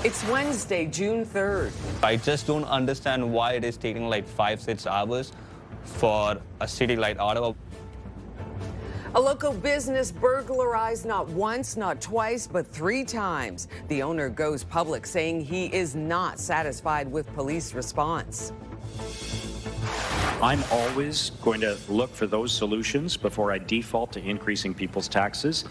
It's Wednesday, June 3rd. I just don't understand why it is taking like 5-6 hours for a city like Ottawa. A local business burglarized not once, not twice, but 3 times. The owner goes public saying he is not satisfied with police response. I'm always going to look for those solutions before I default to increasing people's taxes.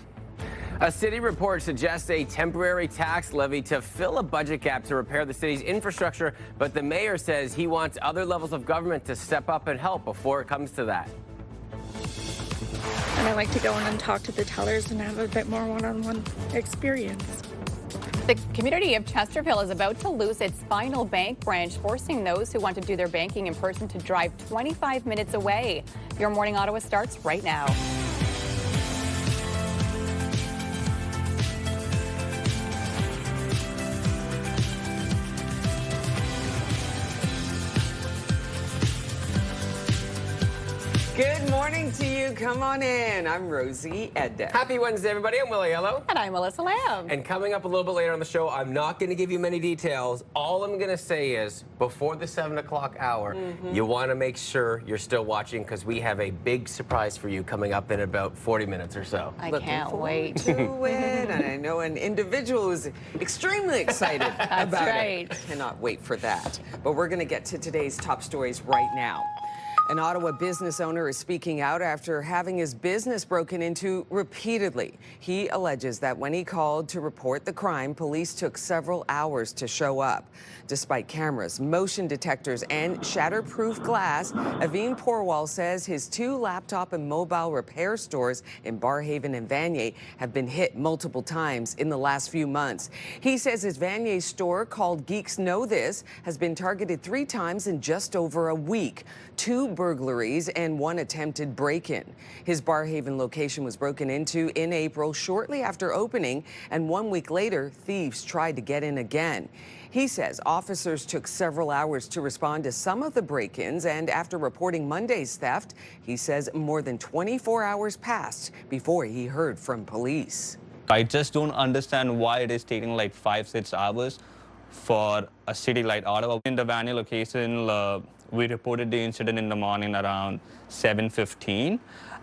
A city report suggests a temporary tax levy to fill a budget gap to repair the city's infrastructure, but the mayor says he wants other levels of government to step up and help before it comes to that. And I like to go in and talk to the tellers and have a bit more one-on-one experience. The community of Chesterfield is about to lose its final bank branch, forcing those who want to do their banking in person to drive 25 minutes away. Your Morning Ottawa starts right now. Good morning to you. Come on in. I'm Rosie Edda. Happy Wednesday, everybody. I'm Willie Yellow. And I'm Melissa Lamb. And coming up a little bit later on the show, I'm not going to give you many details. All I'm going to say is, before the 7 o'clock hour, you want to make sure you're still watching because we have a big surprise for you coming up in about 40 minutes or so. I can't wait. To it. And I know an individual who's extremely excited about right. it. Cannot wait for that. But we're going to get to today's top stories right now. An Ottawa business owner is speaking out after having his business broken into repeatedly. He alleges that when he called to report the crime, police took several hours to show up. Despite cameras, motion detectors, and shatterproof glass, Aveen Porwal says his 2 laptop and mobile repair stores in Barrhaven and Vanier have been hit multiple times in the last few months. He says his Vanier store, called Geeks Know This, has been targeted 3 times in just over a week. 2 burglaries and 1 attempted break-in. His Barrhaven location was broken into in April, shortly after opening, and 1 week later, thieves tried to get in again. He says officers took several hours to respond to some of the break-ins, and after reporting Monday's theft, he says more than 24 hours passed before he heard from police. I just don't understand why it is taking like 5-6 hours for a city like Ottawa. In the Vanier location, we reported the incident in the morning around 7:15.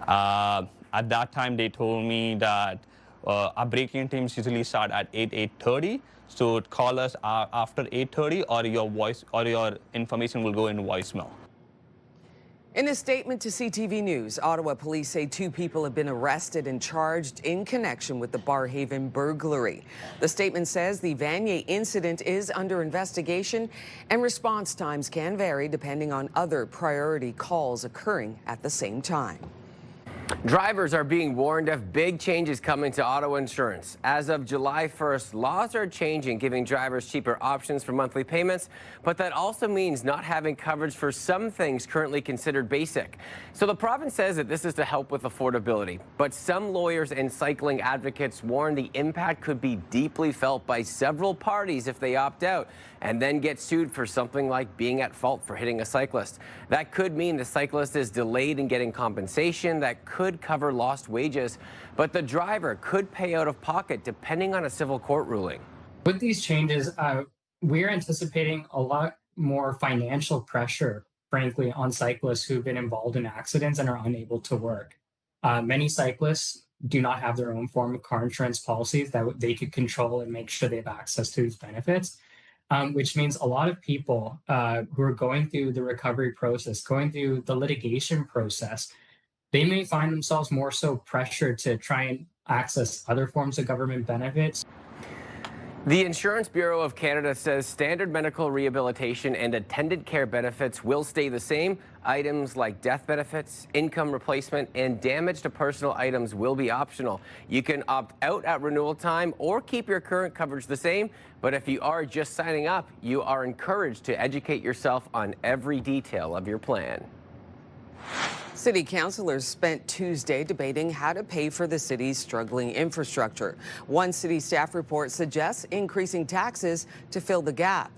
At that time, they told me that our break-in teams usually start at 8:30. So call us after 8:30, or your information will go in voicemail. In a statement to CTV News, Ottawa police say 2 people have been arrested and charged in connection with the Barrhaven burglary. The statement says the Vanier incident is under investigation and response times can vary depending on other priority calls occurring at the same time. Drivers are being warned of big changes coming to auto insurance. As of July 1st, laws are changing, giving drivers cheaper options for monthly payments, but that also means not having coverage for some things currently considered basic. So the province says that this is to help with affordability, but some lawyers and cycling advocates warn the impact could be deeply felt by several parties if they opt out and then get sued for something like being at fault for hitting a cyclist. That could mean the cyclist is delayed in getting compensation that could cover lost wages, but the driver could pay out of pocket depending on a civil court ruling. With these changes, we're anticipating a lot more financial pressure, frankly, on cyclists who've been involved in accidents and are unable to work. Many cyclists do not have their own form of car insurance policies that they could control and make sure they have access to these benefits. Which means a lot of people who are going through the recovery process, going through the litigation process, they may find themselves more so pressured to try and access other forms of government benefits. The Insurance Bureau of Canada says standard medical rehabilitation and attendant care benefits will stay the same. Items like death benefits, income replacement, and damage to personal items will be optional. You can opt out at renewal time or keep your current coverage the same, but if you are just signing up, you are encouraged to educate yourself on every detail of your plan. City councillors spent Tuesday debating how to pay for the city's struggling infrastructure. One city staff report suggests increasing taxes to fill the gap.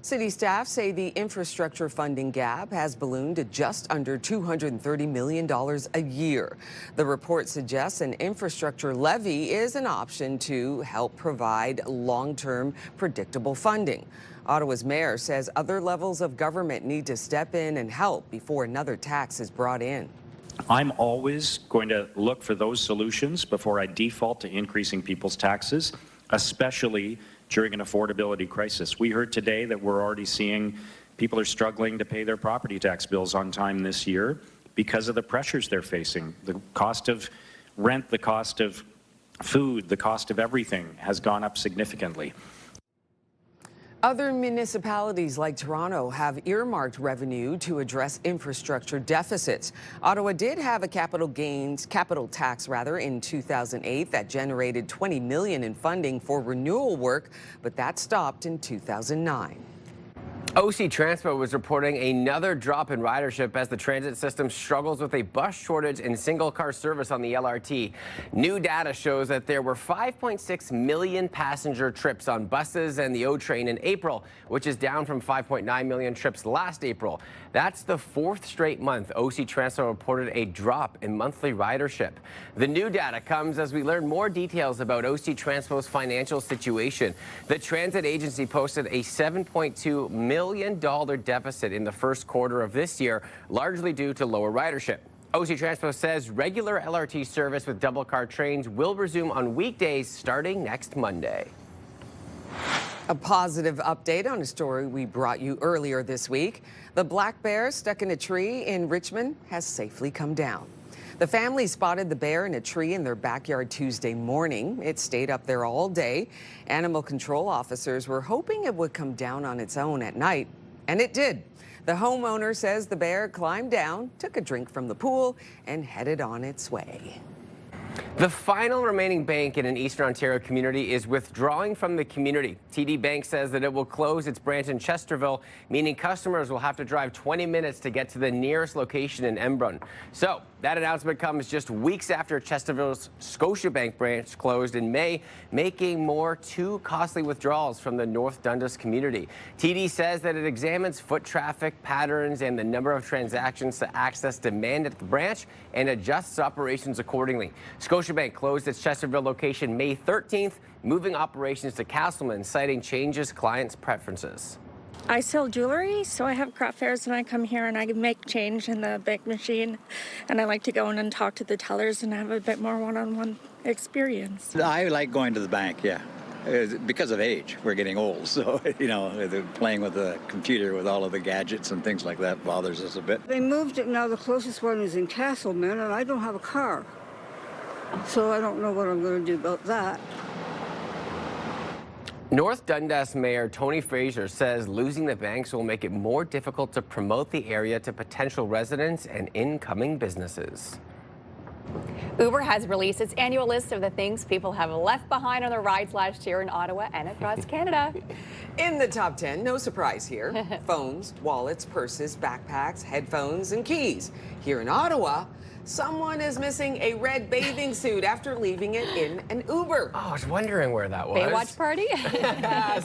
City staff say the infrastructure funding gap has ballooned to just under $230 million a year. The report suggests an infrastructure levy is an option to help provide long-term predictable funding. Ottawa's mayor says other levels of government need to step in and help before another tax is brought in. I'm always going to look for those solutions before I default to increasing people's taxes, especially during an affordability crisis. We heard today that we're already seeing people are struggling to pay their property tax bills on time this year because of the pressures they're facing. The cost of rent, the cost of food, the cost of everything has gone up significantly. Other municipalities like Toronto have earmarked revenue to address infrastructure deficits. Ottawa did have a capital tax in 2008 that generated $20 million in funding for renewal work, but that stopped in 2009. OC Transport was reporting another drop in ridership as the transit system struggles with a bus shortage and single-car service on the LRT. New data shows that there were 5.6 million passenger trips on buses and the O train in April, which is down from 5.9 million trips last April. That's the fourth straight month OC Transport reported a drop in monthly ridership. The new data comes as we learn more details about OC Transport's financial situation. The transit agency posted a $7.2 million deficit in the first quarter of this year, largely due to lower ridership. OC Transport says regular LRT service with double-car trains will resume on weekdays starting next Monday. A positive update on a story we brought you earlier this week. The black bear stuck in a tree in Richmond has safely come down. The family spotted the bear in a tree in their backyard Tuesday morning. It stayed up there all day. Animal control officers were hoping it would come down on its own at night, and it did. The homeowner says the bear climbed down, took a drink from the pool, and headed on its way. The final remaining bank in an Eastern Ontario community is withdrawing from the community. TD Bank says that it will close its branch in Chesterville, meaning customers will have to drive 20 minutes to get to the nearest location in Embrun. So that announcement comes just weeks after Chesterville's Scotiabank branch closed in May, making more too costly withdrawals from the North Dundas community. TD says that it examines foot traffic patterns and the number of transactions to access demand at the branch and adjusts operations accordingly. Scotiabank closed its Chesterville location May 13th, moving operations to Castleman, citing changes clients' preferences. I sell jewelry, so I have craft fairs and I come here and I make change in the bank machine. And I like to go in and talk to the tellers and have a bit more one-on-one experience. I like going to the bank, yeah. Because of age, we're getting old, so, playing with the computer with all of the gadgets and things like that bothers us a bit. They moved it now, the closest one is in Castleman, and I don't have a car. So I don't know what I'm going to do about that. North Dundas Mayor Tony Fraser says losing the banks will make it more difficult to promote the area to potential residents and incoming businesses. Uber has released its annual list of the things people have left behind on their rides last year in Ottawa and across Canada. In the top 10, no surprise here, phones, wallets, purses, backpacks, headphones, and keys. Here in Ottawa, someone is missing a red bathing suit after leaving it in an Uber. Oh, I was wondering where that was. Baywatch party?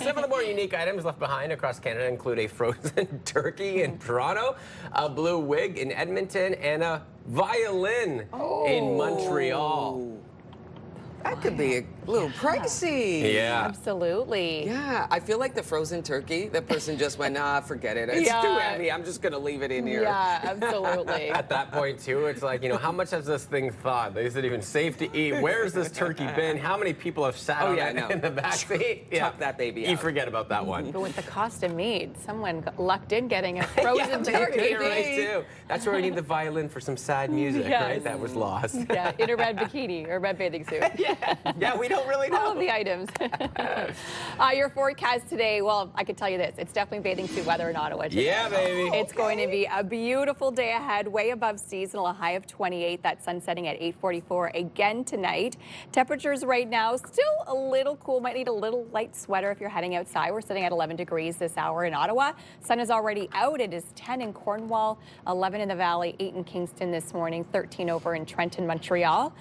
Some of the more unique items left behind across Canada include a frozen turkey in Toronto, a blue wig in Edmonton, and a violin in Montreal. That could be a little pricey. Yeah. Absolutely. Yeah, I feel like the frozen turkey, that person just went, nah, forget it. It's too heavy. I'm just going to leave it in here. Yeah, absolutely. At that point, too, it's like, how much has this thing thawed? Is it even safe to eat? Where's this turkey been? How many people have sat on it in the back seat? Tuck that baby out. You forget about that one. But with the cost of meat, someone lucked in getting a frozen turkey. You're right, too. That's where we need the violin for some sad music, right? That was lost. Yeah, in a red bikini or red bathing suit. Yeah, we don't really know. All of the items. Your forecast today, well, I could tell you this. It's definitely bathing suit weather in Ottawa today. Yeah, baby. It's going to be a beautiful day ahead, way above seasonal, a high of 28. That sun setting at 8:44 again tonight. Temperatures right now still a little cool. Might need a little light sweater if you're heading outside. We're sitting at 11 degrees this hour in Ottawa. Sun is already out. It is 10 in Cornwall, 11 in the Valley, 8 in Kingston this morning, 13 over in Trenton, Montreal.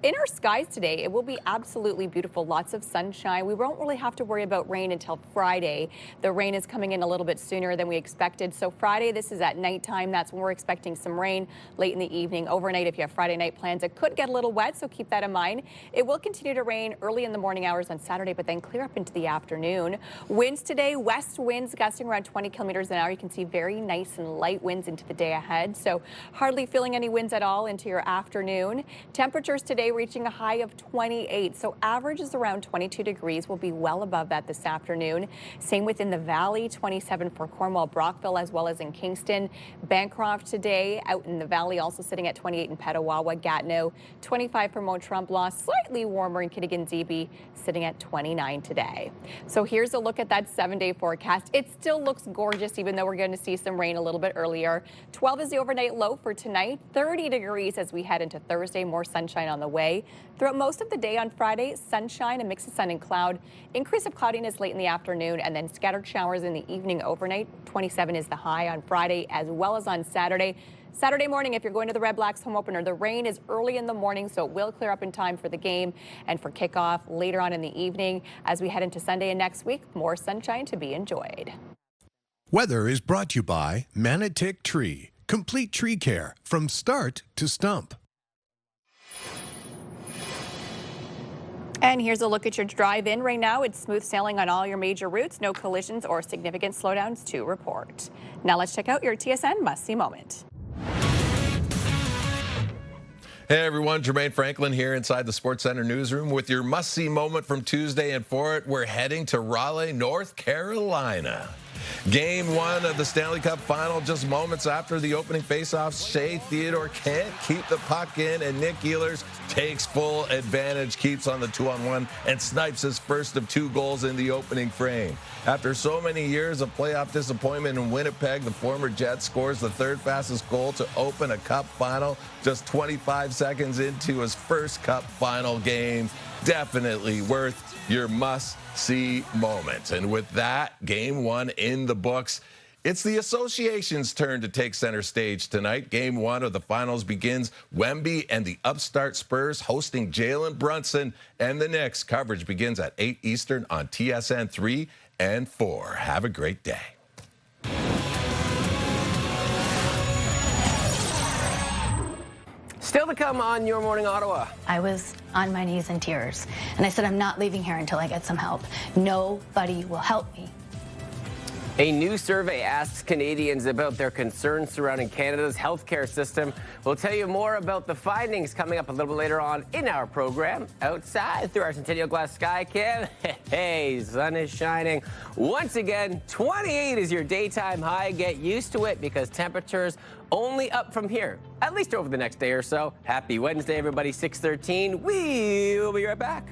in our skies today, it will be absolutely beautiful. Lots of sunshine. We won't really have to worry about rain until Friday. The rain is coming in a little bit sooner than we expected. So Friday, this is at nighttime. That's when we're expecting some rain late in the evening. Overnight, if you have Friday night plans, it could get a little wet, so keep that in mind. It will continue to rain early in the morning hours on Saturday, but then clear up into the afternoon. Winds today, west winds gusting around 20 kilometers an hour. You can see very nice and light winds into the day ahead. So hardly feeling any winds at all into your afternoon. Temperatures today reaching a high of 28. So average is around 22 degrees. We'll be well above that this afternoon. Same within the valley, 27 for Cornwall, Brockville, as well as in Kingston. Bancroft today out in the valley also sitting at 28 in Petawawa, Gatineau, 25 for Mont Tremblant, slightly warmer in Kittagan-Zibi, sitting at 29 today. So here's a look at that 7-day forecast. It still looks gorgeous, even though we're going to see some rain a little bit earlier. 12 is the overnight low for tonight, 30 degrees as we head into Thursday, more sunshine on the way. Throughout most of the day on Friday, sunshine, a mix of sun and cloud, increase of cloudiness late in the afternoon, and then scattered showers in the evening overnight. 27 is the high on Friday as well as on Saturday. Saturday morning, if you're going to the Red Blacks home opener, the rain is early in the morning, so it will clear up in time for the game and for kickoff later on in the evening. As we head into Sunday and next week, more sunshine to be enjoyed. Weather is brought to you by Manatic Tree. Complete tree care from start to stump. And here's a look at your drive-in right now. It's smooth sailing on all your major routes. No collisions or significant slowdowns to report. Now let's check out your TSN must-see moment. Hey everyone, Jermaine Franklin here inside the Sports Center newsroom with your must-see moment from Tuesday, and for it, we're heading to Raleigh, North Carolina. Game 1 of the Stanley Cup Final just moments after the opening faceoff. Shea Theodore can't keep the puck in, and Nick Ehlers takes full advantage, keeps on the 2-on-1, and snipes his first of 2 goals in the opening frame. After so many years of playoff disappointment in Winnipeg, the former Jet scores the 3rd fastest goal to open a Cup Final just 25 seconds into his first Cup Final game. Definitely worth your must-see moment. And with that, Game 1 in the books. It's the association's turn to take center stage tonight. Game 1 of the finals begins. Wemby and the upstart Spurs hosting Jalen Brunson and the Knicks. Coverage begins at 8 Eastern on TSN 3 and 4. Have a great day. Still to come on Your Morning Ottawa. I was on my knees in tears, and I said, I'm not leaving here until I get some help. Nobody will help me. A new survey asks Canadians about their concerns surrounding Canada's healthcare system. We'll tell you more about the findings coming up a little bit later on in our program. Outside through our Centennial Glass Sky Cam, hey, sun is shining. Once again, 28 is your daytime high. Get used to it because temperatures only up from here, at least over the next day or so. Happy Wednesday, everybody, 6:13. We'll be right back.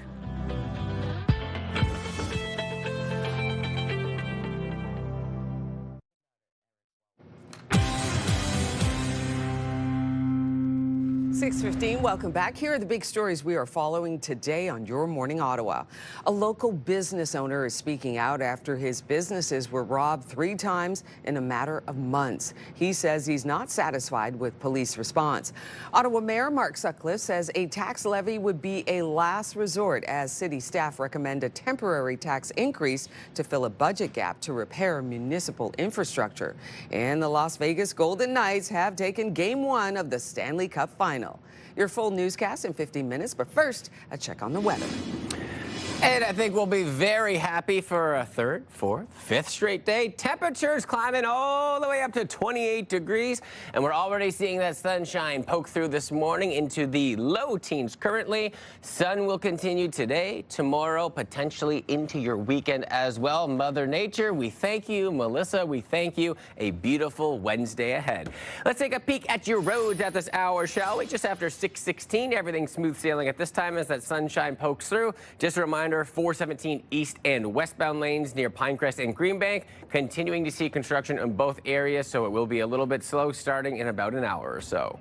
.15, welcome back. Here are the big stories we are following today on Your Morning Ottawa. A local business owner is speaking out after his businesses were robbed 3 times in a matter of months. He says he's not satisfied with police response. Ottawa Mayor Mark Sutcliffe says a tax levy would be a last resort as city staff recommend a temporary tax increase to fill a budget gap to repair municipal infrastructure. And the Las Vegas Golden Knights have taken Game 1 of the Stanley Cup Final. Your full newscast in 15 minutes, but first, a check on the weather. And I think we'll be very happy for a 3rd, 4th, 5th straight day. Temperatures climbing all the way up to 28 degrees. And we're already seeing that sunshine poke through this morning into the low teens currently. Sun will continue today, tomorrow, potentially into your weekend as well. Mother Nature, we thank you. Melissa, we thank you. A beautiful Wednesday ahead. Let's take a peek at your roads at this hour, shall we? Just after 6:16, everything smooth sailing at this time as that sunshine pokes through. Just a reminder, 417 east and westbound lanes near Pinecrest and Greenbank. Continuing to see construction in both areas, so it will be a little bit slow starting in about an hour or so.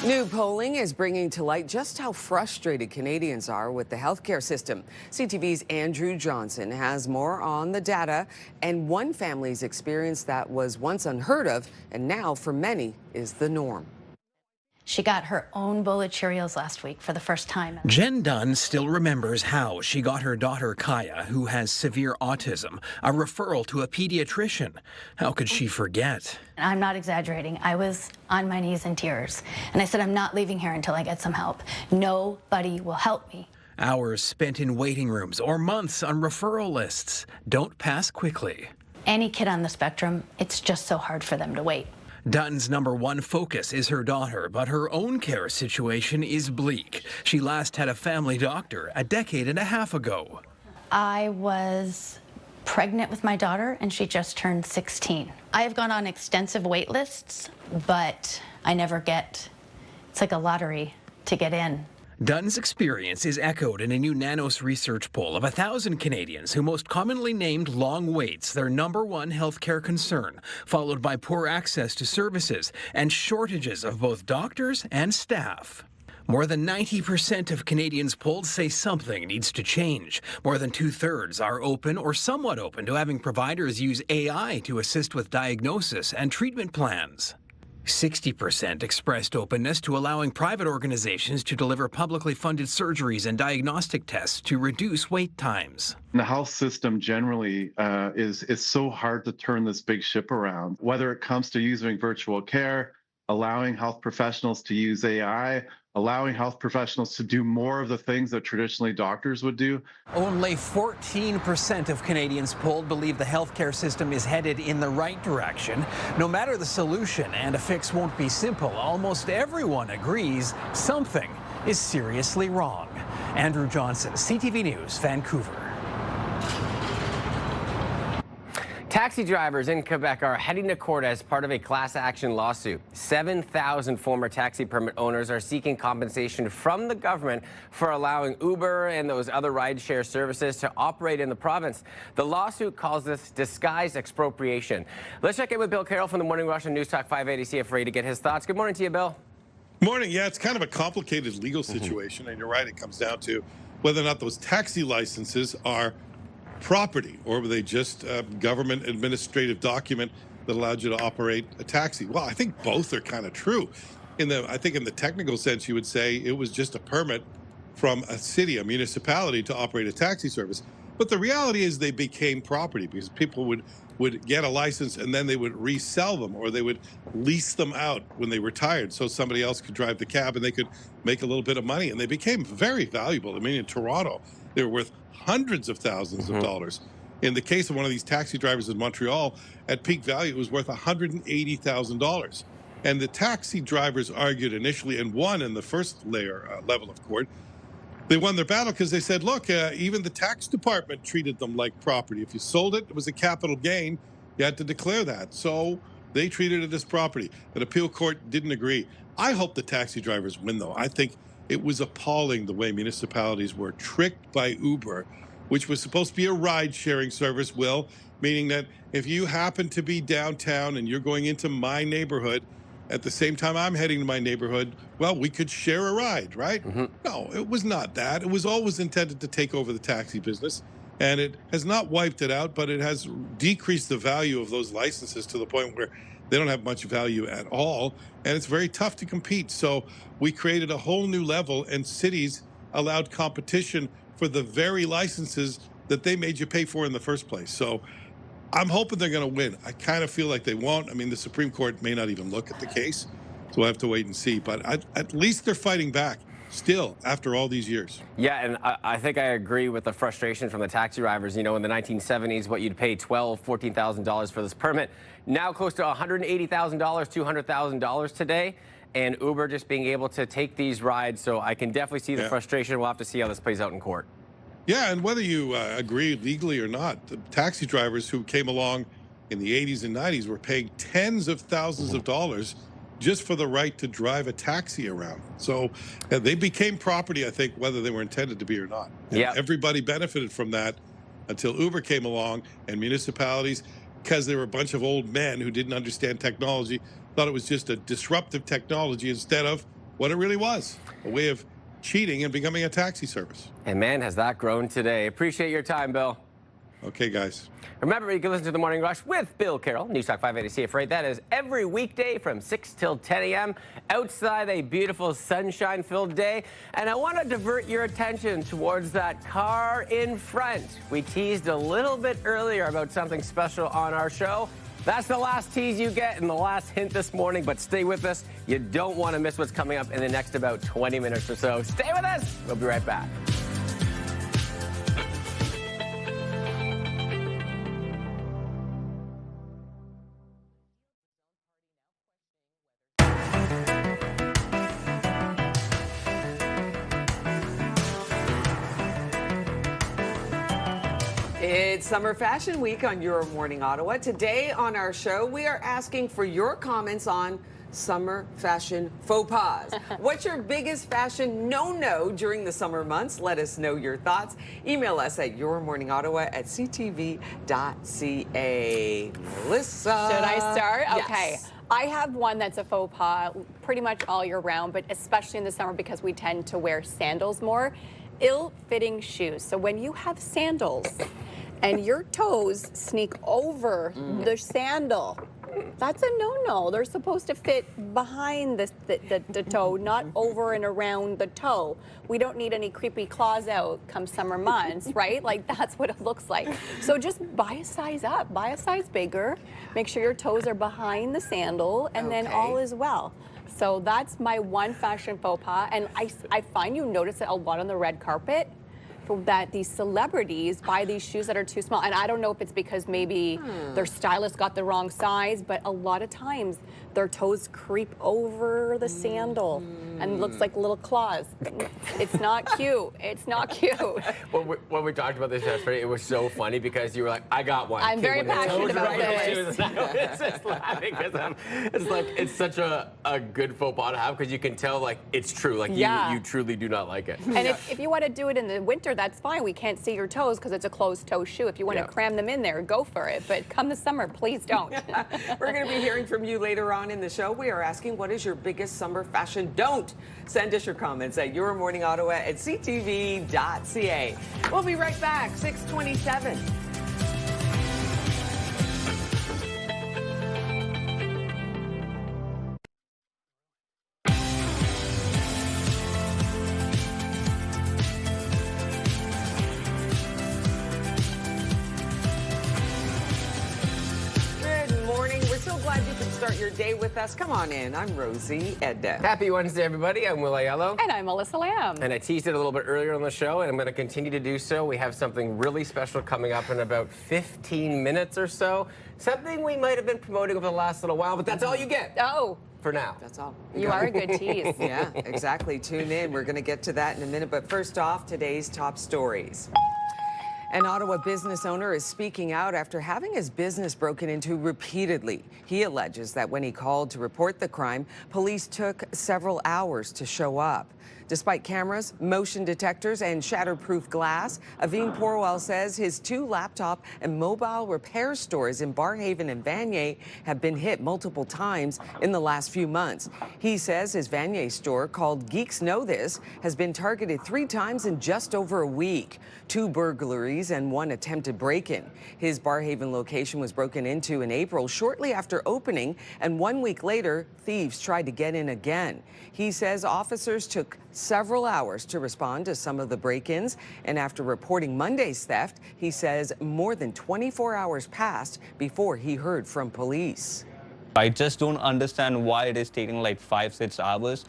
New polling is bringing to light just how frustrated Canadians are with the healthcare system. CTV's Andrew Johnson has more on the data and one family's experience that was once unheard of and now for many is the norm. She got her own bowl of Cheerios last week for the first time. Jen Dunn still remembers how she got her daughter Kaya, who has severe autism, a referral to a pediatrician. How could she forget? I'm not exaggerating. I was on my knees in tears. And I said, I'm not leaving here until I get some help. Nobody will help me. Hours spent in waiting rooms or months on referral lists. Don't pass quickly. Any kid on the spectrum, it's just so hard for them to wait. Dunn's number one focus is her daughter, but her own care situation is bleak. She last had a family doctor a decade and a half ago. I was pregnant with my daughter, and she just turned 16. I have gone on extensive wait lists, but I never get, it's like a lottery to get in. Dunn's experience is echoed in a new Nanos research poll of 1,000 Canadians who most commonly named long waits their number one healthcare concern, followed by poor access to services and shortages of both doctors and staff. More than 90% of Canadians polled say something needs to change. More than 2/3 are open or somewhat open to having providers use AI to assist with diagnosis and treatment plans. 60% expressed openness to allowing private organizations to deliver publicly funded surgeries and diagnostic tests to reduce wait times. The health system generally is so hard to turn this big ship around, whether it comes to using virtual care, allowing health professionals to use AI, allowing health professionals to do more of the things that traditionally doctors would do. Only 14% of Canadians polled believe the healthcare system is headed in the right direction. No matter the solution, and a fix won't be simple, almost everyone agrees something is seriously wrong. Andrew Johnson, CTV News, Vancouver. Taxi drivers in Quebec are heading to court as part of a class action lawsuit. 7,000 former taxi permit owners are seeking compensation from the government for allowing Uber and those other rideshare services to operate in the province. The lawsuit calls this disguised expropriation. Let's check in with Bill Carroll from the Morning Rush on News Talk 580 CFRA to get his thoughts. Good morning to you, Bill. Morning. Yeah, it's kind of a complicated legal situation, and you're right, it comes down to whether or not those taxi licenses are property, or were they just a government administrative document that allowed you to operate a taxi? Well, I think both are kind of true. I think in the technical sense, you would say it was just a permit from a city, a municipality, to operate a taxi service. But the reality is they became property because people would get a license and then they would resell them, or they would lease them out when they retired so somebody else could drive the cab and they could make a little bit of money. And they became very valuable. I mean, in Toronto, they were worth hundreds of thousands of dollars. In the case of one of these taxi drivers in Montreal, at peak value, it was worth $180,000. And the taxi drivers argued initially and won in the first level of court. They won their battle because they said, look, even the tax department treated them like property. If you sold it, it was a capital gain. You had to declare that. So they treated it as property. An appeal court didn't agree. I hope the taxi drivers win, though. I think it was appalling the way municipalities were tricked by Uber, which was supposed to be a ride-sharing service, Will, meaning that if you happen to be downtown and you're going into my neighborhood, at the same time I'm heading to my neighborhood, well, we could share a ride, right? No, it was not that. It was always intended to take over the taxi business, and it has not wiped it out, but it has decreased the value of those licenses to the point where they don't have much value at all, and it's very tough to compete. So we created a whole new level, and cities allowed competition for the very licenses that they made you pay for in the first place. So I'm hoping they're going to win. I kind of feel like they won't. I mean, the Supreme Court may not even look at the case, so we'll have to wait and see. But at least they're fighting back still after all these years. Yeah, and I think I agree with the frustration from the taxi drivers. You know, in the 1970s, what you'd pay $12,000, $14,000 for this permit, now close to $180,000, $200,000 today. And Uber just being able to take these rides. So I can definitely see the frustration. We'll have to see how this plays out in court. Yeah, and whether you agree legally or not, the taxi drivers who came along in the 80s and 90s were paying tens of thousands of dollars just for the right to drive a taxi around. So they became property, I think, whether they were intended to be or not. Yeah. Everybody benefited from that until Uber came along, and municipalities, because they were a bunch of old men who didn't understand technology, thought it was just a disruptive technology instead of what it really was, a way of cheating and becoming a taxi service. And man, has that grown today. Appreciate your time, Bill. Okay, guys. Remember, you can listen to The Morning Rush with Bill Carroll, News Talk 580 CFRA. That is every weekday from 6 till 10 a.m. outside a beautiful sunshine-filled day. And I want to divert your attention towards that car in front. We teased a little bit earlier about something special on our show. That's the last tease you get and the last hint this morning, but stay with us. You don't want to miss what's coming up in the next about 20 minutes or so. Stay with us. We'll be right back. It's Summer Fashion Week on Your Morning Ottawa. Today on our show, we are asking for your comments on summer fashion faux pas. What's your biggest fashion no-no during the summer months? Let us know your thoughts. Email us at yourmorningottawa@ctv.ca. Melissa. Should I start? Yes. Okay. I have one that's a faux pas pretty much all year round, but especially in the summer because we tend to wear sandals more. Ill-fitting shoes. So when you have sandals and your toes sneak over the sandal, that's a no-no. They're supposed to fit behind the toe, not over and around the toe. We don't need any creepy claws out come summer months, right? Like, that's what it looks like. So just buy a size up, buy a size bigger, make sure your toes are behind the sandal, and then all is well. So that's my one fashion faux pas, and I find you notice it a lot on the red carpet, that these celebrities buy these shoes that are too small. And I don't know if it's because maybe their stylist got the wrong size, but a lot of times their toes creep over the sandal and it looks like little claws. It's not cute. It's not cute. When we talked about this yesterday, it was so funny because you were like, I got one. I'm very passionate about this. It's just laughing because it's like, it's such a good faux pas to have because you can tell, like, it's true. Like, you truly do not like it. And if you want to do it in the winter, that's fine. We can't see your toes because it's a closed toe shoe. If you want to cram them in there, go for it. But come the summer, please don't. We're going to be hearing from you later on in the show. We are asking, what is your biggest summer fashion don't? Send us your comments at yourmorningottawa@ctv.ca. We'll be right back, 6:27. Start your day with us. Come on in. I'm Rosie Edda. Happy Wednesday, everybody. I'm Will Aiello. And I'm Melissa Lamb. And I teased it a little bit earlier on the show, and I'm going to continue to do so. We have something really special coming up in about 15 minutes or so. Something we might have been promoting over the last little while, but that's all you get. Oh. For now. That's all. You are a good tease. Yeah, exactly. Tune in. We're going to get to that in a minute. But first off, today's top stories. An Ottawa business owner is speaking out after having his business broken into repeatedly. He alleges that when he called to report the crime, police took several hours to show up. Despite cameras, motion detectors, and shatterproof glass, Aveen Porwell says his 2 laptop and mobile repair stores in Barrhaven and Vanier have been hit multiple times in the last few months. He says his Vanier store, called Geeks Know This, has been targeted 3 times in just over a week. 2 burglaries and 1 attempted break-in. His Barrhaven location was broken into in April, shortly after opening, and 1 week later, thieves tried to get in again. He says officers took several hours to respond to some of the break-ins, and after reporting Monday's theft, he says more than 24 hours passed before he heard from police. I just don't understand why it is taking like 5-6 hours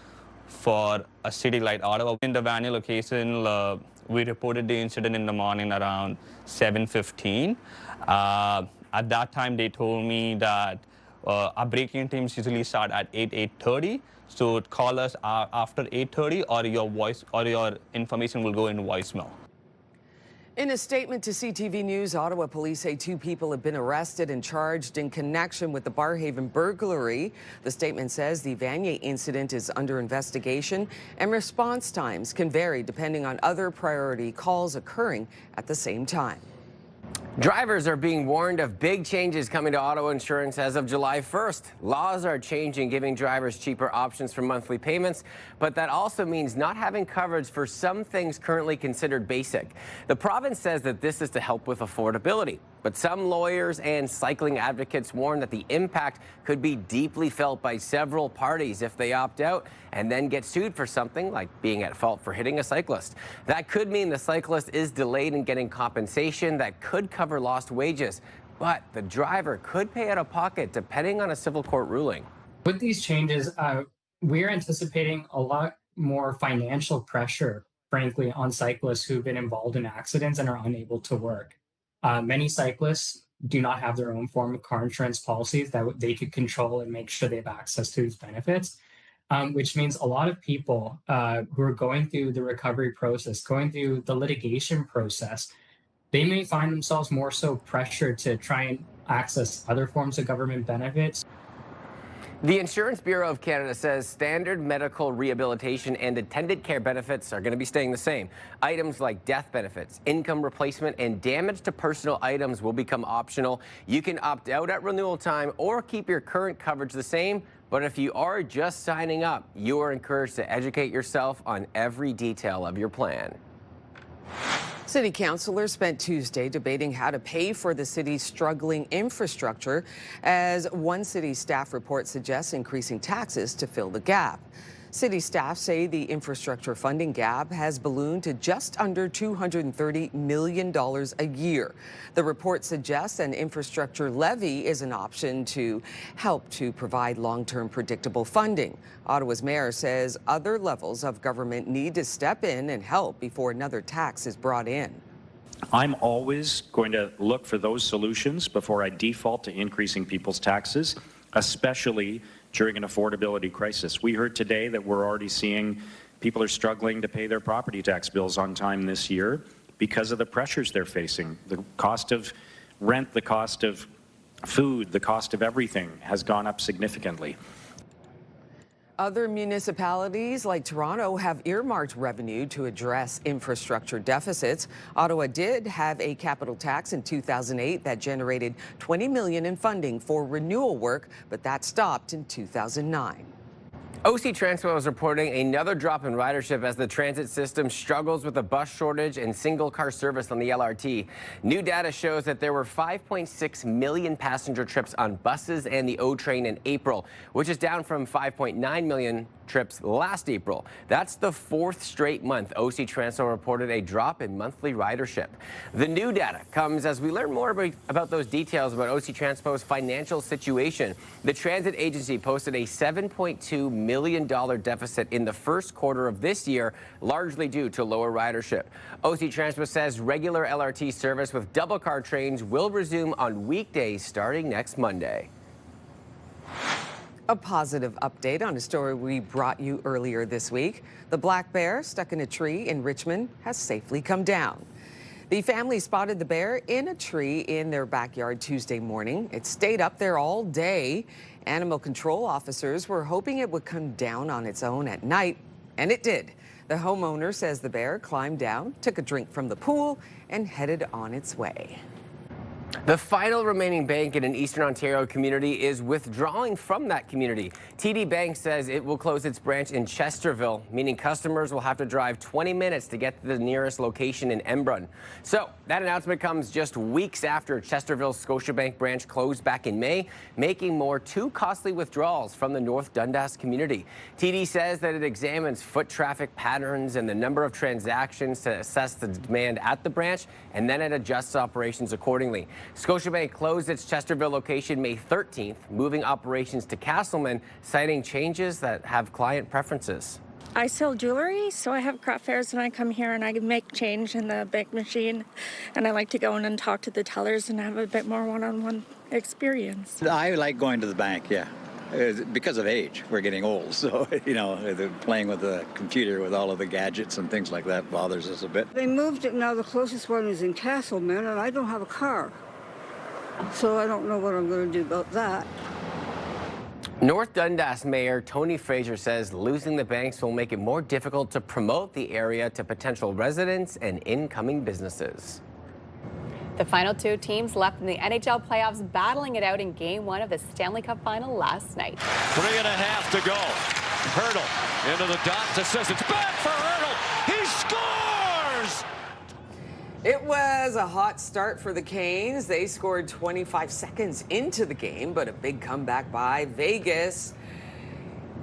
for a city like Ottawa. In the Vanier location, we reported the incident in the morning around 7:15. At that time, they told me that our breaking teams usually start at 8:30. So call us after 8:30, or your information will go in voicemail. In a statement to CTV News, Ottawa police say 2 people have been arrested and charged in connection with the Barrhaven burglary. The statement says the Vanier incident is under investigation and response times can vary depending on other priority calls occurring at the same time. Drivers are being warned of big changes coming to auto insurance as of July 1st. Laws are changing, giving drivers cheaper options for monthly payments, but that also means not having coverage for some things currently considered basic. The province says that this is to help with affordability, but some lawyers and cycling advocates warn that the impact could be deeply felt by several parties if they opt out and then get sued for something like being at fault for hitting a cyclist. That could mean the cyclist is delayed in getting compensation that could cover lost wages, but the driver could pay out of pocket depending on a civil court ruling. With these changes, we're anticipating a lot more financial pressure, frankly, on cyclists who've been involved in accidents and are unable to work. Many cyclists do not have their own form of car insurance policies that they could control and make sure they have access to these benefits, which means a lot of people who are going through the recovery process, going through the litigation process, they may find themselves more so pressured to try and access other forms of government benefits. The Insurance Bureau of Canada says standard medical rehabilitation and attendant care benefits are going to be staying the same. Items like death benefits, income replacement, and damage to personal items will become optional. You can opt out at renewal time or keep your current coverage the same. But if you are just signing up, you are encouraged to educate yourself on every detail of your plan. City councillors spent Tuesday debating how to pay for the city's struggling infrastructure as one city staff report suggests increasing taxes to fill the gap. City staff say the infrastructure funding gap has ballooned to just under $230 million a year. The report suggests an infrastructure levy is an option to help to provide long-term predictable funding. Ottawa's mayor says other levels of government need to step in and help before another tax is brought in. I'm always going to look for those solutions before I default to increasing people's taxes, especially during an affordability crisis. We heard today that we're already seeing people are struggling to pay their property tax bills on time this year because of the pressures they're facing. The cost of rent, the cost of food, the cost of everything has gone up significantly. Other municipalities like Toronto have earmarked revenue to address infrastructure deficits. Ottawa did have a capital tax in 2008 that generated $20 million in funding for renewal work, but that stopped in 2009. OC Transpo is reporting another drop in ridership as the transit system struggles with a bus shortage and single car service on the LRT. New data shows that there were 5.6 million passenger trips on buses and the O train in April, which is down from 5.9 million trips last April. That's the fourth straight month OC Transpo reported a drop in monthly ridership. The new data comes as we learn more about those details about OC Transpo's financial situation. The transit agency posted a $7.2 million deficit in the first quarter of this year, largely due to lower ridership. OC Transpo says regular LRT service with double car trains will resume on weekdays starting next Monday. A positive update on a story we brought you earlier this week. The black bear stuck in a tree in Richmond has safely come down. The family spotted the bear in a tree in their backyard Tuesday morning. It stayed up there all day. Animal control officers were hoping it would come down on its own at night, and it did. The homeowner says the bear climbed down, took a drink from the pool, and headed on its way. The final remaining bank in an Eastern Ontario community is withdrawing from that community. TD Bank says it will close its branch in Chesterville, meaning customers will have to drive 20 minutes to get to the nearest location in Embrun. So that announcement comes just weeks after Chesterville's Scotiabank branch closed back in May, making more too costly withdrawals from the North Dundas community. TD says that it examines foot traffic patterns and the number of transactions to assess the demand at the branch, and then it adjusts operations accordingly. Scotiabank closed its Chesterville location May 13th, moving operations to Castleman, citing changes that have client preferences. I sell jewelry, so I have craft fairs and I come here and I make change in the big machine, and I like to go in and talk to the tellers and have a bit more one-on-one experience. I like going to the bank, yeah. Because of age, we're getting old, so, playing with the computer with all of the gadgets and things like that bothers us a bit. They moved it now, the closest one is in Castleman, and I don't have a car. So I don't know what I'm going to do about that. North Dundas Mayor Tony Fraser says losing the banks will make it more difficult to promote the area to potential residents and incoming businesses. The final two teams left in the NHL playoffs battling it out in Game 1 of the Stanley Cup Final last night. 3.5 to go. Hurdle into the dot to Sissons. Back for Hurdle. He scores! It was a hot start for the Canes. They scored 25 seconds into the game, but a big comeback by Vegas,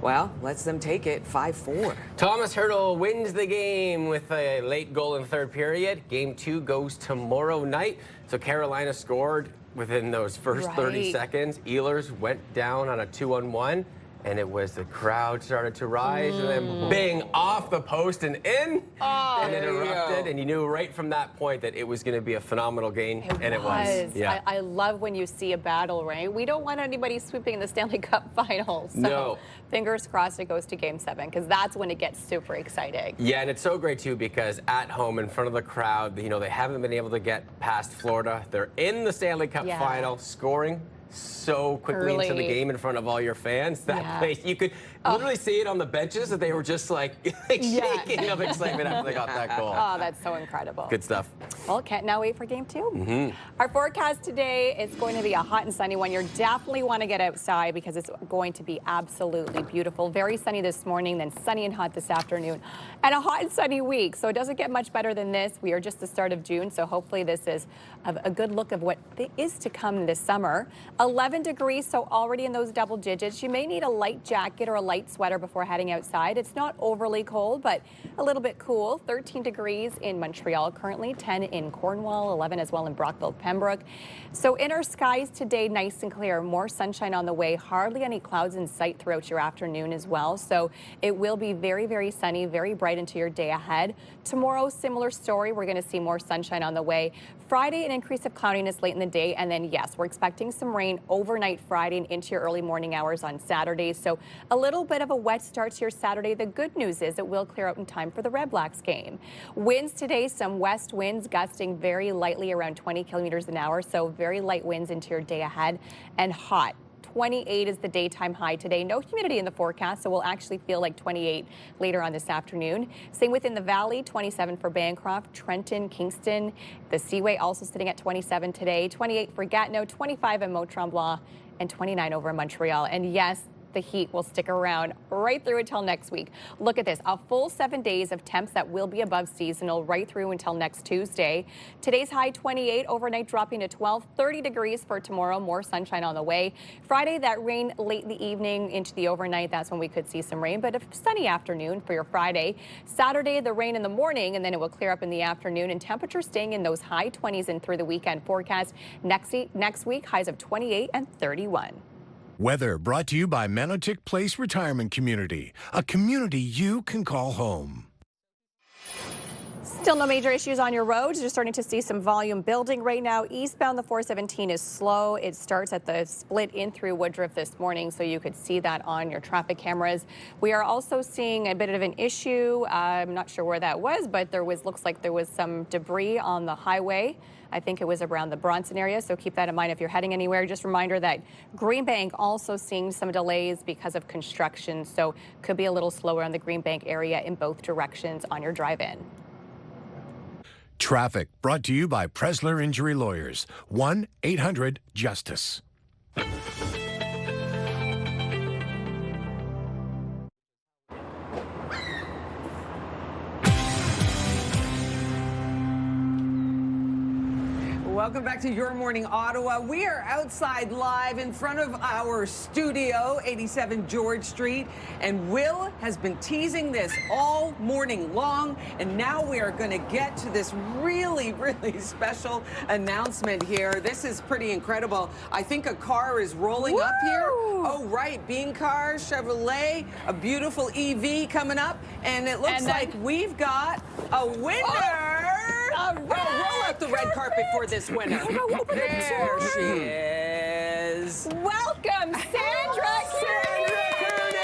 well, lets them take it 5-4. Thomas Hurdle wins the game with a late goal in the third period. Game 2 goes tomorrow night. So Carolina scored within those first 30 seconds. Ehlers went down on a 2-on-1. And it was the crowd started to rise, and then bang, off the post and in, and it erupted. And you knew right from that point that it was going to be a phenomenal game, and it was. Yeah. I love when you see a battle, right? We don't want anybody sweeping in the Stanley Cup Finals. So no. Fingers crossed it goes to Game 7, because that's when it gets super exciting. Yeah, and it's so great, too, because at home, in front of the crowd, you know, they haven't been able to get past Florida. They're in the Stanley Cup Final, scoring so quickly into the game in front of all your fans. That place, you could literally see it on the benches that they were just like shaking of excitement after they got that goal. Oh, that's so incredible. Good stuff. Well, can't now wait for Game 2. Our forecast today is going to be a hot and sunny one. You definitely want to get outside because it's going to be absolutely beautiful. Very sunny this morning, then sunny and hot this afternoon, and a hot and sunny week. So it doesn't get much better than this. We are just the start of June, so hopefully this is a good look of what is to come this summer. 11 degrees, so already in those double digits. You may need a light jacket or a light sweater before heading outside. It's not overly cold, but a little bit cool. 13 degrees in Montreal currently, 10 in Cornwall, 11 as well in Brockville, Pembroke. So in our skies today, nice and clear, more sunshine on the way, hardly any clouds in sight throughout your afternoon as well. So it will be very, very sunny, very bright into your day ahead. Tomorrow, similar story. We're going to see more sunshine on the way. Friday, an increase of cloudiness late in the day. And then, yes, we're expecting some rain overnight Friday and into your early morning hours on Saturday. So a little bit of a wet start to your Saturday. The good news is it will clear out in time for the Red Blacks game. Winds today, some west winds gusting very lightly around 20 kilometers an hour. So very light winds into your day ahead, and hot. 28 is the daytime high today. No humidity in the forecast, so we'll actually feel like 28 later on this afternoon. Same within the valley, 27 for Bancroft, Trenton, Kingston. The Seaway also sitting at 27 today. 28 for Gatineau, 25 in Mont-Tremblant, and 29 over in Montreal. And yes, the heat will stick around right through until next week. Look at this, a full 7 days of temps that will be above seasonal right through until next Tuesday. Today's high 28, overnight dropping to 12, 30 degrees for tomorrow, more sunshine on the way. Friday, that rain late in the evening into the overnight, that's when we could see some rain, but a sunny afternoon for your Friday. Saturday, the rain in the morning, and then it will clear up in the afternoon, and temperatures staying in those high 20s and through the weekend forecast. Next week, highs of 28 and 31. Weather brought to you by Manotick Place Retirement Community, a community you can call home. Still no major issues on your roads. You're starting to see some volume building right now. Eastbound, the 417 is slow. It starts at the split in through Woodruff this morning, so you could see that on your traffic cameras. We are also seeing a bit of an issue. I'm not sure where that was, but looks like there was some debris on the highway. I think it was around the Bronson area, so keep that in mind if you're heading anywhere. Just a reminder that Greenbank also seeing some delays because of construction, so could be a little slower on the Greenbank area in both directions on your drive-in. Traffic brought to you by Presler Injury Lawyers, 1-800-JUSTICE. Welcome back to Your Morning Ottawa. We are outside live in front of our studio, 87 George Street, and Will has been teasing this all morning long, and now we are going to get to this really, really special announcement here. This is pretty incredible. I think a car is rolling up here. Oh, right, Bean Car, Chevrolet, a beautiful EV coming up, and it looks like we've got a winner. Roll out the red carpet for this winner. There she is. Welcome, Sandra Kearney!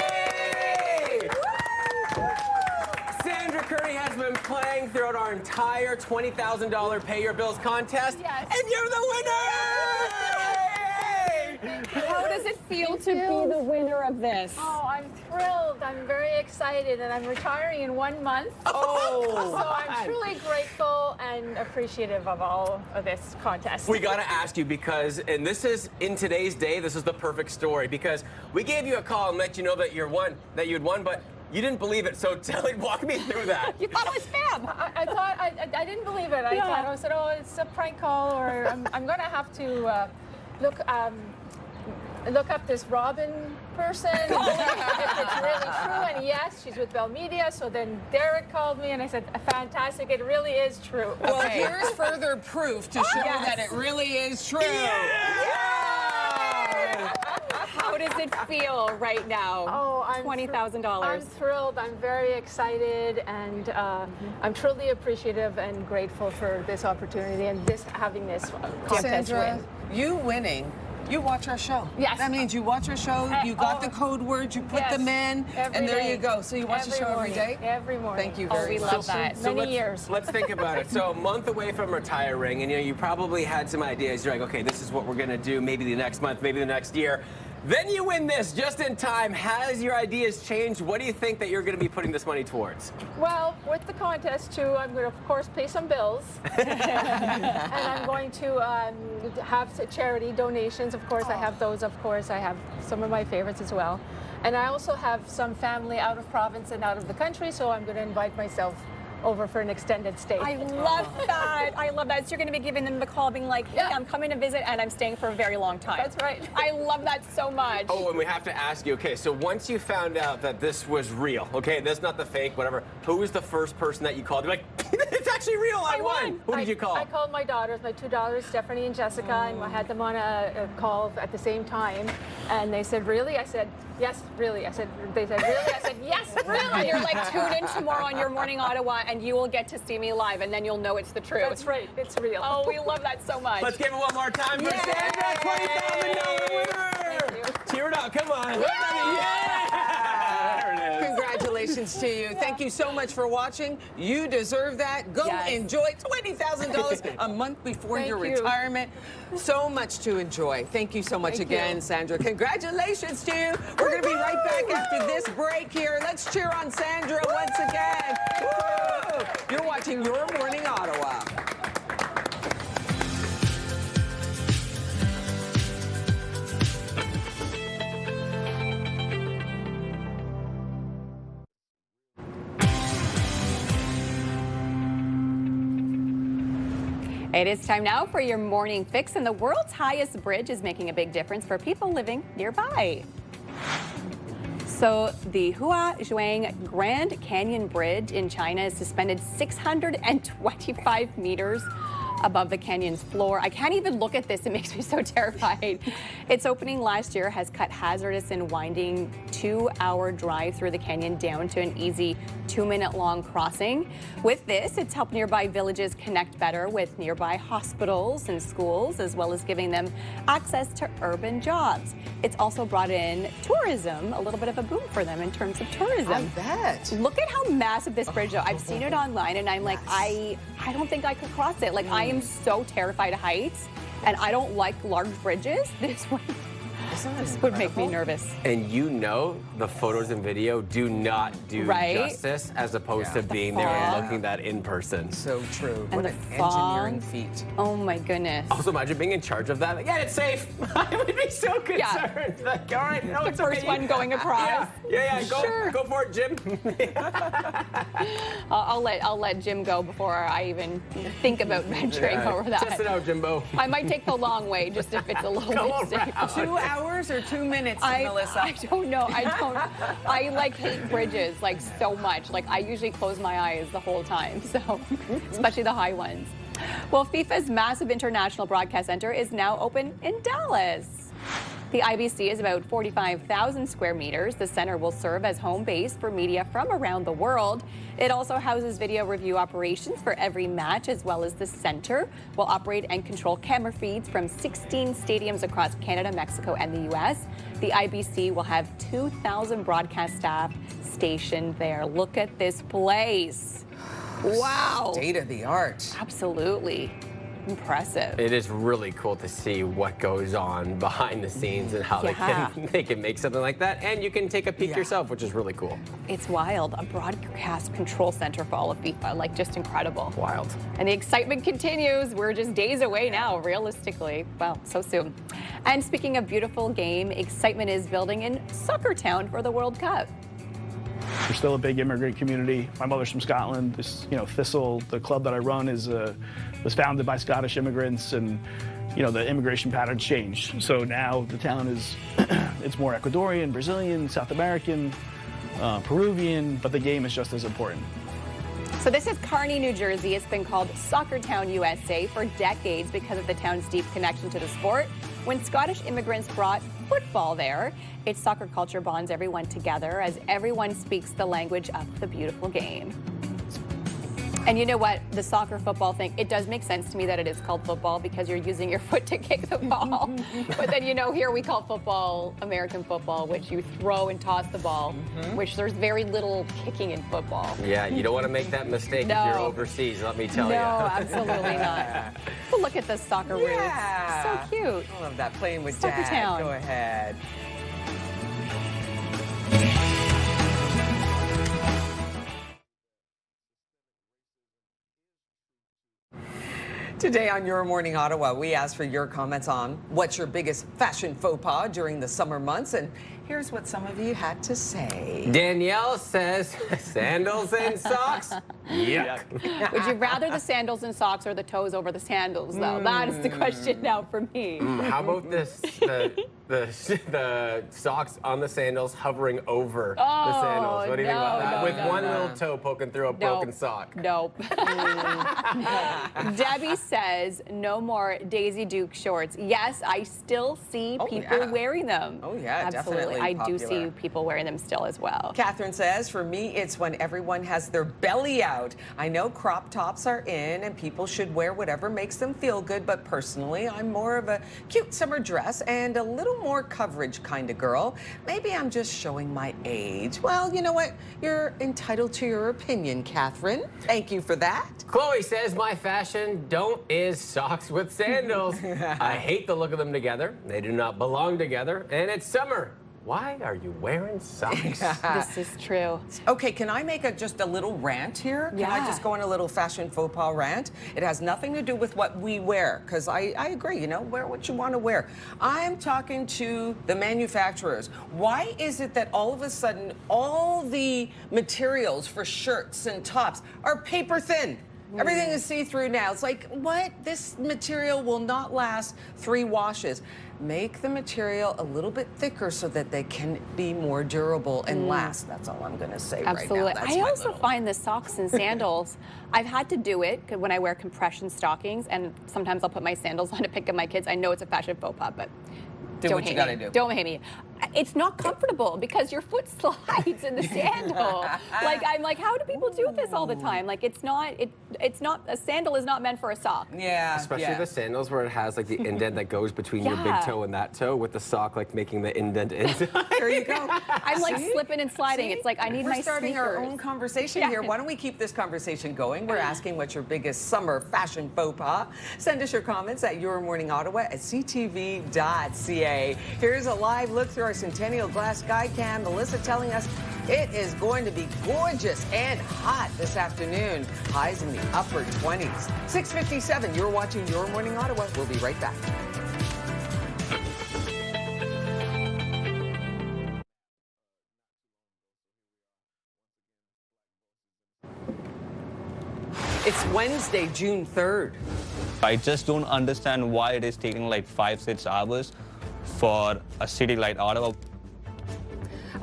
Sandra Kearney has been playing throughout our entire $20,000 Pay Your Bills contest, and you're the winner! How does it it feel to be the winner of this? Oh, I'm thrilled. I'm very excited, and I'm retiring in 1 month. Oh! So I'm truly grateful and appreciative of all of this contest. We got to ask you because, and this is in today's day, this is the perfect story because we gave you a call and let you know that you'd won, but you didn't believe it. So walk me through that. You thought it was spam. I thought I didn't believe it. I said, oh, it's a prank call, or I'm going to have to look up this Robin person, if it's really true. And yes, she's with Bell Media. So then Derek called me and I said, fantastic, it really is true. Well, here's further proof to show that it really is true. How does it feel right now? Oh, I'm $20,000. I'm thrilled. I'm very excited, and I'm truly appreciative and grateful for this opportunity and having this contest Sandra, win. you winning. You watch our show. Yes. That means you watch our show, you got the code words, you put them in, and there you go. So you watch the show every day? Every morning. Thank you very much. We love that. Many years. Let's think about it. So a month away from retiring, and you probably had some ideas. You're like, okay, this is what we're going to do, maybe the next month, maybe the next year. Then you win this just in time. Has your ideas changed? What do you think that you're going to be putting this money towards? Well, with the contest too, I'm going to, of course, pay some bills. And I'm going to have charity donations. Of course, I have those. Of course, I have some of my favorites as well. And I also have some family out of province and out of the country, so I'm going to invite myself over for an extended stay. I love that. I love that. So you're going to be giving them the call, being like, hey, I'm coming to visit and I'm staying for a very long time. That's right. I love that so much. Oh, and we have to ask you, okay, so once you found out that this was real, okay, this is not the fake, whatever, who was the first person that you called? You're like, it's actually real, I won. Who did you call? I called my daughters, my two daughters, Stephanie and Jessica, and I had them on a call at the same time. And they said, really? I said, yes, really. They said, really? I said, yes, really. And you're like, tune in tomorrow on Your Morning Ottawa and you will get to see me live and then you'll know it's the truth. That's right. It's real. Oh, we love that so much. Let's give it one more time for Sandra, $20,000 winner. Cheer it up, come on. There it is. Congratulations to you. Thank you so much for watching. You deserve that. Go enjoy $20,000 a month before your retirement. So much to enjoy. Thank you so much again, Sandra. Congratulations to you. We're going to be right back after this break here. Let's cheer on Sandra once again. Woo! You're watching Your Morning Ottawa. It is time now for your morning fix, and the world's highest bridge is making a big difference for people living nearby. So the Huazhuang Grand Canyon Bridge in China is suspended 625 meters above the canyon's floor. I can't even look at this. It makes me so terrified. Its opening last year has cut hazardous and winding 2-hour drive through the canyon down to an easy 2-minute long crossing. With this, it's helped nearby villages connect better with nearby hospitals and schools, as well as giving them access to urban jobs. It's also brought in tourism, a little bit of a boom for them in terms of tourism. I bet. Look at how massive this bridge is. I've seen it online and I'm like, I don't think I could cross it. Like, I am so terrified of heights and I don't like large bridges. This would make me nervous. And the photos and video do not do justice as opposed to being there and looking that in person. So true. And what an engineering feat. Oh my goodness. Also, imagine being in charge of that. Like, yeah, it's safe. I would be so concerned. Like, all right, no, the first one going across. Yeah, go for it, Jim. I'll let Jim go before I even think about venturing over that. Test it out, Jimbo. I might take the long way just if it's a little bit safer. 2 hours or 2 minutes, Melissa? I don't know. I like hate bridges like so much. Like, I usually close my eyes the whole time. So, especially the high ones. Well, FIFA's massive international broadcast center is now open in Dallas. The IBC is about 45,000 square meters. The center will serve as home base for media from around the world. It also houses video review operations for every match, as well as the center will operate and control camera feeds from 16 stadiums across Canada, Mexico, and the U.S. The IBC will have 2,000 broadcast staff stationed there. Look at this place. Wow. State of the art. Absolutely. Impressive. It is really cool to see what goes on behind the scenes and how they can make something like that. And you can take a peek yourself, which is really cool. It's wild. A broadcast control center for all of FIFA. Like, just incredible. Wild. And the excitement continues. We're just days away now, realistically. Wow, so soon. And speaking of beautiful game, excitement is building in Soccer Town for the World Cup. We're still a big immigrant community. My mother's from Scotland. This, Thistle, the club that I run, was founded by Scottish immigrants, and the immigration patterns changed. So now the town is it's more Ecuadorian, Brazilian, South American, Peruvian, but the game is just as important. So this is Kearney, New Jersey. It's been called Soccer Town, USA for decades because of the town's deep connection to the sport. When Scottish immigrants brought football there, its soccer culture bonds everyone together as everyone speaks the language of the beautiful game. And you know what? The soccer football thing, it does make sense to me that it is called football because you're using your foot to kick the ball. But then, here we call football American football, which you throw and toss the ball, which there's very little kicking in football. Yeah, you don't want to make that mistake if you're overseas, let me tell you. No, absolutely not. But look at the soccer roots. So cute. I love that, playing with Soccer Dad. Town. Go ahead. Today on Your Morning Ottawa, we asked for your comments on what's your biggest fashion faux pas during the summer months, and here's what some of you had to say. Danielle says, sandals and socks? Yuck. Would you rather the sandals and socks or the toes over the sandals, though? That is the question now for me. How about the socks on the sandals hovering over the sandals? What do you think about that? With one little toe poking through a broken sock. Nope. Debbie says no more Daisy Duke shorts. Yes, I still see people wearing them. Oh, yeah, absolutely. definitely I popular. do see people wearing them still as well. Catherine says, for me, it's when everyone has their belly out. I know crop tops are in and people should wear whatever makes them feel good, but personally, I'm more of a cute summer dress and a little more coverage kind of girl. Maybe I'm just showing my age. Well, you know what? You're entitled to your opinion, Catherine. Thank you for that. Chloe says, my fashion don't is socks with sandals. I hate the look of them together. They do not belong together, and it's summer. Why are you wearing socks? This is true. Okay, can I make just a little rant here? Can I just go on a little fashion faux pas rant? It has nothing to do with what we wear, because I agree, wear what you want to wear. I'm talking to the manufacturers. Why is it that all of a sudden all the materials for shirts and tops are paper thin? Everything is see-through now. It's like, what? This material will not last 3 washes. Make the material a little bit thicker so that they can be more durable and last. That's all I'm going to say right now. That's I also find the socks and sandals, I've had to do it when I wear compression stockings, and sometimes I'll put my sandals on to pick up my kids. I know it's a fashion faux pas, but do what you gotta do. Don't hate me. It's not comfortable because your foot slides in the sandal. I'm like, how do people do this all the time? Like, it's not, a sandal is not meant for a sock. Yeah. Especially the sandals where it has like the indent that goes between your big toe and that toe, with the sock like making the indent inside. There you go. I'm like slipping and sliding. It's like, I need my We're starting sneakers. our own conversation here. Why don't we keep this conversation going? We're asking what's your biggest summer fashion faux pas. Send us your comments at yourmorningottawa@ctv.ca. Here's a live look through our Centennial Glass Sky Cam. Melissa telling us it is going to be gorgeous and hot this afternoon. Highs in the upper 20s. 6:57. You're watching Your Morning Ottawa. We'll be right back. It's Wednesday, June 3rd. I just don't understand why it is taking like 5-6 hours for a city like Ottawa.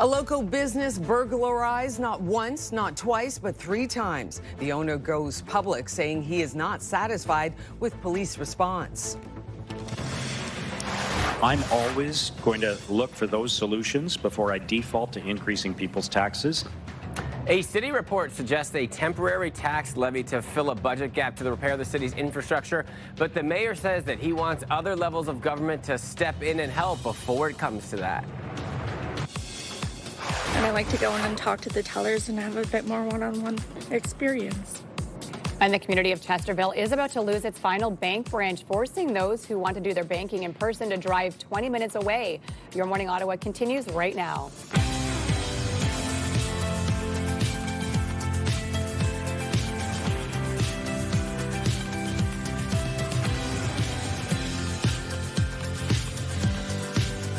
A local business burglarized not once, not twice, but 3 times. The owner goes public saying he is not satisfied with police response. I'm always going to look for those solutions before I default to increasing people's taxes. A city report suggests a temporary tax levy to fill a budget gap to repair the city's infrastructure, but the mayor says that he wants other levels of government to step in and help before it comes to that. And I like to go in and talk to the tellers and have a bit more one-on-one experience. And the community of Chesterville is about to lose its final bank branch, forcing those who want to do their banking in person to drive 20 minutes away. Your Morning Ottawa continues right now.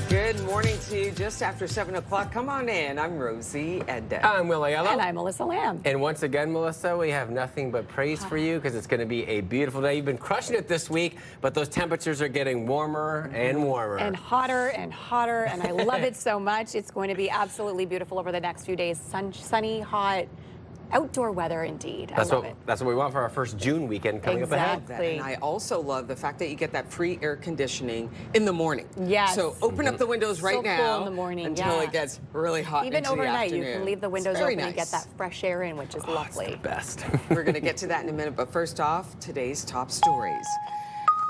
Good morning to you. Just after 7 o'clock. Come on in. I'm Rosie Edda. I'm Willie Yellow. And I'm Melissa Lamb. And once again, Melissa, we have nothing but praise for you because it's going to be a beautiful day. You've been crushing it this week, but those temperatures are getting warmer and warmer. And hotter, and I love it so much. It's going to be absolutely beautiful over the next few days. Sunny, hot, outdoor weather indeed. I love it. That's what we want for our first June weekend coming up ahead. And I also love the fact that you get that free air conditioning in the morning. Yes. So open up the windows right now cool in the morning, until it gets really hot. Even into overnight, the you can leave the windows open and get nice. that fresh air in, which is lovely. It's the best. We're going to get to that in a minute, but first off, today's top stories.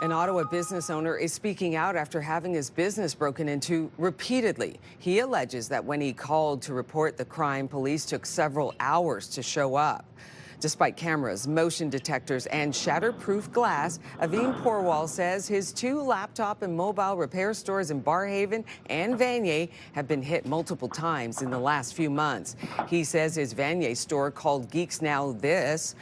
An Ottawa business owner is speaking out after having his business broken into repeatedly. He alleges that when he called to report the crime, police took several hours to show up. Despite cameras, motion detectors, and shatterproof glass, Avim Porwal says his 2 laptop and mobile repair stores in Barrhaven and Vanier have been hit multiple times in the last few months. He says his Vanier store, called Geeks Know This,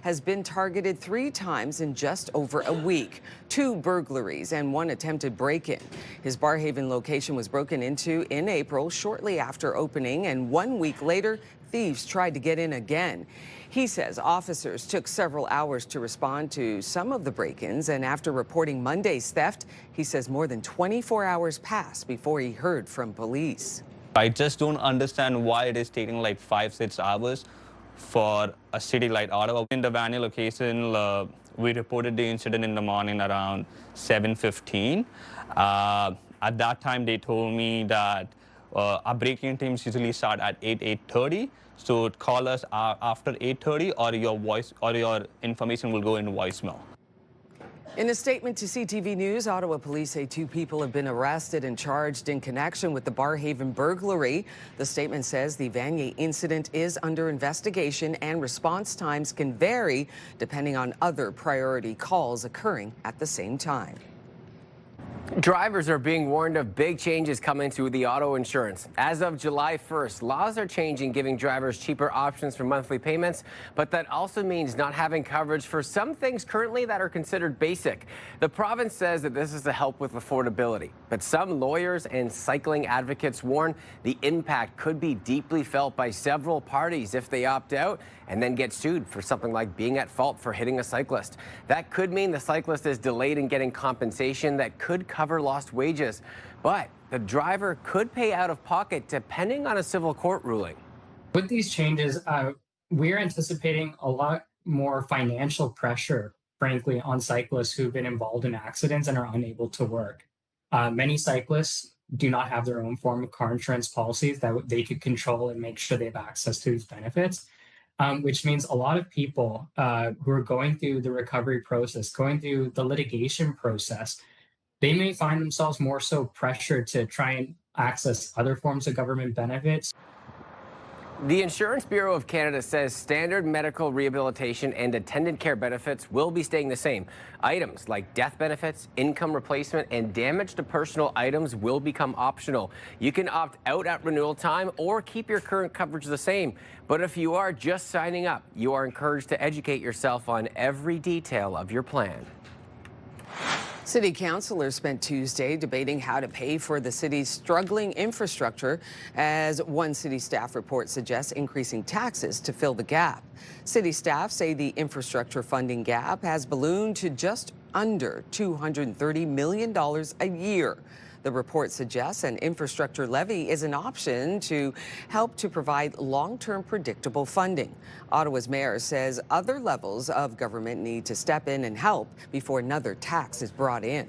has been targeted 3 times in just over a week. 2 burglaries and 1 attempted break-in. His Barrhaven location was broken into in April, shortly after opening, and 1 week later, thieves tried to get in again. He says officers took several hours to respond to some of the break-ins, and after reporting Monday's theft, he says more than 24 hours passed before he heard from police. I just don't understand why it is taking like 5-6 hours for a city like Ottawa. In the Vanier location, we reported the incident in the morning around 7:15. At that time, they told me that our breaking teams usually start at 8:30. So call us after 8:30, or your information will go in voicemail. In a statement to CTV News, Ottawa police say 2 people have been arrested and charged in connection with the Barrhaven burglary. The statement says the Vanier incident is under investigation and response times can vary depending on other priority calls occurring at the same time. Drivers are being warned of big changes coming to the auto insurance. As of July 1st, laws are changing, giving drivers cheaper options for monthly payments, but that also means not having coverage for some things currently that are considered basic. The province says that this is to help with affordability, but some lawyers and cycling advocates warn the impact could be deeply felt by several parties if they opt out and then get sued for something like being at fault for hitting a cyclist. That could mean the cyclist is delayed in getting compensation that could cover lost wages, but the driver could pay out of pocket depending on a civil court ruling. With these changes, we're anticipating a lot more financial pressure, frankly, on cyclists who've been involved in accidents and are unable to work. Many cyclists do not have their own form of car insurance policies that they could control and make sure they have access to these benefits. Which means a lot of people who are going through the recovery process, going through the litigation process, they may find themselves more so pressured to try and access other forms of government benefits. The Insurance Bureau of Canada says standard medical rehabilitation and attendant care benefits will be staying the same. Items like death benefits, income replacement, and damage to personal items will become optional. You can opt out at renewal time or keep your current coverage the same. But if you are just signing up, you are encouraged to educate yourself on every detail of your plan. City councillors spent Tuesday debating how to pay for the city's struggling infrastructure, as one city staff report suggests increasing taxes to fill the gap. City staff say the infrastructure funding gap has ballooned to just under $230 million a year. The report suggests an infrastructure levy is an option to help to provide long-term predictable funding. Ottawa's mayor says other levels of government need to step in and help before another tax is brought in.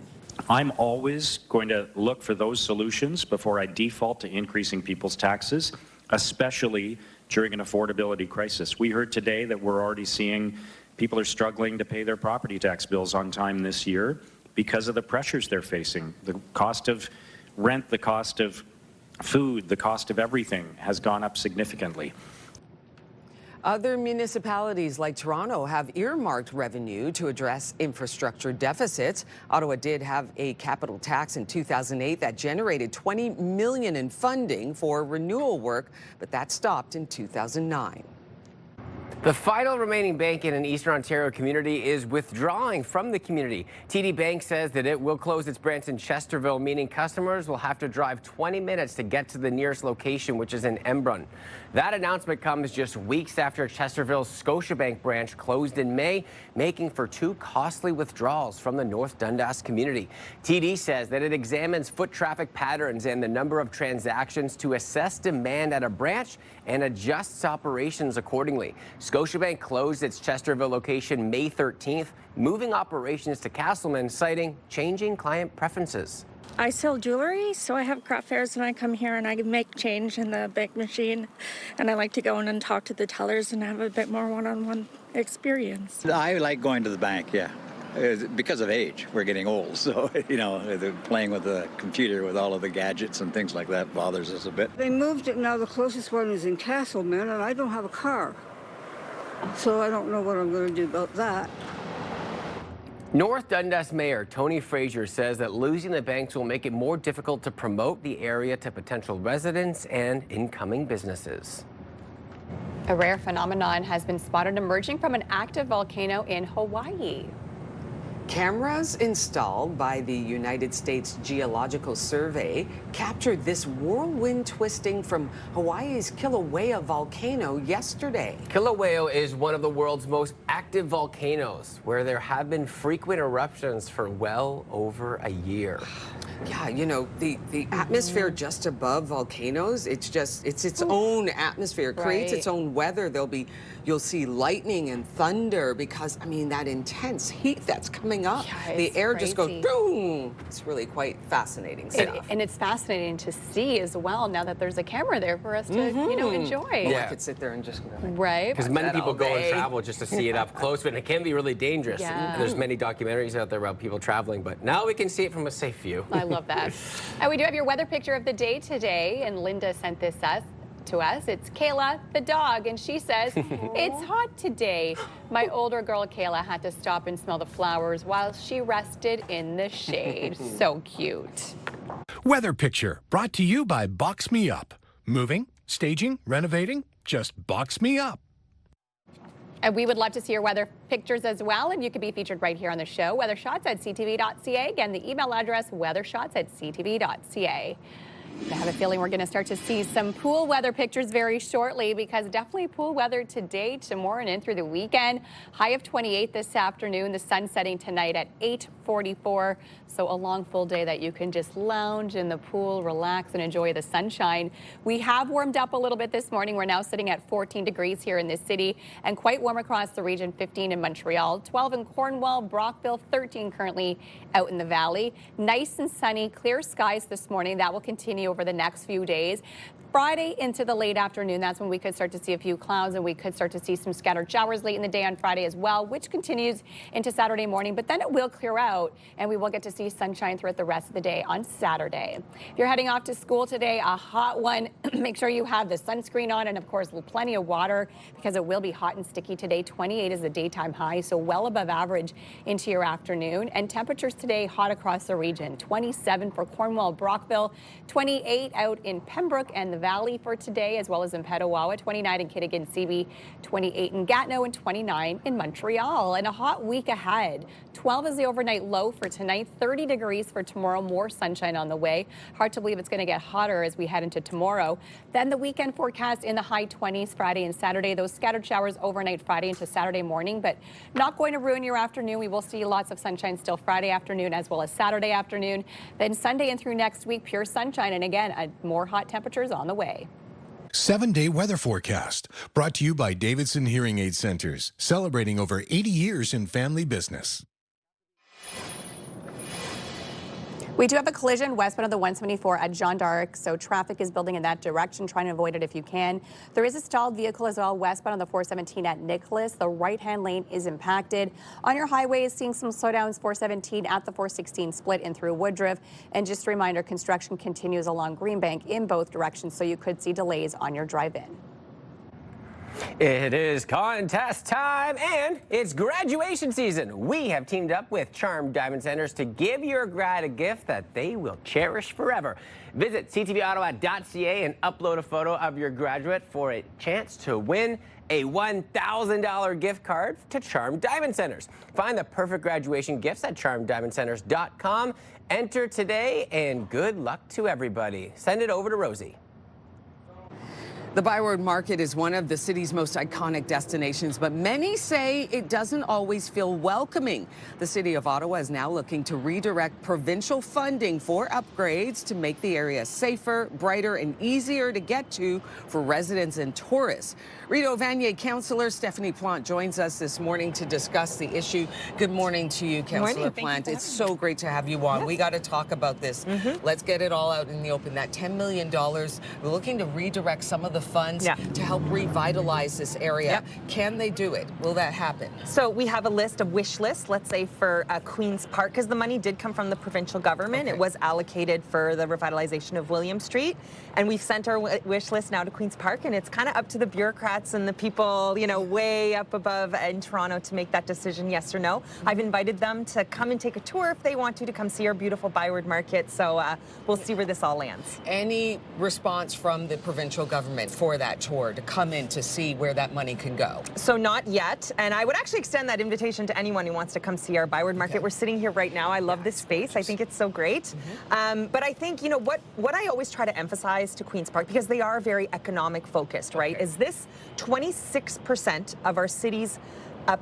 I'm always going to look for those solutions before I default to increasing people's taxes, especially during an affordability crisis. We heard today that we're already seeing people are struggling to pay their property tax bills on time this year because of the pressures they're facing. The cost of rent, the cost of food, the cost of everything has gone up significantly. Other municipalities like Toronto have earmarked revenue to address infrastructure deficits. Ottawa did have a capital tax in 2008 that generated $20 million in funding for renewal work, but that stopped in 2009. The final remaining bank in an Eastern Ontario community is withdrawing from the community. TD Bank says that it will close its branch in Chesterville, meaning customers will have to drive 20 minutes to get to the nearest location, which is in Embrun. That announcement comes just weeks after Chesterville's Scotiabank branch closed in May, making for 2 costly withdrawals from the North Dundas community. TD says that it examines foot traffic patterns and the number of transactions to assess demand at a branch and adjusts operations accordingly. Scotiabank closed its Chesterville location May 13th, moving operations to Castleman, citing changing client preferences. I sell jewelry, so I have craft fairs and I come here and I make change in the big machine. And I like to go in and talk to the tellers and have a bit more one-on-one experience. I like going to the bank, yeah. Because of age, we're getting old, so, playing with the computer with all of the gadgets and things like that bothers us a bit. They moved it now. The closest one is in Castleman, and I don't have a car. So I don't know what I'm going to do about that. North Dundas Mayor Tony Fraser says that losing the banks will make it more difficult to promote the area to potential residents and incoming businesses. A rare phenomenon has been spotted emerging from an active volcano in Hawaii. Cameras installed by the United States Geological Survey captured this whirlwind twisting from Hawaii's Kilauea volcano yesterday. Kilauea is one of the world's most active volcanoes, where there have been frequent eruptions for well over a year. Yeah, the atmosphere just above volcanoes, it's its own atmosphere. It creates its own weather. You'll see lightning and thunder because, that intense heat that's coming up. Yeah, the air crazy. just goes boom. It's really quite fascinating stuff. And it's fascinating to see as well now that there's a camera there for us to, enjoy. Well, I could sit there and just right. Because many people go and travel just to see it up close, but it can be really dangerous. Yeah. There's many documentaries out there about people traveling, but now we can see it from a safe view. I love that. And we do have your weather picture of the day today, and Linda sent this to us. It's Kayla, the dog, and she says, it's hot today. My older girl, Kayla, had to stop and smell the flowers while she rested in the shade. So cute. Weather picture brought to you by Box Me Up. Moving, staging, renovating, just box me up. And we would love to see your weather pictures as well, and you could be featured right here on the show. Weathershots@ctv.ca. Again, the email address, weathershots@ctv.ca. I have a feeling we're going to start to see some pool weather pictures very shortly, because definitely pool weather today, tomorrow, and in through the weekend. High of 28 this afternoon. The sun setting tonight at 8:44. So a long full day that you can just lounge in the pool, relax, and enjoy the sunshine. We have warmed up a little bit this morning. We're now sitting at 14 degrees here in this city, and quite warm across the region. 15 in Montreal, 12 in Cornwall, Brockville, 13 currently out in the valley. Nice and sunny, clear skies this morning. That will continue over the next few days. Friday into the late afternoon, that's when we could start to see a few clouds, and we could start to see some scattered showers late in the day on Friday as well, which continues into Saturday morning. But then it will clear out, and we will get to see sunshine throughout the rest of the day on Saturday. If you're heading off to school today, a hot one, make sure you have the sunscreen on, and of course plenty of water, because it will be hot and sticky today. 28 is the daytime high, so well above average into your afternoon. And temperatures today hot across the region. 27 for Cornwall, Brockville, 28 out in Pembroke and the Valley for today, as well as in Petawawa, 29 in Kittigan, Seavey, 28 in Gatineau, and 29 in Montreal. And a hot week ahead. 12 is the overnight low for tonight, 30 degrees for tomorrow, more sunshine on the way. Hard to believe it's going to get hotter as we head into tomorrow. Then the weekend forecast in the high 20s Friday and Saturday. Those scattered showers overnight Friday into Saturday morning, but not going to ruin your afternoon. We will see lots of sunshine still Friday afternoon as well as Saturday afternoon. Then Sunday and through next week, pure sunshine, and again, more hot temperatures on the way. 7-day weather forecast brought to you by Davidson Hearing Aid Centers, celebrating over 80 years in family business. We do have a collision westbound of the 174 at Jeanne d'Arc, so traffic is building in that direction. Trying to avoid it if you can. There is a stalled vehicle as well westbound on the 417 at Nicholas. The right-hand lane is impacted. On your highways, seeing some slowdowns, 417 at the 416 split in through Woodruff. And just a reminder, construction continues along Greenbank in both directions, so you could see delays on your drive-in. It is contest time and it's graduation season. We have teamed up with Charm Diamond Centers to give your grad a gift that they will cherish forever. Visit ctvottawa.ca and upload a photo of your graduate for a chance to win a $1,000 gift card to Charm Diamond Centers. Find the perfect graduation gifts at charmdiamondcenters.com. Enter today and good luck to everybody. Send it over to Rosie. The Byward Market is one of the city's most iconic destinations, but many say it doesn't always feel welcoming. The city of Ottawa is now looking to redirect provincial funding for upgrades to make the area safer, brighter, and easier to get to for residents and tourists. Rideau Vanier Councillor Stephanie Plante joins us this morning to discuss the issue. Good morning to you, Councillor Plante. It's so great to have you on. Yes. We got to talk about this. Let's get it all out in the open. That $10 million, we're looking to redirect some of the funds to help revitalize this area. Can they do it? Will that happen? So we have a list of wish lists, let's say for Queen's Park, because the money did come from the provincial government. It was allocated for the revitalization of William Street. And we've sent our wish list now to Queen's Park, and it's kind of up to the bureaucrats and the people, you know, way up above in Toronto to make that decision, yes or no. I've invited them to come and take a tour if they want to come see our beautiful Byward Market. So we'll see where this all lands. Any response from the provincial government for that tour to come in to see where that money can go? So not yet, and I would actually extend that invitation to anyone who wants to come see our Byward Market. We're sitting here right now. I love this space. I think it's so great. But I think, you know, what I always try to emphasize to Queen's Park, because they are very economic focused, right, is this 26% of our city's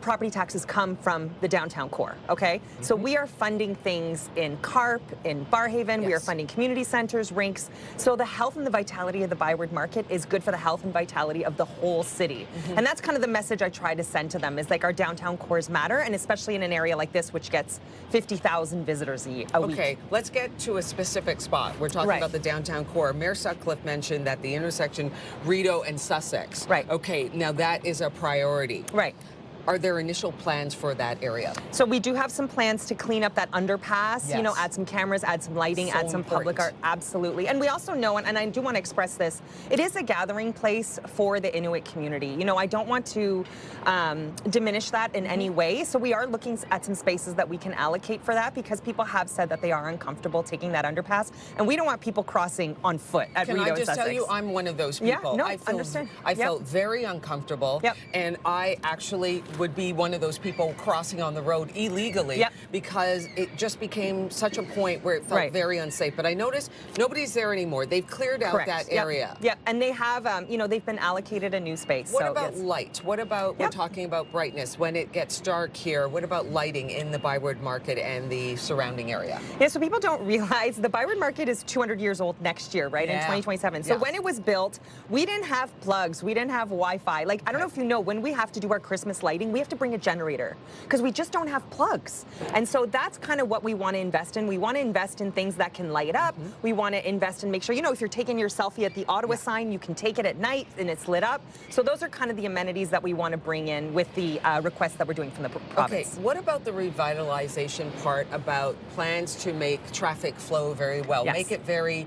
property taxes come from the downtown core, okay? So we are funding things in CARP, in Barhaven, we are funding community centers, rinks. So the health and the vitality of the Byward Market is good for the health and vitality of the whole city. And that's kind of the message I try to send to them, is like our downtown cores matter, and especially in an area like this, which gets 50,000 visitors a week. Okay, let's get to a specific spot. We're talking about the downtown core. Mayor Sutcliffe mentioned that the intersection Rideau and Sussex. Okay, now that is a priority. Are there initial plans for that area? So we do have some plans to clean up that underpass, you know, add some cameras, add some lighting, add some public art, absolutely. And we also know, and I do want to express this, it is a gathering place for the Inuit community. You know, I don't want to diminish that in any way. So we are looking at some spaces that we can allocate for that, because people have said that they are uncomfortable taking that underpass. And we don't want people crossing on foot at Rideau and Sussex. Can I just tell you, I'm one of those people. Yeah, no, understand. I felt very uncomfortable, and I actually would be one of those people crossing on the road illegally because it just became such a point where it felt very unsafe. But I noticed nobody's there anymore. They've cleared out that area. And they have, you know, they've been allocated a new space. What about light? What about, we're talking about brightness, when it gets dark here, what about lighting in the Byward Market and the surrounding area? Yeah, so people don't realize the Byward Market is 200 years old next year, right, in 2027. So when it was built, we didn't have plugs, we didn't have Wi-Fi. Like, I don't know if you know, when we have to do our Christmas lighting, we have to bring a generator because we just don't have plugs. And so that's kind of what we want to invest in. We want to invest in things that can light up. We want to invest and make sure, you know, if you're taking your selfie at the Ottawa sign, you can take it at night and it's lit up. So those are kind of the amenities that we want to bring in with the requests that we're doing from the province. Okay, what about the revitalization part, about plans to make traffic flow very well, make it very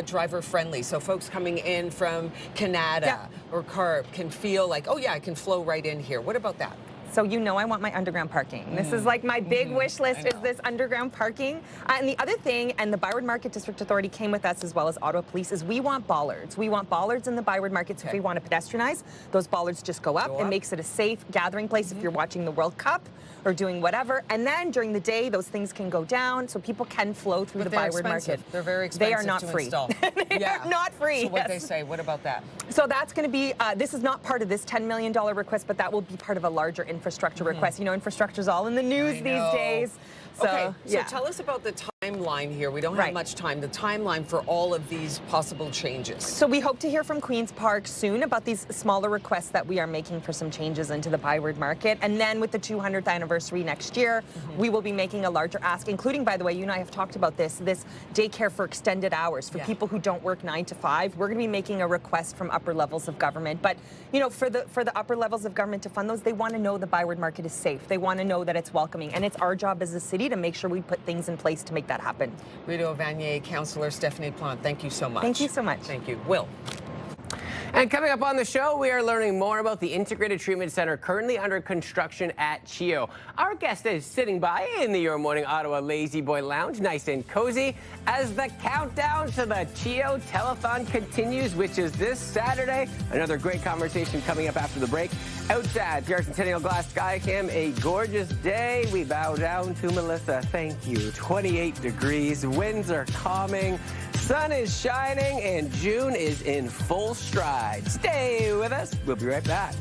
driver friendly, so folks coming in from Canada or CARP can feel like, oh yeah, I can flow right in here. What about that? So you know I want my underground parking. This is like my big wish list, is this underground parking. And the other thing, and the Byward Market District Authority came with us as well as Ottawa Police, is we want bollards. We want bollards in the Byward Market. So if we want to pedestrianize, those bollards just go up. It makes it a safe gathering place if you're watching the World Cup or doing whatever. And then during the day, those things can go down so people can flow through the Byward Market. They're very expensive. They are not free. They are not free. So what they say, what about that? So that's going to be, this is not part of this $10 million request, but that will be part of a larger infrastructure request. You know, infrastructure is all in the news these days. So, so tell us about the timeline here. We don't have much time. The timeline for all of these possible changes. So we hope to hear from Queen's Park soon about these smaller requests that we are making for some changes into the Byward Market. And then with the 200th anniversary next year, we will be making a larger ask, including, by the way, you and I have talked about this daycare for extended hours for people who don't work 9 to 5. We're going to be making a request from upper levels of government. But, you know, for the upper levels of government to fund those, they want to know the Byward Market is safe. They want to know that it's welcoming. And it's our job as a city to make sure we put things in place to make that happen. Rideau Vanier, Councillor Stephanie Plante, thank you so much. Thank you so much. Thank you. Will. And coming up on the show, we are learning more about the Integrated Treatment Center currently under construction at CHEO. Our guest is sitting by in the Your Morning Ottawa Lazy Boy Lounge, nice and cozy, as the countdown to the CHEO Telethon continues, which is this Saturday. Another great conversation coming up after the break. Outside the Centennial Glass Sky Cam, a gorgeous day. We bow down to Melissa. Thank you. 28 degrees. Winds are calming. Sun is shining, and June is in full stride. Stay with us. We'll be right back.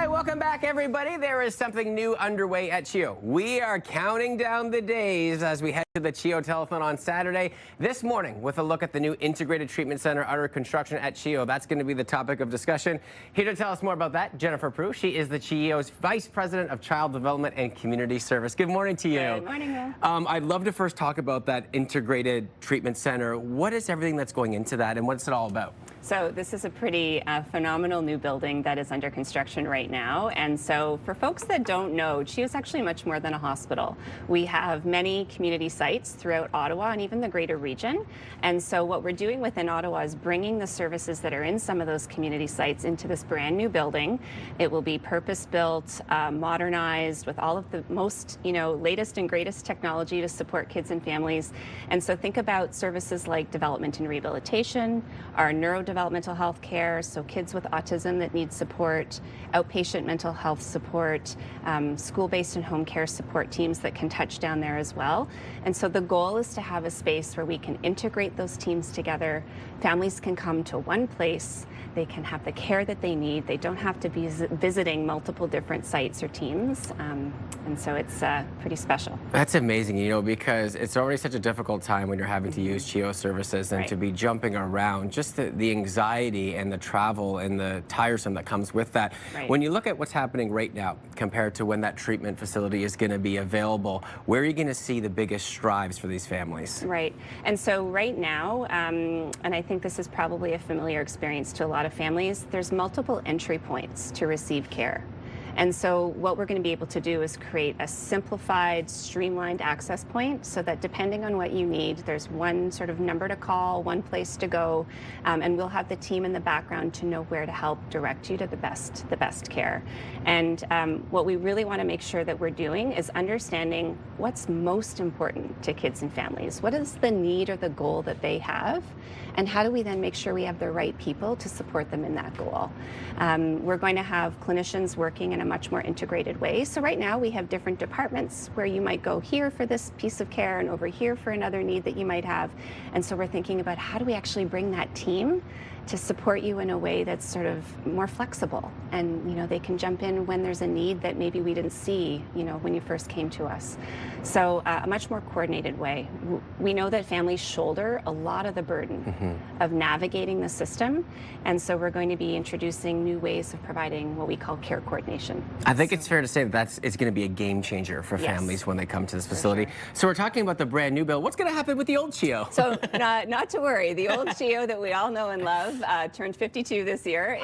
Welcome back, everybody. There is something new underway at CHEO. We are counting down the days as we head to the CHEO Telethon on Saturday. This morning, with a look at the new Integrated Treatment Center under construction at CHEO. That's going to be the topic of discussion. Here to tell us more about that, Jennifer Prue. She is the CHEO's Vice President of Child Development and Community Service. Good morning to you. Good morning, Will. I'd love to first talk about that Integrated Treatment Center. What is everything that's going into that, and what's it all about? So this is a pretty phenomenal new building that is under construction right now. And so for folks that don't know, CHEO is actually much more than a hospital. We have many community sites throughout Ottawa and even the greater region. And so what we're doing within Ottawa is bringing the services that are in some of those community sites into this brand new building. It will be purpose-built, modernized with all of the most, latest and greatest technology to support kids and families. And so think about services like development and rehabilitation, our neurodevelopmental health care, so kids with autism that need support, outpatient mental health support, school-based and home care support teams that can touch down there as well. And so the goal is to have a space where we can integrate those teams together. Families can come to one place. They can have the care that they need. They don't have to be visiting multiple different sites or teams. And so it's pretty special. That's amazing, because it's already such a difficult time when you're having to use CHEO services and to be jumping around, just the anxiety and the travel and the tiresome that comes with that. Right. When you look at what's happening right now compared to when that treatment facility is going to be available, where are you going to see the biggest strides for these families? Right. And so right now, and I think this is probably a familiar experience to a lot of families, there's multiple entry points to receive care. And so what we're going to be able to do is create a simplified, streamlined access point so that depending on what you need, there's one sort of number to call, one place to go, and we'll have the team in the background to know where to help direct you to the best care. And what we really want to make sure that we're doing is understanding what's most important to kids and families. What is the need or the goal that they have? And how do we then make sure we have the right people to support them in that goal? We're going to have clinicians working in a much more integrated way. So right now we have different departments where you might go here for this piece of care and over here for another need that you might have. And so we're thinking about how do we actually bring that team to support you in a way that's sort of more flexible. And, they can jump in when there's a need that maybe we didn't see, when you first came to us. So a much more coordinated way. We know that families shoulder a lot of the burden of navigating the system. And so we're going to be introducing new ways of providing what we call care coordination. I think it's fair to say that it's going to be a game changer for families when they come to this facility. Sure. So we're talking about the brand new build. What's going to happen with the old CHEO? So not to worry. The old CHEO that we all know and love turned 52 this year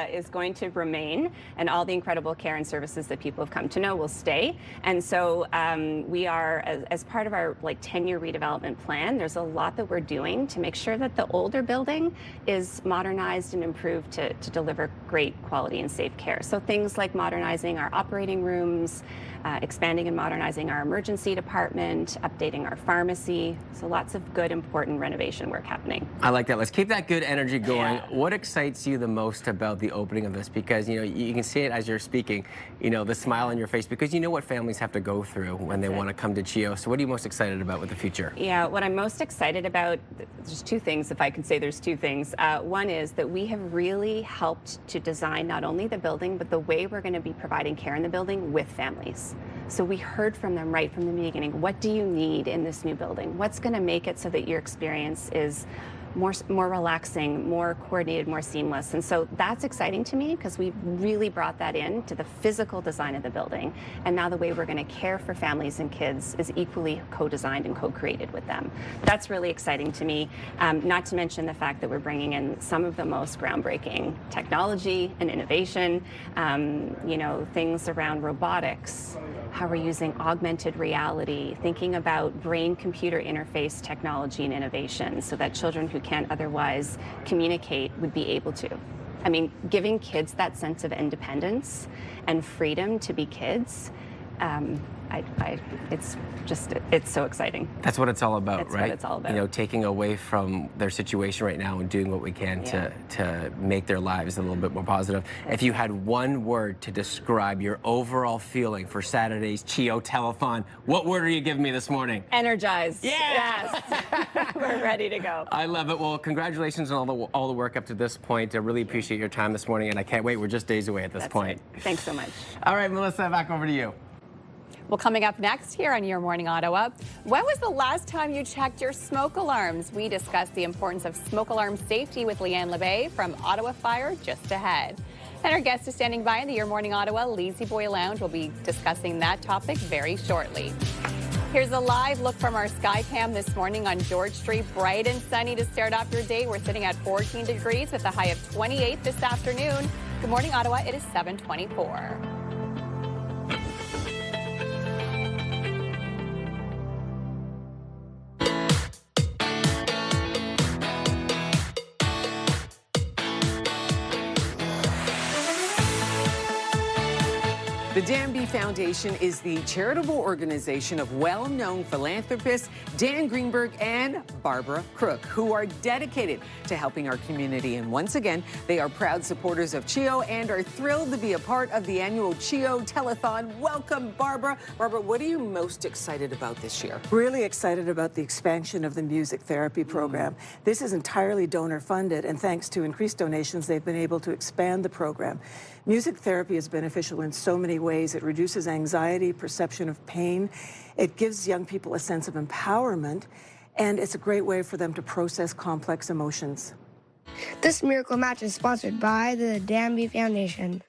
is going to remain, and all the incredible care and services that people have come to know will stay. And so we are, as part of our 10-year redevelopment plan, there's a lot that we're doing to make sure that the older building is modernized and improved to deliver great quality and safe care. So things like modernizing our operating rooms, expanding and modernizing our emergency department, updating our pharmacy. So lots of good, important renovation work happening. I like that. Let's keep that good energy going. Yeah. What excites you the most about the opening of this? Because, you can see it as you're speaking, the smile on your face, because you know what families have to go through when they want to come to CHEO. So what are you most excited about with the future? Yeah, what I'm most excited about, there's two things, if I can say there's two things. One is that we have really helped to design not only the building, but the way we're going to be providing care in the building with families. So we heard from them right from the beginning, what do you need in this new building? What's going to make it so that your experience is more relaxing, more coordinated, more seamless. And so that's exciting to me because we've really brought that in to the physical design of the building. And now the way we're going to care for families and kids is equally co-designed and co-created with them. That's really exciting to me, not to mention the fact that we're bringing in some of the most groundbreaking technology and innovation, you know, things around robotics, how we're using augmented reality, thinking about brain-computer interface technology and innovation so that children who can't otherwise communicate would be able to. I mean, giving kids that sense of independence and freedom to be kids, it's so exciting. That's what it's all about, That's right? what it's all about. You know, taking away from their situation right now and doing what we can to make their lives a little bit more positive. If you had one word to describe your overall feeling for Saturday's CHEO Telethon, what word are you giving me this morning? Energized. Yeah! Yes. We're ready to go. I love it. Well, congratulations on all the work up to this point. I really appreciate your time this morning, and I can't wait. We're just days away at this point. Right. Thanks so much. All right, Melissa, back over to you. Well, coming up next here on Your Morning Ottawa, when was the last time you checked your smoke alarms? We discuss the importance of smoke alarm safety with Leanne LeBay from Ottawa Fire just ahead. And our guest is standing by in the Your Morning Ottawa Lazy Boy Lounge. We'll be discussing that topic very shortly. Here's a live look from our sky cam this morning on George Street. Bright and sunny to start off your day. We're sitting at 14 degrees with a high of 28 this afternoon. Good morning, Ottawa. It is 7:24. The Danby Foundation is the charitable organization of well-known philanthropists Dan Greenberg and Barbara Crook, who are dedicated to helping our community. And once again, they are proud supporters of CHEO and are thrilled to be a part of the annual CHEO Telethon. Welcome, Barbara. Barbara, what are you most excited about this year? Really excited about the expansion of the music therapy program. This is entirely donor funded, and thanks to increased donations, they've been able to expand the program. Music therapy is beneficial in so many ways. It reduces anxiety, perception of pain. It gives young people a sense of empowerment, and it's a great way for them to process complex emotions. This Miracle Match is sponsored by the Danby Foundation.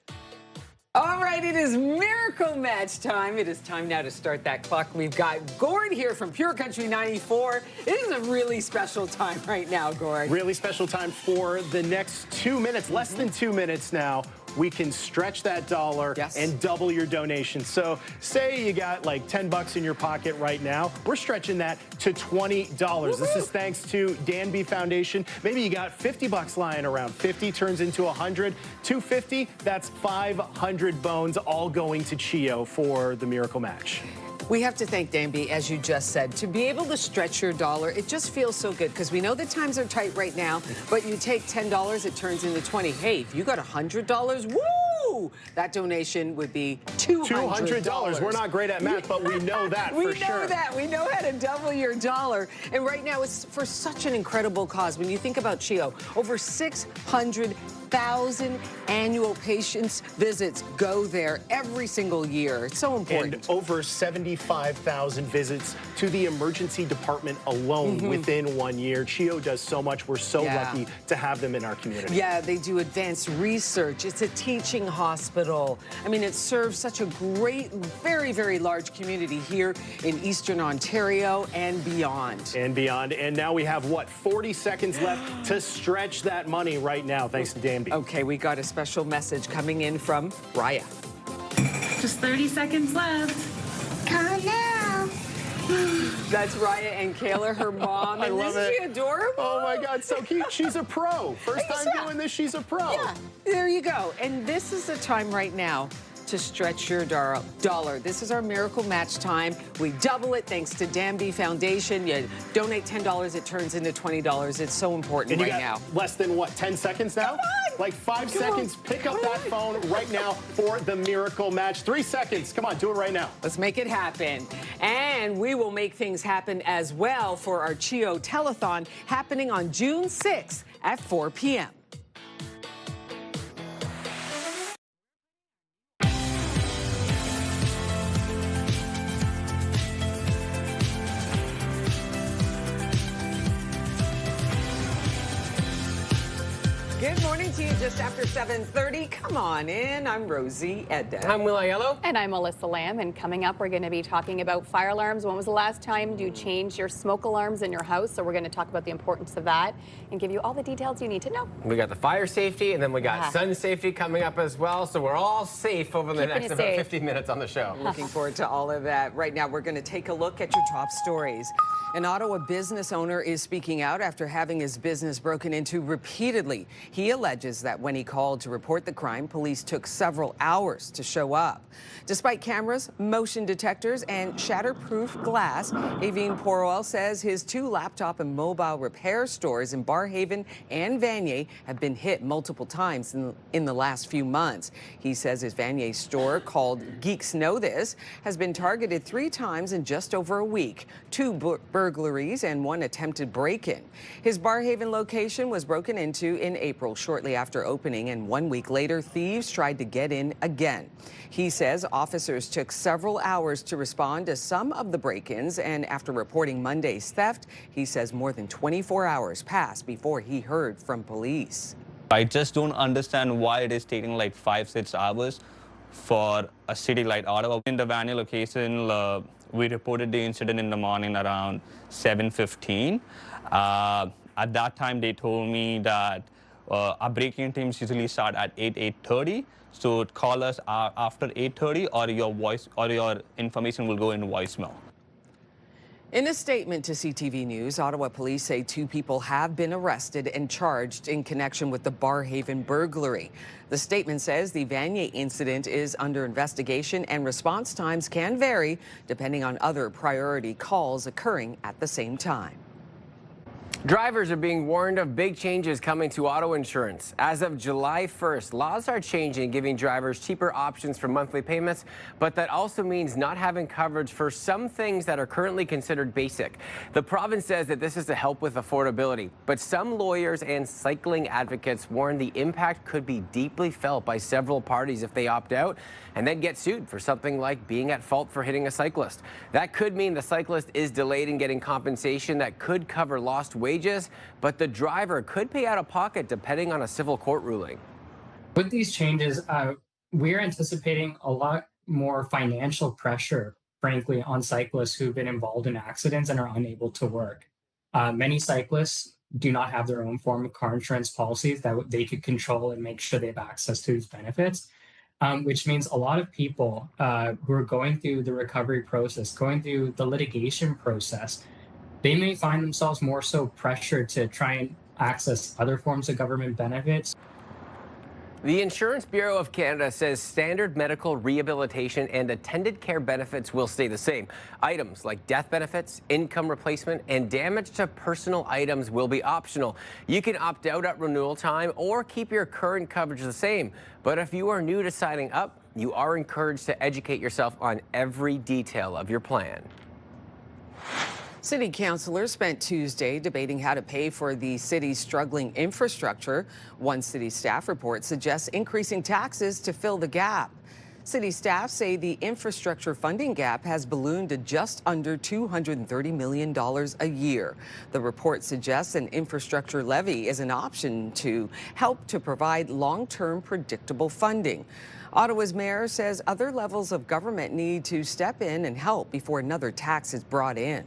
All right, it is Miracle Match time. It is time now to start that clock. We've got Gord here from Pure Country 94. It is a really special time right now, Gord. Really special time for the next 2 minutes, less than 2 minutes now. We can stretch that dollar and double your donation. So say you got like 10 bucks in your pocket right now. We're stretching that to $20. Woo-hoo! This is thanks to Danby Foundation. Maybe you got 50 bucks lying around. 50 turns into 100. 250, that's 500 bones all going to CHEO for the Miracle Match. We have to thank Danby, as you just said. To be able to stretch your dollar, it just feels so good because we know that times are tight right now, but you take $10, it turns into 20. Hey, if you got $100, woo! That donation would be $200. We're not great at math, but we know that for sure. We know that. We know how to double your dollar. And right now, it's for such an incredible cause. When you think about CHEO, over 600,000 annual patients visits go there every single year. It's so important. And over 75,000 visits to the emergency department alone within 1 year. CHEO does so much. We're so lucky to have them in our community. Yeah, they do advanced research. It's a teaching hospital. I mean, it serves such a great, very, very large community here in Eastern Ontario and beyond. And beyond. And now we have, what, 40 seconds left to stretch that money right now, thanks to Danby. Okay, we got a special message coming in from Raya. Just 30 seconds left. Come now. That's Raya and Kayla, her mom. I And love isn't it. she adorable? Oh my God, so cute. She's a pro. First time doing this, she's a pro. Yeah, there you go. And this is the time right now to stretch your dollar. This is our Miracle Match time. We double it thanks to Danby Foundation. You donate $10, it turns into $20. It's so important And you right got now. less than, what, 10 seconds now? Like 5 seconds. Pick up that phone right now for the Miracle Match. 3 seconds. Come on, do it right now. Let's make it happen. And we will make things happen as well for our CHEO Telethon happening on June 6th at 4 p.m. to you just after 7:30. Come on in. I'm Rosie Edda. I'm Will Aiello. And I'm Melissa Lamb. And coming up, we're going to be talking about fire alarms. When was the last time you changed your smoke alarms in your house? So we're going to talk about the importance of that and give you all the details you need to know. We got the fire safety, and then we got sun safety coming up as well. So we're all safe over the next about 15 minutes on the show. Looking forward to all of that. Right now, we're going to take a look at your top stories. An Ottawa business owner is speaking out after having his business broken into repeatedly. He alleges that when he called to report the crime, police took several hours to show up. Despite cameras, motion detectors, and shatterproof glass, Avine Poroil says his 2 laptop and mobile repair stores in Barrhaven and Vanier have been hit multiple times in the last few months. He says his Vanier store, called Geeks Know This, has been targeted 3 times in just over a week. 2 burglaries and 1 attempted break-in. His Barrhaven location was broken into in April, shortly after opening, and 1 week later, thieves tried to get in again. He says officers took several hours to respond to some of the break-ins, and after reporting Monday's theft, he says more than 24 hours passed before he heard from police. I just don't understand why it is taking like 5-6 hours for a city like Ottawa. In the Vanier location, we reported the incident in the morning around 7:15. At that time, they told me that our break-in teams usually start at 8:30. So call us after 8:30, or your information will go in voicemail. In a statement to CTV News, Ottawa police say 2 people have been arrested and charged in connection with the Barrhaven burglary. The statement says the Vanier incident is under investigation and response times can vary depending on other priority calls occurring at the same time. Drivers are being warned of big changes coming to auto insurance. As of July 1st, laws are changing, giving drivers cheaper options for monthly payments, but that also means not having coverage for some things that are currently considered basic. The province says that this is to help with affordability, but some lawyers and cycling advocates warn the impact could be deeply felt by several parties if they opt out and then get sued for something like being at fault for hitting a cyclist. That could mean the cyclist is delayed in getting compensation that could cover lost wages, but the driver could pay out of pocket depending on a civil court ruling. With these changes, we're anticipating a lot more financial pressure, frankly, on cyclists who've been involved in accidents and are unable to work. Many cyclists do not have their own form of car insurance policies that they could control and make sure they have access to these benefits. Which means a lot of people who are going through the recovery process, going through the litigation process, they may find themselves more so pressured to try and access other forms of government benefits. The Insurance Bureau of Canada says standard medical rehabilitation and attended care benefits will stay the same. Items like death benefits, income replacement, and damage to personal items will be optional. You can opt out at renewal time or keep your current coverage the same. But if you are new to signing up, you are encouraged to educate yourself on every detail of your plan. City councillors spent Tuesday debating how to pay for the city's struggling infrastructure. One city staff report suggests increasing taxes to fill the gap. City staff say the infrastructure funding gap has ballooned to just under $230 million a year. The report suggests an infrastructure levy is an option to help to provide long-term predictable funding. Ottawa's mayor says other levels of government need to step in and help before another tax is brought in.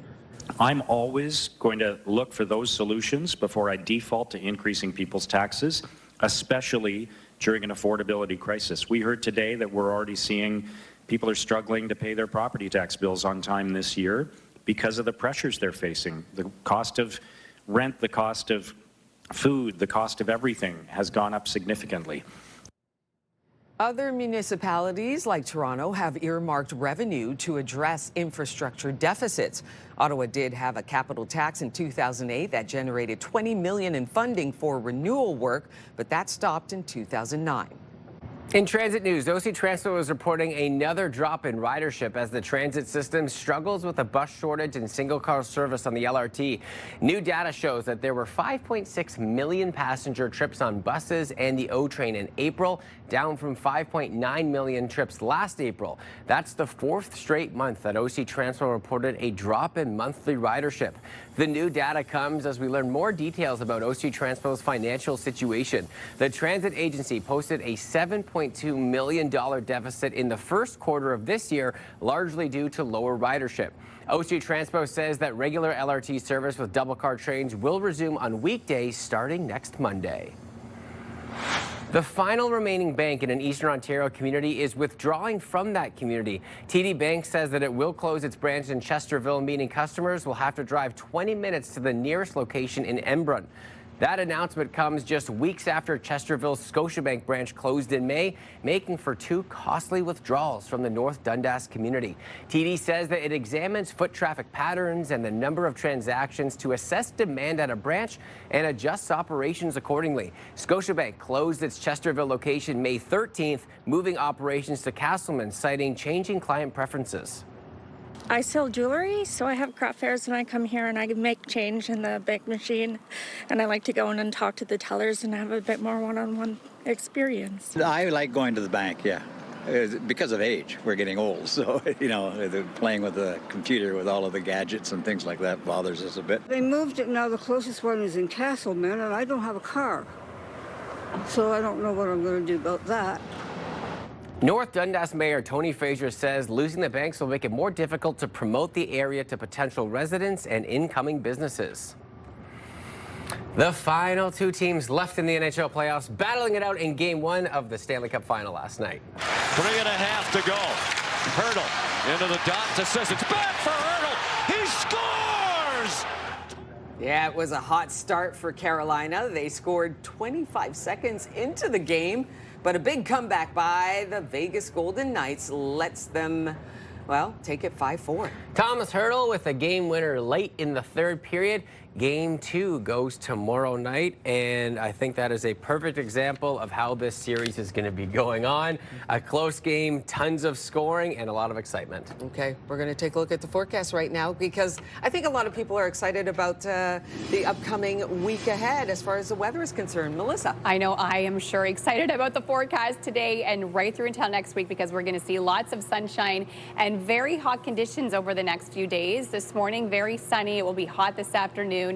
I'm always going to look for those solutions before I default to increasing people's taxes, especially during an affordability crisis. We heard today that we're already seeing people are struggling to pay their property tax bills on time this year because of the pressures they're facing. The cost of rent, the cost of food, the cost of everything has gone up significantly. Other municipalities like Toronto have earmarked revenue to address infrastructure deficits. Ottawa did have a capital tax in 2008 that generated $20 million in funding for renewal work, but that stopped in 2009. In transit news, OC Transport was reporting another drop in ridership as the transit system struggles with a bus shortage and single-car service on the LRT. New data shows that there were 5.6 million passenger trips on buses and the O train in April, down from 5.9 million trips last April. That's the fourth straight month that OC Transport reported a drop in monthly ridership. The new data comes as we learn more details about OC Transport's financial situation. The transit agency posted a $7.2 million deficit in the first quarter of this year, largely due to lower ridership. OC Transport says that regular LRT service with double-car trains will resume on weekdays starting next Monday. The final remaining bank in an Eastern Ontario community is withdrawing from that community. TD Bank says that it will close its branch in Chesterville, meaning customers will have to drive 20 minutes to the nearest location in Embrun. That announcement comes just weeks after Chesterville's Scotiabank branch closed in May, making for two costly withdrawals from the North Dundas community. TD says that it examines foot traffic patterns and the number of transactions to assess demand at a branch and adjusts operations accordingly. Scotiabank closed its Chesterville location May 13th, moving operations to Castleman, citing changing client preferences. I sell jewelry, so I have craft fairs and I come here and I make change in the bank machine, and I like to go in and talk to the tellers and have a bit more one-on-one experience. I like going to the bank, yeah. Because of age, we're getting old, so, playing with the computer with all of the gadgets and things like that bothers us a bit. They moved it now. The closest one is in Castleman, and I don't have a car. So I don't know what I'm going to do about that. North Dundas Mayor Tony Fraser says losing the banks will make it more difficult to promote the area to potential residents and incoming businesses. The final two teams left in the NHL playoffs, battling it out in Game 1 of the Stanley Cup Final last night. 3.5 to go. Hurdle into the dot to Sissons. Back for Hurdle. He scores! Yeah, it was a hot start for Carolina. They scored 25 seconds into the game, but a big comeback by the Vegas Golden Knights lets them, well, take it 5-4. Thomas Hurdle with a game winner late in the third period. Game 2 goes tomorrow night, and I think that is a perfect example of how this series is going to be going on. A close game, tons of scoring, and a lot of excitement. Okay, we're going to take a look at the forecast right now because I think a lot of people are excited about the upcoming week ahead as far as the weather is concerned. Melissa? I know I am sure excited about the forecast today and right through until next week because we're going to see lots of sunshine and very hot conditions over the next few days. This morning, very sunny. It will be hot this afternoon.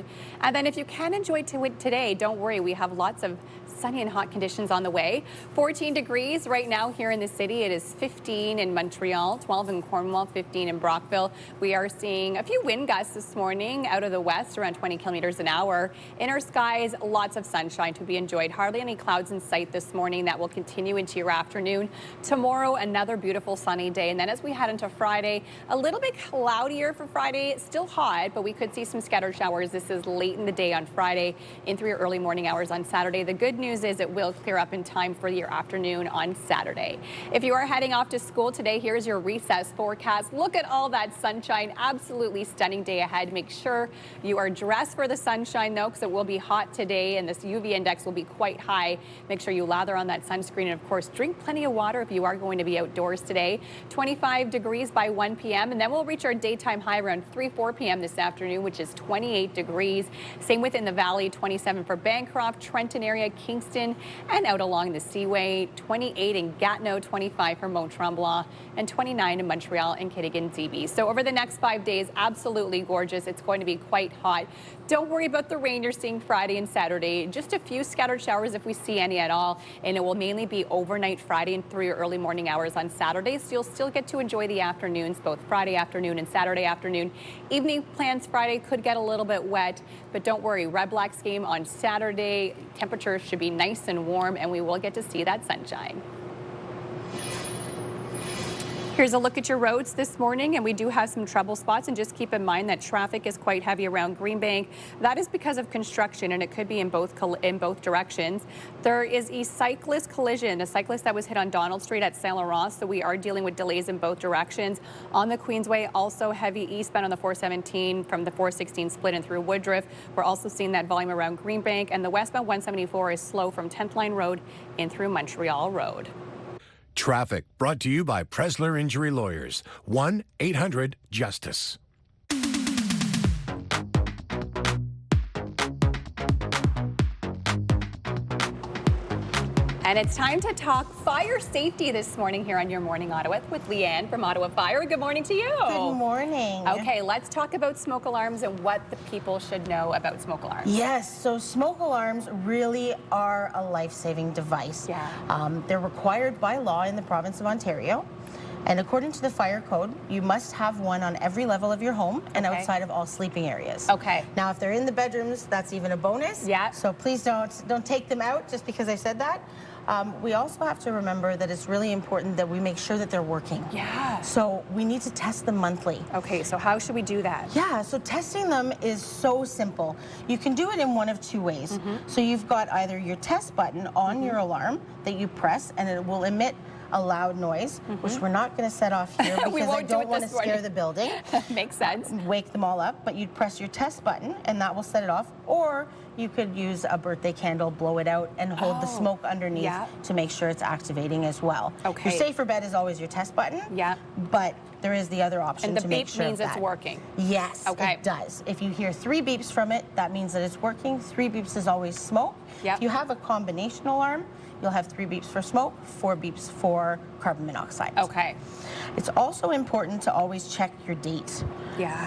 And then if you can enjoy today, don't worry, we have lots of sunny and hot conditions on the way. 14 degrees right now here in the city. It is 15 in Montreal, 12 in Cornwall, 15 in Brockville. We are seeing a few wind gusts this morning out of the west, around 20 kilometers an hour. In our skies, lots of sunshine to be enjoyed. Hardly any clouds in sight this morning. That will continue into your afternoon. Tomorrow, another beautiful sunny day. And then as we head into Friday, a little bit cloudier for Friday. Still hot, but we could see some scattered showers. This is late in the day on Friday into your early morning hours on Saturday. The good news is it will clear up in time for your afternoon on Saturday. If you are heading off to school today, here's your recess forecast. Look at all that sunshine. Absolutely stunning day ahead. Make sure you are dressed for the sunshine though, because it will be hot today and this UV index will be quite high. Make sure you lather on that sunscreen and of course drink plenty of water if you are going to be outdoors today. 25 degrees by 1 p.m. and then we'll reach our daytime high around 3-4 p.m. this afternoon, which is 28 degrees. Same within the valley, 27 for Bancroft, Trenton area, Kingston, and out along the Seaway. 28 in Gatineau, 25 for Mont-Tremblant, and 29 in Montreal and Kittigan-Zibi. So over the next 5 days, absolutely gorgeous. It's going to be quite hot. Don't worry about the rain you're seeing Friday and Saturday. Just a few scattered showers if we see any at all, and it will mainly be overnight Friday and through your early morning hours on Saturday. So you'll still get to enjoy the afternoons, both Friday afternoon and Saturday afternoon. Evening plans Friday could get a little bit wet, but don't worry. Red Blacks game on Saturday. Temperatures should be nice and warm, and we will get to see that sunshine. Here's a look at your roads this morning, and we do have some trouble spots, and just keep in mind that traffic is quite heavy around Greenbank. That is because of construction, and it could be in both directions. There is a cyclist collision, a cyclist that was hit on Donald Street at Saint Laurent, so we are dealing with delays in both directions. On the Queensway, also heavy eastbound on the 417 from the 416 split and through Woodruff. We're also seeing that volume around Greenbank, and the westbound 174 is slow from 10th Line Road in through Montreal Road. Traffic brought to you by Presler Injury Lawyers. 1-800-JUSTICE. And it's time to talk fire safety this morning here on Your Morning Ottawa with Leanne from Ottawa Fire. Good morning to you. Good morning. Okay, let's talk about smoke alarms and what the people should know about smoke alarms. Yes, so smoke alarms really are a life-saving device. Yeah. They're required by law in the province of Ontario. And according to the fire code, you must have one on every level of your home and outside of all sleeping areas. Okay. Now, if they're in the bedrooms, that's even a bonus. Yeah. So please don't take them out just because I said that. We also have to remember that it's really important that we make sure that they're working. Yeah. So we need to test them monthly. Okay, so how should we do that? Yeah, so testing them is so simple. You can do it in one of two ways. So you've got either your test button on your alarm that you press and it will emit a loud noise, which we're not going to set off here because I don't want to scare the building. Makes sense. Wake them all up, but you'd press your test button and that will set it off. Or you could use a birthday candle, blow it out, and hold the smoke underneath to make sure it's activating as well. Okay. Your safer bet is always your test button. Yeah. But there is the other option And the to make beep sure means of it's that. working. Yes, Okay. it does. If you hear 3 beeps from it, that means that it's working. 3 beeps is always smoke. Yep. If you have a combination alarm, you'll have 3 beeps for smoke, 4 beeps for carbon monoxide. Okay. It's also important to always check your date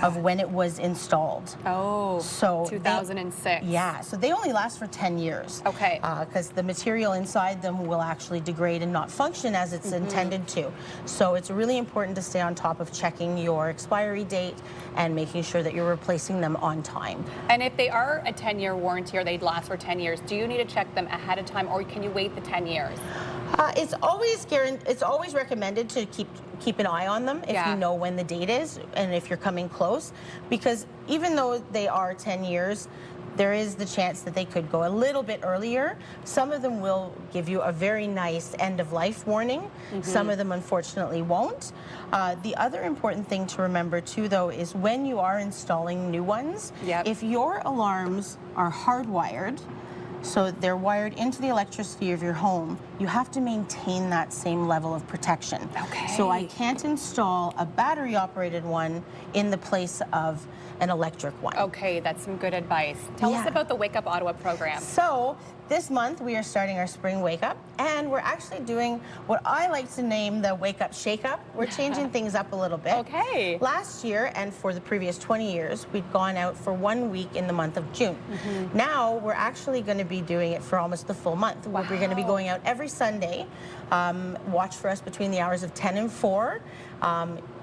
of when it was installed. Oh, so 2006. Yeah, so they only last for 10 years. Okay. Because the material inside them will actually degrade and not function as it's intended to. So it's really important to stay on top of checking your expiry date and making sure that you're replacing them on time. And if they are a 10-year warranty or they'd last for 10 years, do you need to check them ahead of time or can you wait the 10 years? It's always recommended to keep an eye on them if you know when the date is and if you're coming close, because even though they are 10 years, there is the chance that they could go a little bit earlier. Some of them will give you a very nice end-of-life warning. Some of them, unfortunately, won't. The other important thing to remember, too, though, is when you are installing new ones, if your alarms are hardwired, so they're wired into the electricity of your home, you have to maintain that same level of protection. Okay. So I can't install a battery-operated one in the place of an electric one. Okay, that's some good advice. Tell us about the Wake Up Ottawa program. So this month we are starting our spring wake up and we're actually doing what I like to name the wake up shake up. We're changing things up a little bit. Okay. Last year and for the previous 20 years, we'd gone out for 1 week in the month of June. Now we're actually going to be doing it for almost the full month. We're going to be going out every Sunday. Watch for us between the hours of 10 and 4.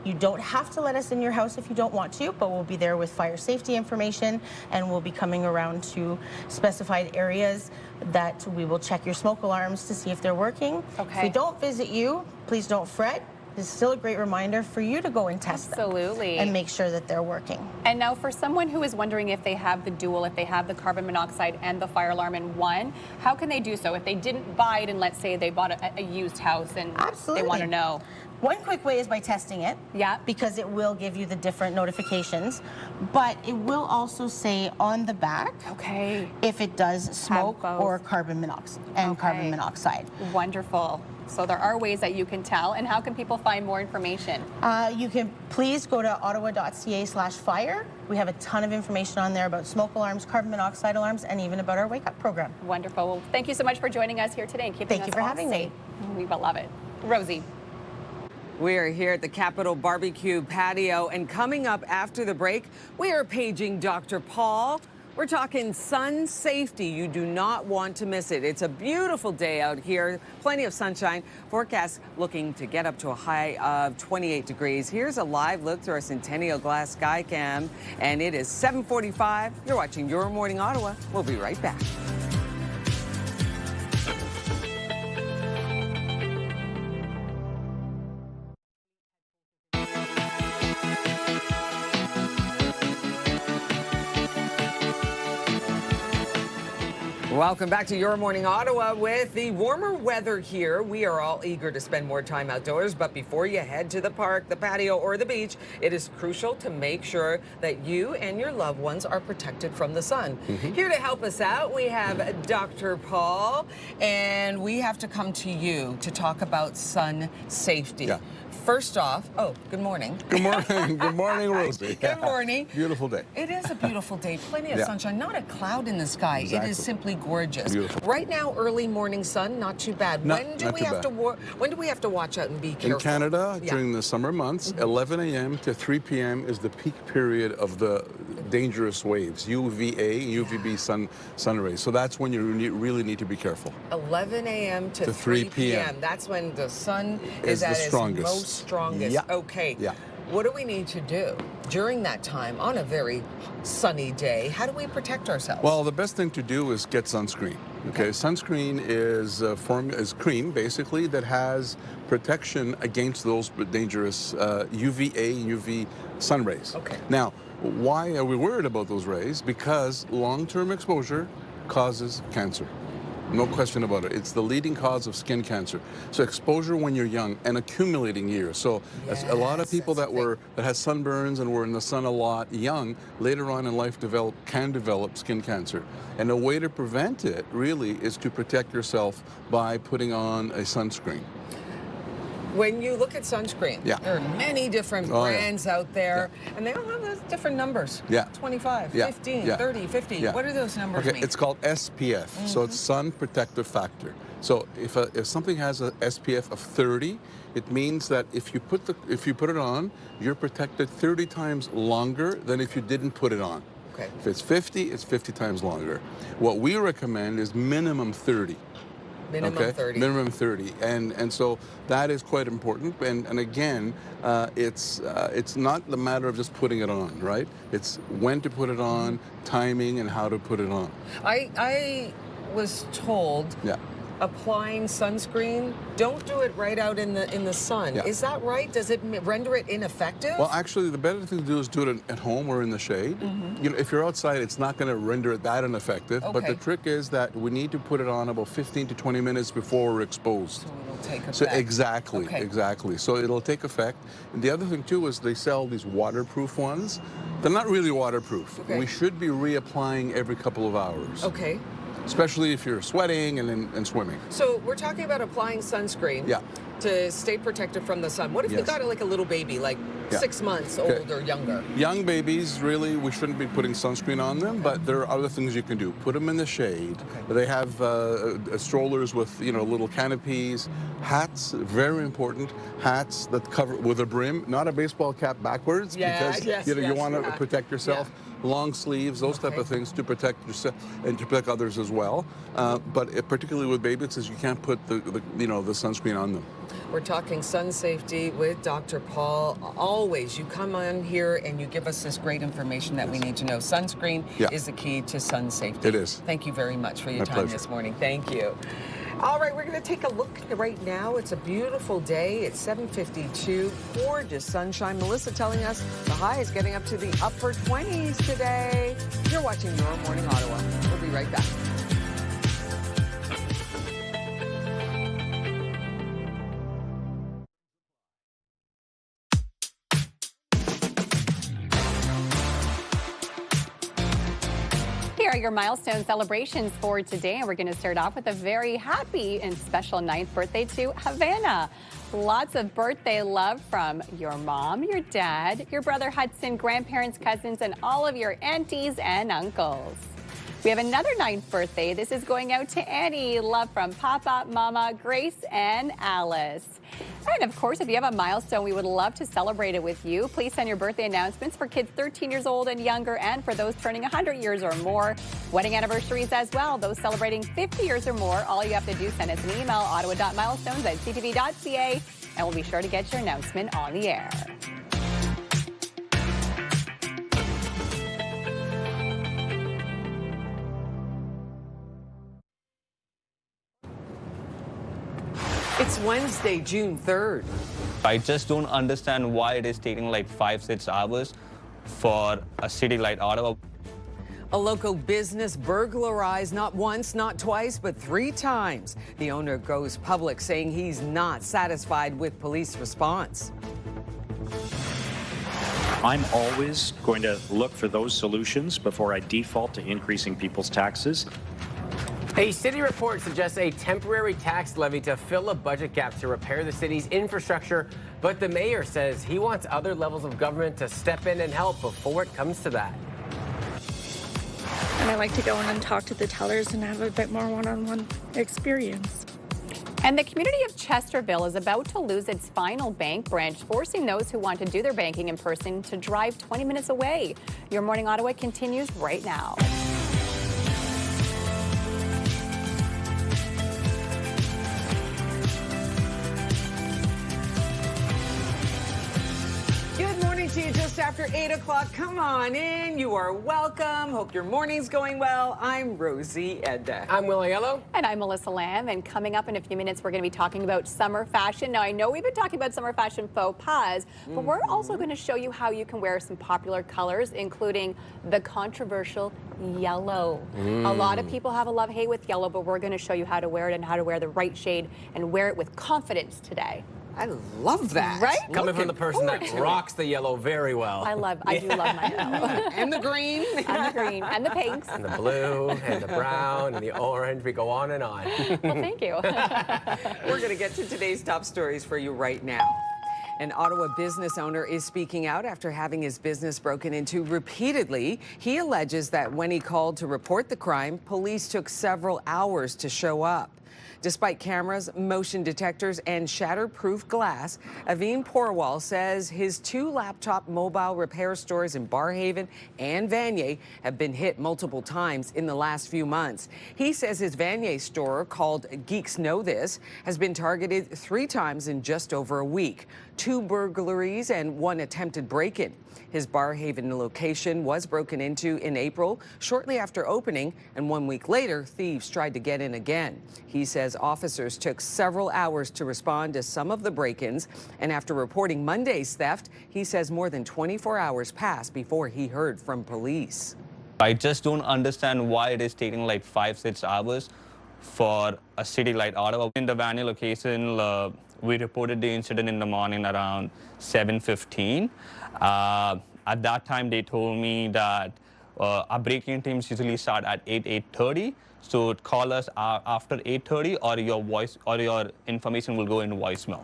You don't have to let us in your house if you don't want to, but we'll be there with fire safety information and we'll be coming around to specified areas that we will check your smoke alarms to see if they're working. If we don't visit you, please don't fret. It's still a great reminder for you to go and test them. Absolutely. And make sure that they're working. And now for someone who is wondering if they have the dual, if they have the carbon monoxide and the fire alarm in one, how can they do so? If they didn't buy it and let's say they bought a used house and they want to know. One quick way is by testing it. Yeah. Because it will give you the different notifications. But it will also say on the back if it does smoke or carbon monoxide carbon monoxide. Wonderful. So there are ways that you can tell. And how can people find more information? You can please go to ottawa.ca/fire. We have a ton of information on there about smoke alarms, carbon monoxide alarms, and even about our Wake Up program. Wonderful. Well, thank you so much for joining us here today and keeping us Thank you for all having safe. We will love it. Rosie. We are here at the Capitol Barbecue patio, and coming up after the break, we are paging Dr. Paul. We're talking sun safety. You do not want to miss it. It's a beautiful day out here, plenty of sunshine. Forecast looking to get up to a high of 28 degrees. Here's a live look through our Centennial Glass Sky Cam, and it is 7:45. You're watching Your Morning Ottawa. We'll be right back. Welcome back to Your Morning Ottawa. With the warmer weather here, we are all eager to spend more time outdoors, but before you head to the park, the patio, or the beach, it is crucial to make sure that you and your loved ones are protected from the sun. Here to help us out, we have Dr. Paul, and we have to come to you to talk about sun safety. Yeah. First off, good morning. Good morning. Good morning, Rosie. Good morning. Beautiful day. It is a beautiful day. Plenty of sunshine. Not a cloud in the sky. Exactly. It is simply gorgeous. Beautiful. Right now, early morning sun, not too bad. When do we have to watch out and be careful? In Canada, during the summer months, 11 a.m. to 3 p.m. is the peak period of the dangerous waves, UVA, UVB sun rays. So that's when you really need to be careful. 11 a.m. to 3 p.m. That's when the sun is at its most strongest. Yeah. Okay. Yeah. What do we need to do during that time on a very sunny day? How do we protect ourselves? Well, the best thing to do is get sunscreen. Okay, sunscreen is cream basically that has protection against those dangerous UVA, UV sun rays. Okay. Now, why are we worried about those rays? Because long-term exposure causes cancer. No question about it. It's the leading cause of skin cancer. So exposure when you're young and accumulating years. So a lot of people that had sunburns and were in the sun a lot young, later on in life can develop skin cancer. And a way to prevent it really is to protect yourself by putting on a sunscreen. When you look at sunscreen, there are many different brands out there, and they all have those different numbers. 25, 15, 30, 50. What do those numbers mean? It's called SPF, so it's Sun Protective Factor. So if something has a SPF of 30, it means that if you put it on, you're protected 30 times longer than if you didn't put it on. Okay. If it's 50, it's 50 times longer. What we recommend is minimum 30. Minimum 30. Minimum 30, and so that is quite important. And again, it's not the matter of just putting it on, right? It's when to put it on, timing, and how to put it on. I was told. Applying sunscreen, don't do it right out in the sun. Is that right? Does it render it ineffective? Well, actually, the better thing to do is do it at home or in the shade. You know, if you're outside, it's not going to render it that ineffective. But the trick is that we need to put it on about 15 to 20 minutes before we're exposed. So it'll take effect. So exactly. So it'll take effect. And the other thing too is they sell these waterproof ones. They're not really waterproof. We should be reapplying every couple of hours. Okay. Especially if you're sweating and swimming. So we're talking about applying sunscreen to stay protected from the sun. What if you've got like a little baby, like 6 months old or younger? Young babies, really, we shouldn't be putting sunscreen on them, but there are other things you can do. Put them in the shade. They have strollers with, little canopies. Hats, very important. Hats that cover with a brim, not a baseball cap backwards, because you want to protect yourself. Long sleeves, those type of things to protect yourself and to protect others as well. But particularly with babies, you can't put the sunscreen on them. We're talking sun safety with Dr. Paul. Always, you come on here and you give us this great information that we need to know. Sunscreen is the key to sun safety. It is. Thank you very much for your My time pleasure. this morning. Thank you. All right, we're going to take a look right now. It's a beautiful day. It's 7:52. Gorgeous sunshine. Melissa telling us the high is getting up to the upper 20s today. You're watching Your Morning Ottawa. We'll be right back. Here are your milestone celebrations for today, and we're going to start off with a very happy and special 9th birthday to Havana. Lots of birthday love from your mom, your dad, your brother Hudson, grandparents, cousins, and all of your aunties and uncles. We have another 9th birthday. This is going out to Annie. Love from Papa, Mama, Grace, and Alice. And of course, if you have a milestone, we would love to celebrate it with you. Please send your birthday announcements for kids 13 years old and younger, and for those turning 100 years or more. Wedding anniversaries as well. Those celebrating 50 years or more. All you have to do is send us an email, ottawa.milestones@ctv.ca, and we'll be sure to get your announcement on the air. It's Wednesday, June 3rd. I just don't understand why it is taking like 5-6 hours for a city like Ottawa. A local business burglarized not once, not twice, but 3 times. The owner goes public saying he's not satisfied with police response. I'm always going to look for those solutions before I default to increasing people's taxes. A city report suggests a temporary tax levy to fill a budget gap to repair the city's infrastructure, but the mayor says he wants other levels of government to step in and help before it comes to that. And I like to go in and talk to the tellers and have a bit more one-on-one experience. And the community of Chesterville is about to lose its final bank branch, forcing those who want to do their banking in person to drive 20 minutes away. Your Morning Ottawa continues right now. Good morning to you just after 8 o'clock. Come on in. You are welcome. Hope your morning's going well. I'm Rosie Edda. I'm Will Yellow. And I'm Melissa Lamb. And coming up in a few minutes, we're going to be talking about summer fashion. Now, I know we've been talking about summer fashion faux pas, but we're also going to show you how you can wear some popular colors, including the controversial yellow. A lot of people have a love-hate with yellow, but we're going to show you how to wear it and how to wear the right shade and wear it with confidence today. I love that. Right? Coming from the person that rocks the yellow very well. I do love my yellow. And the green. And the green. And the pinks. And the blue, and the brown, and the orange. We go on and on. Well, thank you. We're going to get to today's top stories for you right now. An Ottawa business owner is speaking out after having his business broken into repeatedly. He alleges that when he called to report the crime, police took several hours to show up. Despite cameras, motion detectors, and shatterproof glass, Aveen Porwal says his 2 laptop mobile repair stores in Barrhaven and Vanier have been hit multiple times in the last few months. He says his Vanier store, called Geeks Know This, has been targeted 3 times in just over a week. 2 burglaries and 1 attempted break-in. His Barrhaven location was broken into in April, shortly after opening, and 1 week later, thieves tried to get in again. He says officers took several hours to respond to some of the break-ins, and after reporting Monday's theft, he says more than 24 hours passed before he heard from police. I just don't understand why it is taking like 5-6 hours for a city like Ottawa. In the Vanier location, we reported the incident in the morning around 7:15. At that time, they told me that our break-in teams usually start at 8:30. So call us after 8:30, or your information will go in voicemail.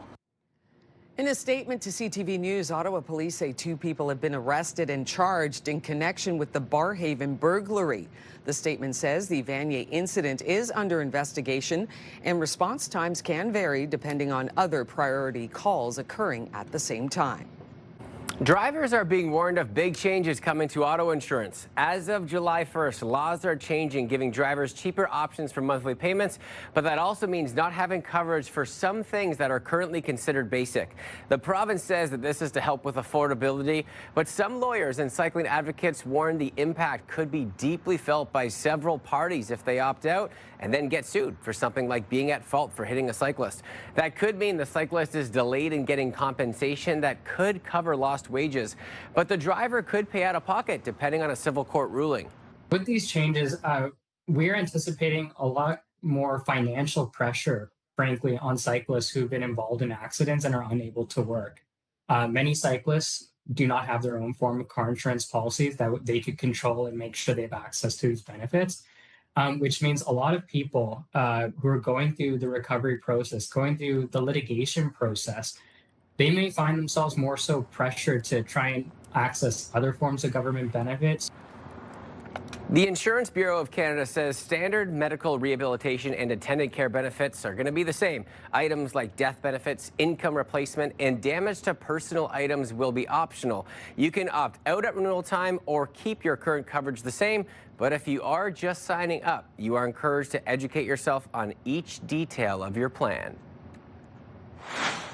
In a statement to CTV News, Ottawa police say 2 people have been arrested and charged in connection with the Barrhaven burglary. The statement says the Vanier incident is under investigation and response times can vary depending on other priority calls occurring at the same time. Drivers are being warned of big changes coming to auto insurance. As of July 1st, laws are changing, giving drivers cheaper options for monthly payments, but that also means not having coverage for some things that are currently considered basic. The province says that this is to help with affordability, but some lawyers and cycling advocates warn the impact could be deeply felt by several parties if they opt out and then get sued for something like being at fault for hitting a cyclist. That could mean the cyclist is delayed in getting compensation that could cover lost wages, but the driver could pay out of pocket depending on a civil court ruling. With these changes, we're anticipating a lot more financial pressure, frankly, on cyclists who've been involved in accidents and are unable to work. Many cyclists do not have their own form of car insurance policies that they could control and make sure they have access to these benefits. Which means a lot of people who are going through the recovery process, going through the litigation process, they may find themselves more so pressured to try and access other forms of government benefits. The Insurance Bureau of Canada says standard medical rehabilitation and attendant care benefits are going to be the same. Items like death benefits, income replacement, and damage to personal items will be optional. You can opt out at renewal time or keep your current coverage the same. But if you are just signing up, you are encouraged to educate yourself on each detail of your plan.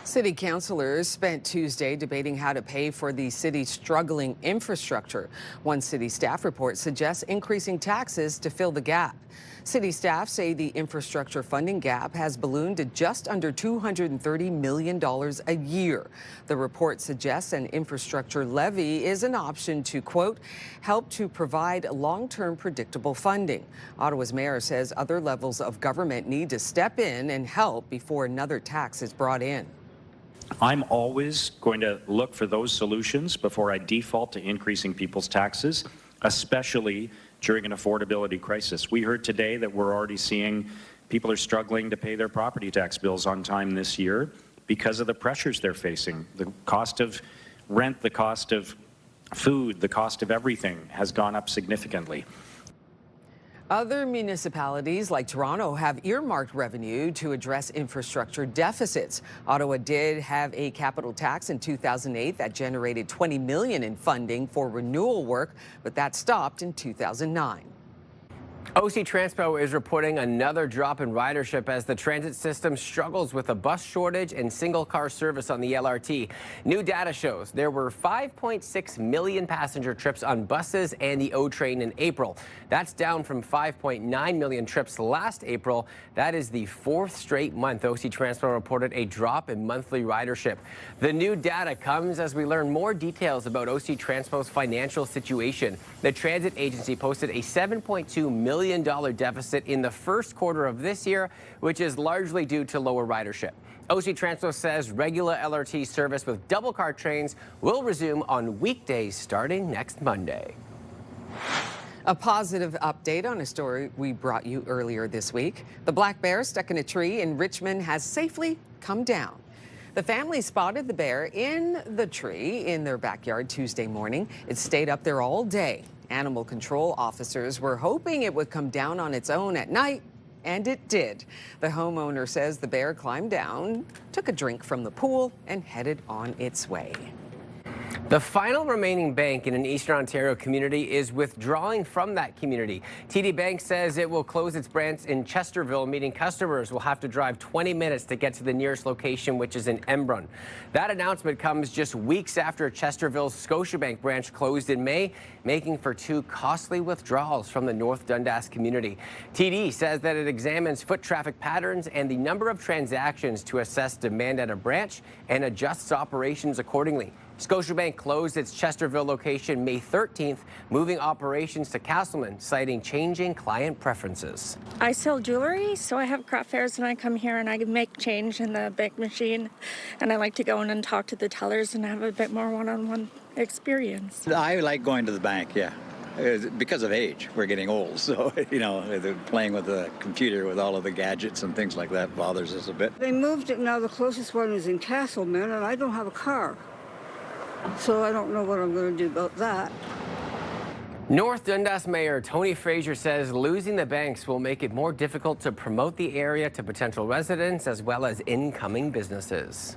City councilors spent Tuesday debating how to pay for the city's struggling infrastructure. One city staff report suggests increasing taxes to fill the gap. City staff say the infrastructure funding gap has ballooned to just under $230 million a year. The report suggests an infrastructure levy is an option to, quote, help to provide long-term predictable funding. Ottawa's mayor says other levels of government need to step in and help before another tax is brought in. I'm always going to look for those solutions before I default to increasing people's taxes, especially during an affordability crisis. We heard today that we're already seeing people are struggling to pay their property tax bills on time this year because of the pressures they're facing. The cost of rent, the cost of food, the cost of everything has gone up significantly. Other municipalities like Toronto have earmarked revenue to address infrastructure deficits. Ottawa did have a capital tax in 2008 that generated $20 million in funding for renewal work, but that stopped in 2009. OC Transpo is reporting another drop in ridership as the transit system struggles with a bus shortage and single-car service on the LRT. New data shows there were 5.6 million passenger trips on buses and the O train in April. That's down from 5.9 million trips last April. That is the fourth straight month OC Transpo reported a drop in monthly ridership. The new data comes as we learn more details about OC Transpo's financial situation. The transit agency posted a $7.2 million deficit in the first quarter of this year, which is largely due to lower ridership. OC Transpo says regular LRT service with double car trains will resume on weekdays starting next Monday. A positive update on a story we brought you earlier this week. The black bear stuck in a tree in Richmond has safely come down. The family spotted the bear in the tree in their backyard Tuesday morning. It stayed up there all day. Animal control officers were hoping it would come down on its own at night, and it did. The homeowner says the bear climbed down, took a drink from the pool, and headed on its way. The final remaining bank in an Eastern Ontario community is withdrawing from that community. TD Bank says it will close its branch in Chesterville, meaning customers will have to drive 20 minutes to get to the nearest location, which is in Embrun. That announcement comes just weeks after Chesterville's Scotiabank branch closed in May, making for two costly withdrawals from the North Dundas community. TD says that it examines foot traffic patterns and the number of transactions to assess demand at a branch and adjusts operations accordingly. Scotiabank closed its Chesterville location May 13th, moving operations to Castleman, citing changing client preferences. I sell jewelry, so I have craft fairs and I come here and I make change in the big machine. And I like to go in and talk to the tellers and have a bit more one-on-one experience. I like going to the bank, yeah. Because of age, we're getting old, so, you know, playing with the computer with all of the gadgets and things like that bothers us a bit. They moved it now. The closest one is in Castleman, and I don't have a car. So I don't know what I'm going to do about that. North Dundas Mayor Tony Fraser says losing the banks will make it more difficult to promote the area to potential residents as well as incoming businesses.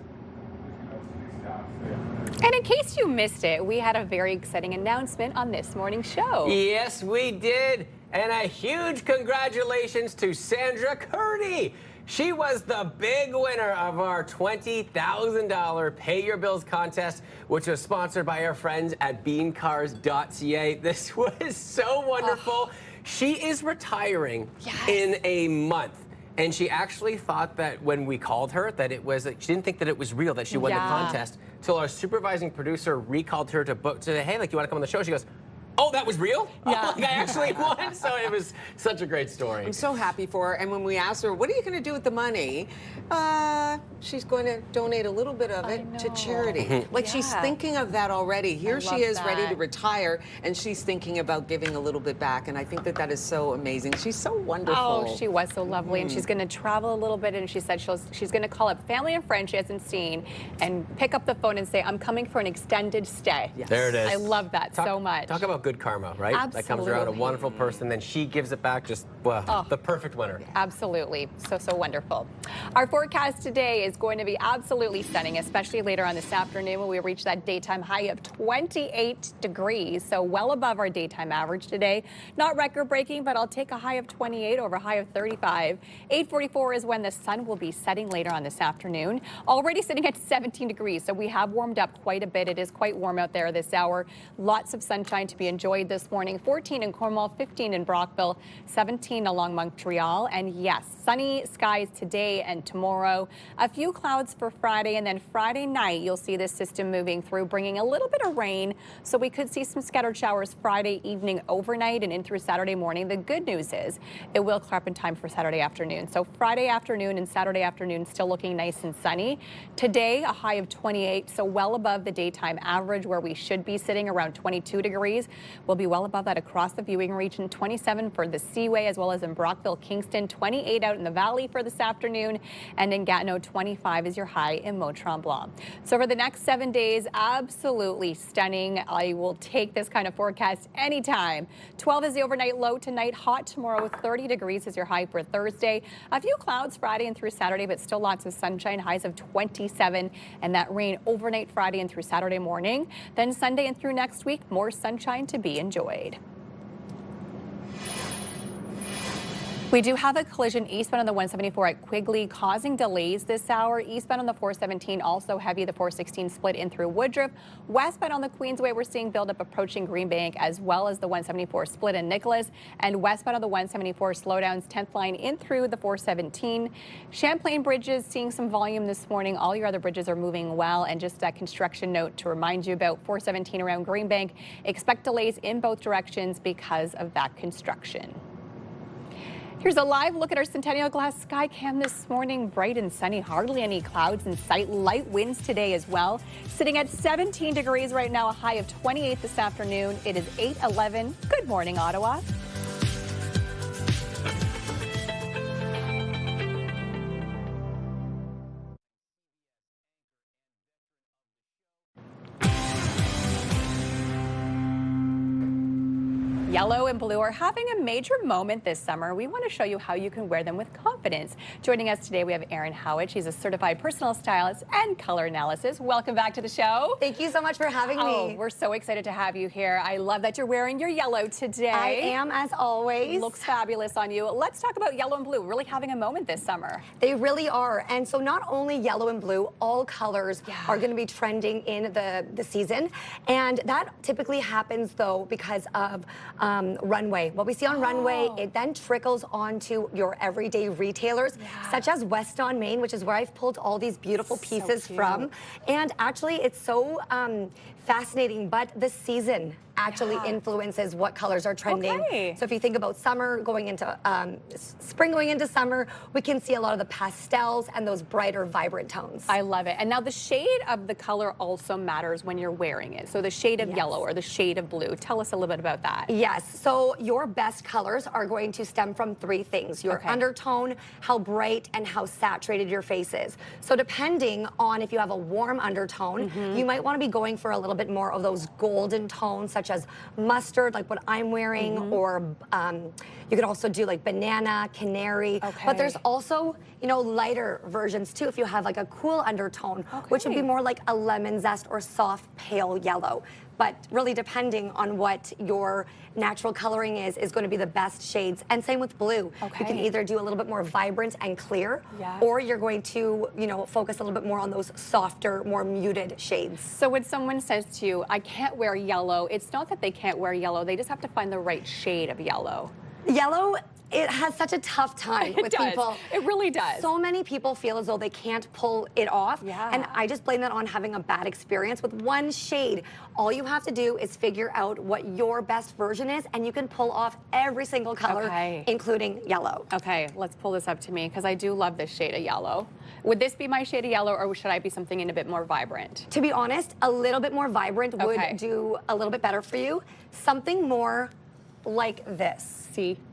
And in case you missed it, we had a very exciting announcement on this morning's show. Yes, we did. And a huge congratulations to Sandra Kearney. She was the big winner of our $20,000 Pay Your Bills contest, which was sponsored by our friends at beamcars.ca. This was so wonderful. She is retiring in a month. And she actually thought that when we called her that it was, she didn't think that it was real, that she won the contest, till our supervising producer recalled her to book, to say, hey, like, you want to come on the show? She goes, oh, that was real? Yeah. Oh, like, I actually won? So it was such a great story. I'm so happy for her. And when we asked her, what are you going to do with the money? She's going to donate a little bit of it to charity. Like, she's thinking of that already. Here she is ready to retire, and she's thinking about giving a little bit back. And I think that that is so amazing. She's so wonderful. Oh, she was so lovely. And she's going to travel a little bit. And she said she's going to call up family and friends she hasn't seen and pick up the phone and say, I'm coming for an extended stay. Yes. There it is. I love that so much. Talk about good karma, right? Absolutely. That comes around a wonderful person, then she gives it back, just, well, the perfect winner. Absolutely. So wonderful. Our forecast today is It's going to be absolutely stunning, especially later on this afternoon when we reach that daytime high of 28 degrees. So well above our daytime average today. Not record-breaking, but I'll take a high of 28 over a high of 35. 8:44 is when the sun will be setting later on this afternoon. Already sitting at 17 degrees, so we have warmed up quite a bit. It is quite warm out there this hour. Lots of sunshine to be enjoyed this morning. 14 in Cornwall, 15 in Brockville, 17 along Montreal. And yes, sunny skies today and tomorrow. A few clouds for Friday, and then Friday night you'll see this system moving through, bringing a little bit of rain. So we could see some scattered showers Friday evening, overnight, and in through Saturday morning. The good news is it will clear up in time for Saturday afternoon. So Friday afternoon and Saturday afternoon still looking nice and sunny. Today a high of 28, so well above the daytime average where we should be sitting around 22 degrees. We'll be well above that across the viewing region. 27 for the Seaway as well as in Brockville, Kingston. 28 out in the valley for this afternoon, and in Gatineau 25 is your high in Mont-Tremblant. So for the next 7 days, absolutely stunning. I will take this kind of forecast anytime. 12 is the overnight low tonight. Hot tomorrow with 30 degrees is your high for Thursday. A few clouds Friday and through Saturday, but still lots of sunshine. Highs of 27, and that rain overnight Friday and through Saturday morning. Then Sunday and through next week, more sunshine to be enjoyed. We do have a collision eastbound on the 174 at Quigley, causing delays this hour. Eastbound on the 417, also heavy. The 416 split in through Woodruff. Westbound on the Queensway, we're seeing buildup approaching Greenbank, as well as the 174 split in Nicholas. And westbound on the 174 slowdowns, 10th line in through the 417. Champlain bridges seeing some volume this morning. All your other bridges are moving well. And just that construction note to remind you about 417 around Greenbank. Expect delays in both directions because of that construction. Here's a live look at our Centennial Glass sky cam this morning. Bright and sunny, hardly any clouds in sight. Light winds today as well. Sitting at 17 degrees right now, a high of 28 this afternoon. It is 8:11. Good morning, Ottawa. Yellow and blue are having a major moment this summer. We want to show you how you can wear them with confidence. Joining us today, we have Erin Howard. She's a certified personal stylist and color analysis. Welcome back to the show. Thank you so much for having me. Oh, we're so excited to have you here. I love that you're wearing your yellow today. I am, as always. Looks fabulous on you. Let's talk about yellow and blue. Really having a moment this summer. They really are. And so not only yellow and blue, all colors are going to be trending in the season. And that typically happens, though, because of runway. What we see on runway, it then trickles onto your everyday retailers, such as West on Main, which is where I've pulled all these beautiful pieces from. And actually, it's so fascinating, but the season actually influences what colors are trending. So if you think about summer going into spring going into summer, we can see a lot of the pastels and those brighter, vibrant tones. I love it. And now the shade of the color also matters when you're wearing it. So the shade of yellow or the shade of blue. Tell us a little bit about that. Yes. So your best colors are going to stem from three things: your undertone, how bright, and how saturated your face is. So depending on if you have a warm undertone, you might want to be going for a little bit more of those golden tones, such as mustard, like what I'm wearing, or you could also do like banana, canary. But there's also, you know, lighter versions too if you have like a cool undertone, which would be more like a lemon zest or soft pale yellow. But really depending on what your natural coloring is going to be the best shades. And same with blue. You can either do a little bit more vibrant and clear, or you're going to, you know, focus a little bit more on those softer, more muted shades. So when someone says to you, I can't wear yellow, it's not that they can't wear yellow, they just have to find the right shade of yellow. Yellow, it has such a tough time with people. It really does. So many people feel as though they can't pull it off. And I just blame that on having a bad experience with one shade. All you have to do is figure out what your best version is, and you can pull off every single color, including yellow. Okay, let's pull this up to me, because I do love this shade of yellow. Would this be my shade of yellow, or should I be something in a bit more vibrant? To be honest, a little bit more vibrant would do a little bit better for you. Something more like this.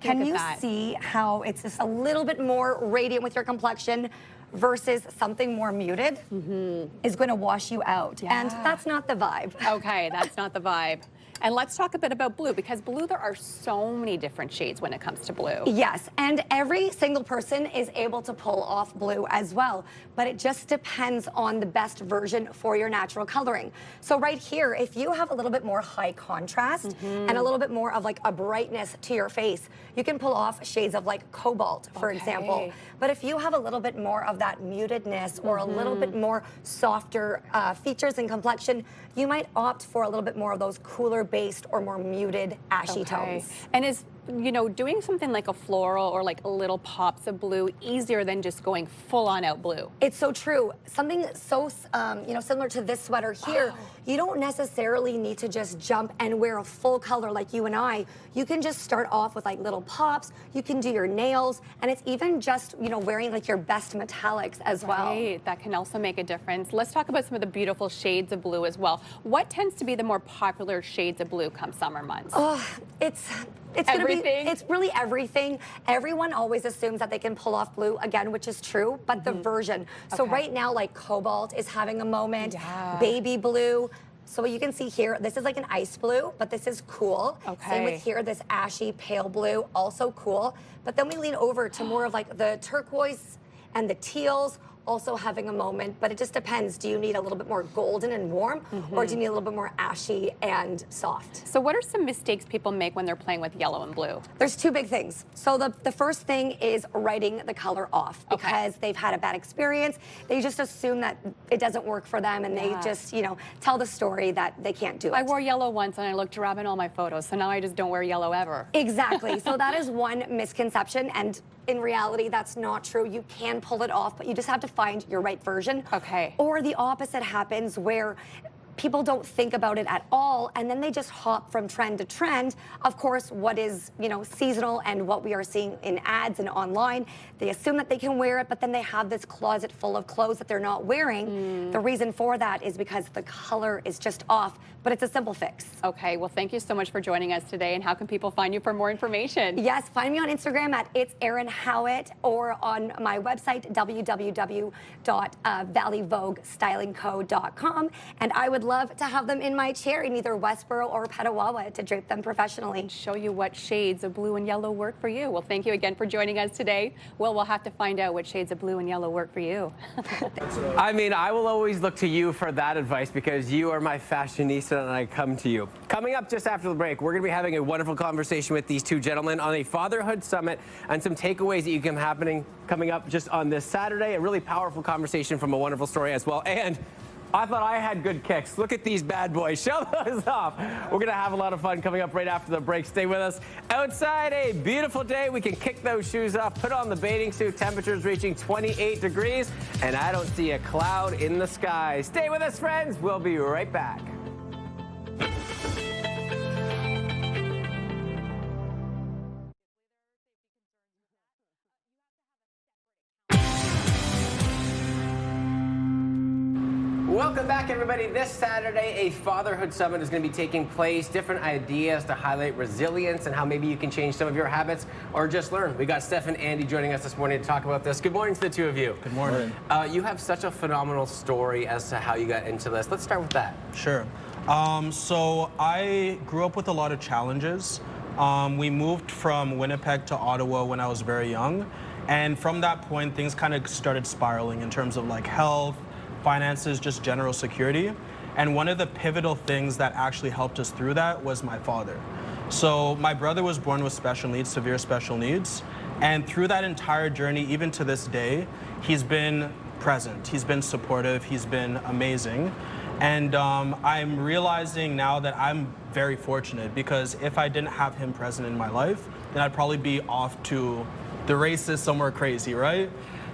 Can you see how it's just a little bit more radiant with your complexion versus something more muted is going to wash you out? And that's not the vibe. Okay, that's not the vibe. And let's talk a bit about blue, because blue, there are so many different shades when it comes to blue. Yes, and every single person is able to pull off blue as well, but it just depends on the best version for your natural coloring. So right here, if you have a little bit more high contrast and a little bit more of like a brightness to your face, you can pull off shades of like cobalt, for example. But if you have a little bit more of that mutedness or a little bit more softer features and complexion, you might opt for a little bit more of those cooler based or more muted ashy tones. And is, you know, doing something like a floral or like little pops of blue easier than just going full on out blue? It's so true. Something so, you know, similar to this sweater here, you don't necessarily need to just jump and wear a full color like you and I. You can just start off with like little pops. You can do your nails, and it's even just, you know, wearing like your best metallics as well. Right, that can also make a difference. Let's talk about some of the beautiful shades of blue as well. What tends to be the more popular shades of blue come summer months? Oh, it's everything. It's really everything. Everyone always assumes that they can pull off blue again, which is true, but the version. So right now, like cobalt is having a moment, baby blue. So what you can see here, this is like an ice blue, but this is cool. Same with here, this ashy pale blue, also cool. But then we lean over to more of like the turquoise and the teals, also having a moment, but it just depends. Do you need a little bit more golden and warm, or do you need a little bit more ashy and soft? So what are some mistakes people make when they're playing with yellow and blue? There's two big things. So the first thing is writing the color off because they've had a bad experience. They just assume that it doesn't work for them, and they just, you know, tell the story that they can't do it. I wore yellow once and I looked drab in all my photos, so now I just don't wear yellow ever. Exactly. So that is one misconception, and in reality, that's not true. You can pull it off, but you just have to find your right version. Or the opposite happens where people don't think about it at all, and then they just hop from trend to trend. Of course, what is, you know, seasonal and what we are seeing in ads and online, they assume that they can wear it, but then they have this closet full of clothes that they're not wearing. The reason for that is because the color is just off, but it's a simple fix. Okay, well, thank you so much for joining us today, and how can people find you for more information? Yes, find me on Instagram at It's Erin Howitt, or on my website, www.valleyvoguestylingco.com, and I would love to have them in my chair in either Westboro or Petawawa to drape them professionally. And show you what shades of blue and yellow work for you. Well, thank you again for joining us today. Well, we'll have to find out what shades of blue and yellow work for you. I mean, I will always look to you for that advice because you are my fashionista and I come to you. Coming up just after the break, we're going to be having a wonderful conversation with these two gentlemen on a fatherhood summit and some takeaways that you can have coming up just on this Saturday. A really powerful conversation from a wonderful story as well. And I thought I had good kicks. Look at these bad boys. Show those off. We're going to have a lot of fun coming up right after the break. Stay with us. Outside, a beautiful day. We can kick those shoes off, put on the bathing suit. Temperatures reaching 28 degrees, and I don't see a cloud in the sky. Stay with us, friends. We'll be right back. Welcome back, everybody. This Saturday, a fatherhood summit is going to be taking place. Different ideas to highlight resilience and how maybe you can change some of your habits or just learn. We got Steph and Andy joining us this morning to talk about this. Good morning to the two of you. Good morning. You have such a phenomenal story as to how you got into this. Let's start with that. Sure. So I grew up with a lot of challenges. We moved from Winnipeg to Ottawa when I was very young. And from that point, things kind of started spiraling in terms of like health, finances, just general security. And one of the pivotal things that actually helped us through that was my father. So my brother was born with special needs, severe special needs. And through that entire journey, even to this day, he's been present. He's been supportive. He's been amazing. And I'm realizing now that I'm very fortunate because if I didn't have him present in my life, then I'd probably be off to the races somewhere crazy, right?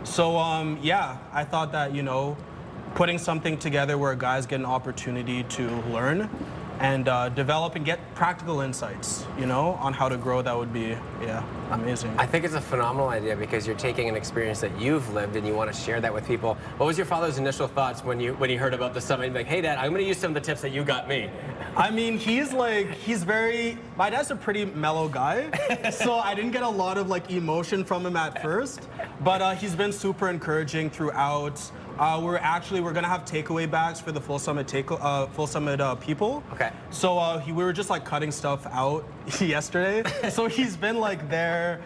So yeah, I thought that, you know, putting something together where guys get an opportunity to learn and develop and get practical insights, you know, on how to grow, that would be, yeah, amazing. I think it's a phenomenal idea because you're taking an experience that you've lived and you want to share that with people. What was your father's initial thoughts when you heard about the summit? You'd be like, hey, Dad, I'm going to use some of the tips that you got me. I mean, my dad's a pretty mellow guy, so I didn't get a lot of like emotion from him at first, but he's been super encouraging throughout We're gonna have takeaway bags for the Full Summit people. Okay. So we were just like cutting stuff out yesterday. So he's been like there,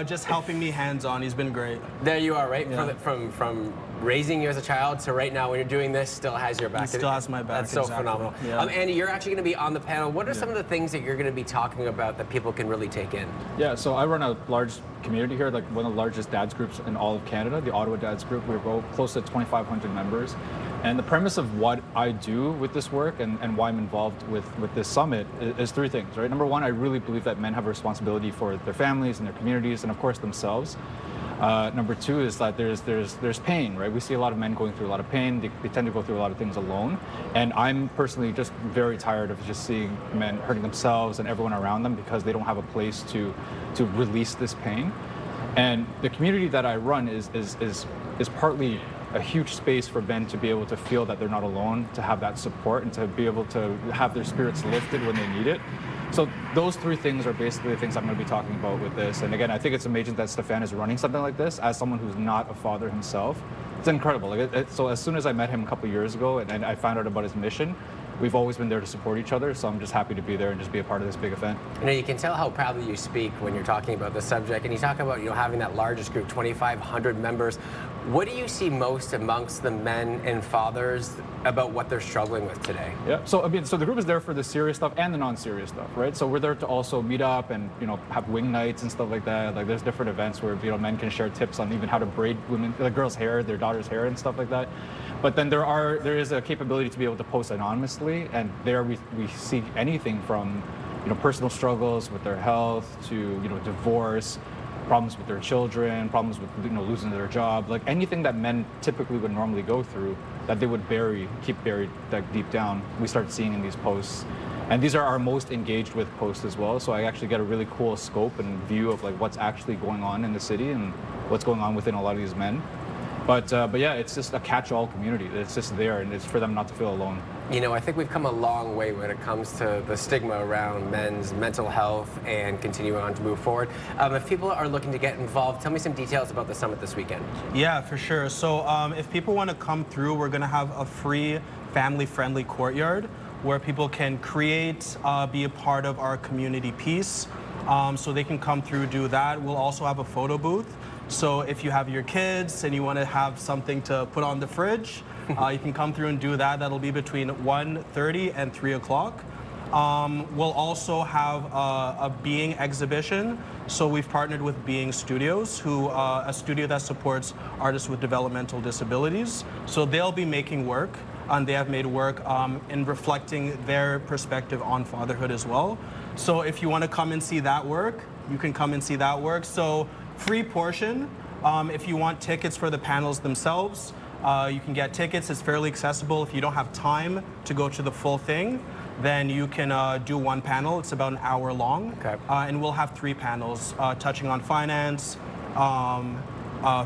just helping me hands-on. He's been great. There you are, right? Yeah. From raising you as a child to right now when you're doing this, still has your back. He still has my back. That's so phenomenal. Yeah. Andy, you're actually going to be on the panel. What are some of the things that you're going to be talking about that people can really take in? Yeah, so I run a large community here, like one of the largest dads groups in all of Canada, the Ottawa Dads Group. We're close to 2,500 members. And the premise of what I do with this work and why I'm involved with this summit is three things, right? Number one, I really believe that men have a responsibility for their families and their communities and of course themselves. Number two is that there's pain, right? We see a lot of men going through a lot of pain. They tend to go through a lot of things alone. And I'm personally just very tired of just seeing men hurting themselves and everyone around them because they don't have a place to release this pain. And the community that I run is partly a huge space for men to be able to feel that they're not alone, to have that support, and to be able to have their spirits lifted when they need it. So those three things are basically the things I'm going to be talking about with this. And again, I think it's amazing that Stefan is running something like this as someone who's not a father himself. It's incredible. So as soon as I met him a couple of years ago and I found out about his mission, we've always been there to support each other. So I'm just happy to be there and just be a part of this big event. You can tell how proudly you speak when you're talking about the subject. And you talk about having that largest group, 2,500 members. What do you see most amongst the men and fathers about what they're struggling with today? Yeah, so the group is there for the serious stuff and the non-serious stuff, right? So we're there to also meet up and have wing nights and stuff like that. Like there's different events where men can share tips on even how to braid girls' hair, their daughter's hair, and stuff like that. But then there is a capability to be able to post anonymously, and there we see anything from personal struggles with their health to divorce, problems with their children, problems with losing their job, like anything that men typically would normally go through that they would keep buried like deep down, we start seeing in these posts. And these are our most engaged with posts as well, so I actually get a really cool scope and view of like what's actually going on in the city and what's going on within a lot of these men. But yeah, it's just a catch-all community. It's just there, and it's for them not to feel alone. I think we've come a long way when it comes to the stigma around men's mental health and continuing on to move forward. If people are looking to get involved, tell me some details about the summit this weekend. Yeah, for sure. So if people want to come through, we're going to have a free family-friendly courtyard where people can create, be a part of our community piece. So they can come through, do that. We'll also have a photo booth. So if you have your kids and you want to have something to put on the fridge, you can come through and do that. That'll be between 1:30 and 3 o'clock. We'll also have a Being exhibition. So we've partnered with Being Studios, a studio that supports artists with developmental disabilities. So they'll be making work, and they have made work in reflecting their perspective on fatherhood as well. So if you want to come and see that work, you can come and see that work. So free portion. If you want tickets for the panels themselves, you can get tickets. It's fairly accessible. If you don't have time to go to the full thing, then you can do one panel. It's about an hour long. Okay. And we'll have three panels touching on finance,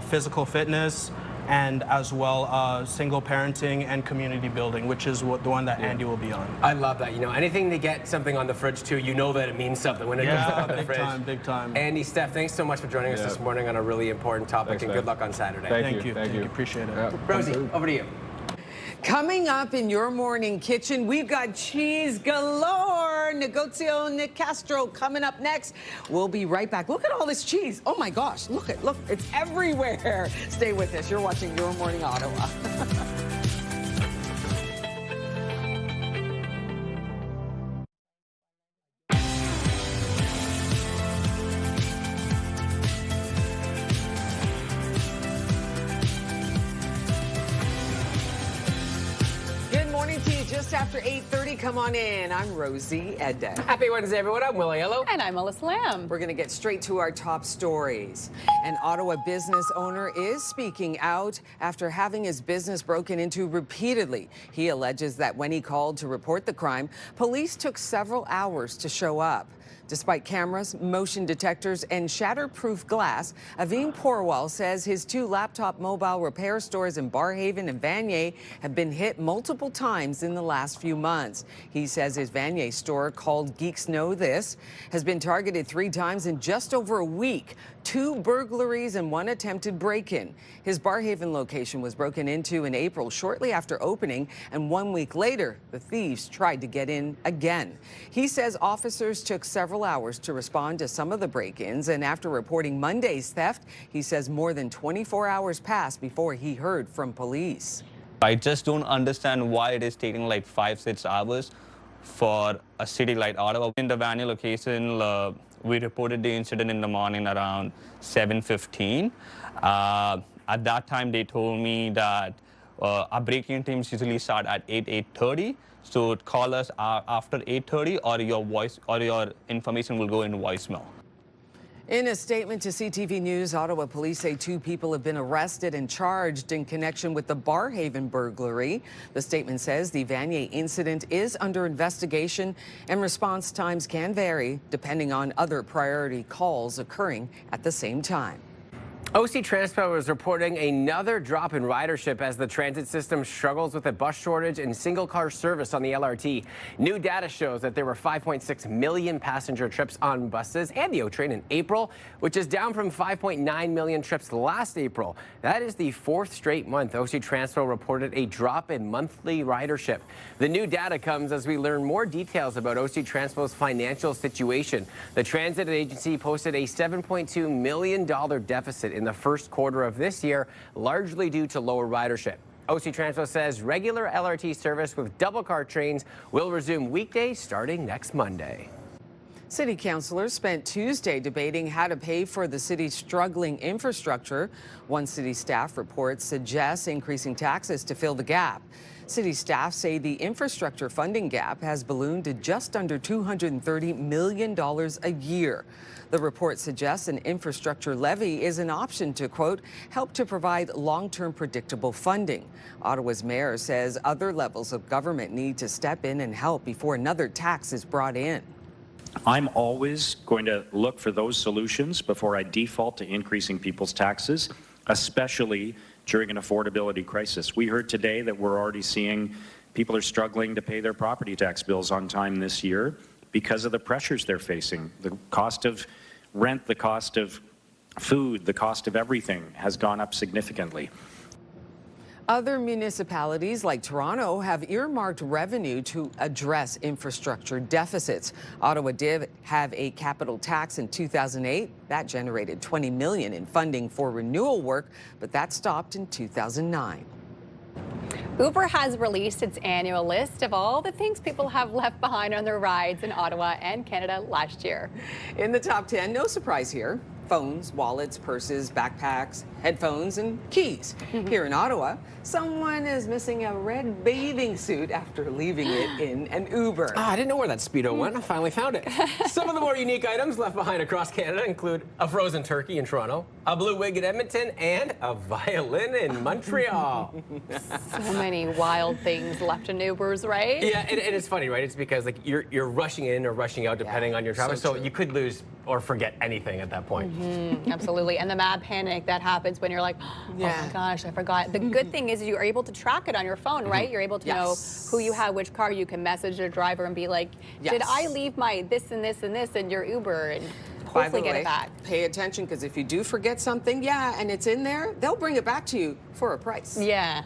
physical fitness, and as well single parenting and community building, which is the one that Andy will be on. I love that. Anything to get something on the fridge too, that it means something when it goes on the fridge. Big time. Andy, Steph, thanks so much for joining us this morning on a really important topic, and good luck on Saturday. Thank you. Appreciate it. Yeah. Rosie, over to you. Coming up in your morning kitchen, we've got cheese galore. Negozio Nicastro coming up next. We'll be right back. Look at all this cheese. Oh my gosh, look, it's everywhere. Stay with us. You're watching Your Morning Ottawa. Just after 8:30, come on in. I'm Rosie Edda. Happy Wednesday, everyone. I'm Will Yellow. And I'm Melissa Lamb. We're going to get straight to our top stories. An Ottawa business owner is speaking out after having his business broken into repeatedly. He alleges that when he called to report the crime, police took several hours to show up. Despite cameras, motion detectors, and shatterproof glass, Aveen Porwal says his two laptop mobile repair stores in Barhaven and Vanier have been hit multiple times in in the last few months. He says his Vanier store, called Geeks Know This, has been targeted 3 times in just over a week. 2 burglaries and 1 attempted break-in. His Barhaven location was broken into in April, shortly after opening, and 1 week later, the thieves tried to get in again. He says officers took several hours to respond to some of the break-ins, and after reporting Monday's theft, he says more than 24 hours passed before he heard from police. I just don't understand why it is taking like 5-6 hours for a city like Ottawa. In the Vanier location, we reported the incident in the morning around 7:15. At that time, they told me that our break-in teams usually start at 8:30. So call us after 8:30, or your information will go in voicemail. In a statement to CTV News, Ottawa police say 2 people have been arrested and charged in connection with the Barhaven burglary. The statement says the Vanier incident is under investigation and response times can vary depending on other priority calls occurring at the same time. OC Transpo is reporting another drop in ridership as the transit system struggles with a bus shortage and single-car service on the LRT. New data shows that there were 5.6 million passenger trips on buses and the O train in April, which is down from 5.9 million trips last April. That is the 4th straight month OC Transpo reported a drop in monthly ridership. The new data comes as we learn more details about OC Transpo's financial situation. The transit agency posted a $7.2 million deficit in the first quarter of this year, largely due to lower ridership. OC Transpo says regular LRT service with double-car trains will resume weekdays starting next Monday. City councillors spent Tuesday debating how to pay for the city's struggling infrastructure. One city staff report suggests increasing taxes to fill the gap. City staff say the infrastructure funding gap has ballooned to just under $230 million a year. The report suggests an infrastructure levy is an option to, quote, help to provide long-term predictable funding. Ottawa's mayor says other levels of government need to step in and help before another tax is brought in. I'm always going to look for those solutions before I default to increasing people's taxes, especially during an affordability crisis. We heard today that we're already seeing people are struggling to pay their property tax bills on time this year because of the pressures they're facing. The cost of rent, the cost of food, the cost of everything has gone up significantly. Other municipalities like Toronto have earmarked revenue to address infrastructure deficits. Ottawa did have a capital tax in 2008. That generated $20 million in funding for renewal work, but that stopped in 2009. Uber has released its annual list of all the things people have left behind on their rides in Ottawa and Canada last year. In the top 10, no surprise here. Phones, wallets, purses, backpacks, headphones, and keys. Here in Ottawa, someone is missing a red bathing suit after leaving it in an Uber. Oh, I didn't know where that Speedo went. I finally found it. Some of the more unique items left behind across Canada include a frozen turkey in Toronto, a blue wig in Edmonton, and a violin in Montreal. So many wild things left in Ubers, right? Yeah, and it's funny, right? It's because like you're rushing in or rushing out depending on your traffic, so you could lose or forget anything at that point. Absolutely, and the mad panic that happens when you're like, oh my gosh, I forgot. The good thing is you are able to track it on your phone, right? You're able to know who you have, which car. You can message the driver and be like, did I leave my this and this and this in your Uber? And hopefully get it back. Pay attention, because if you do forget something, and it's in there, they'll bring it back to you for a price. Yeah.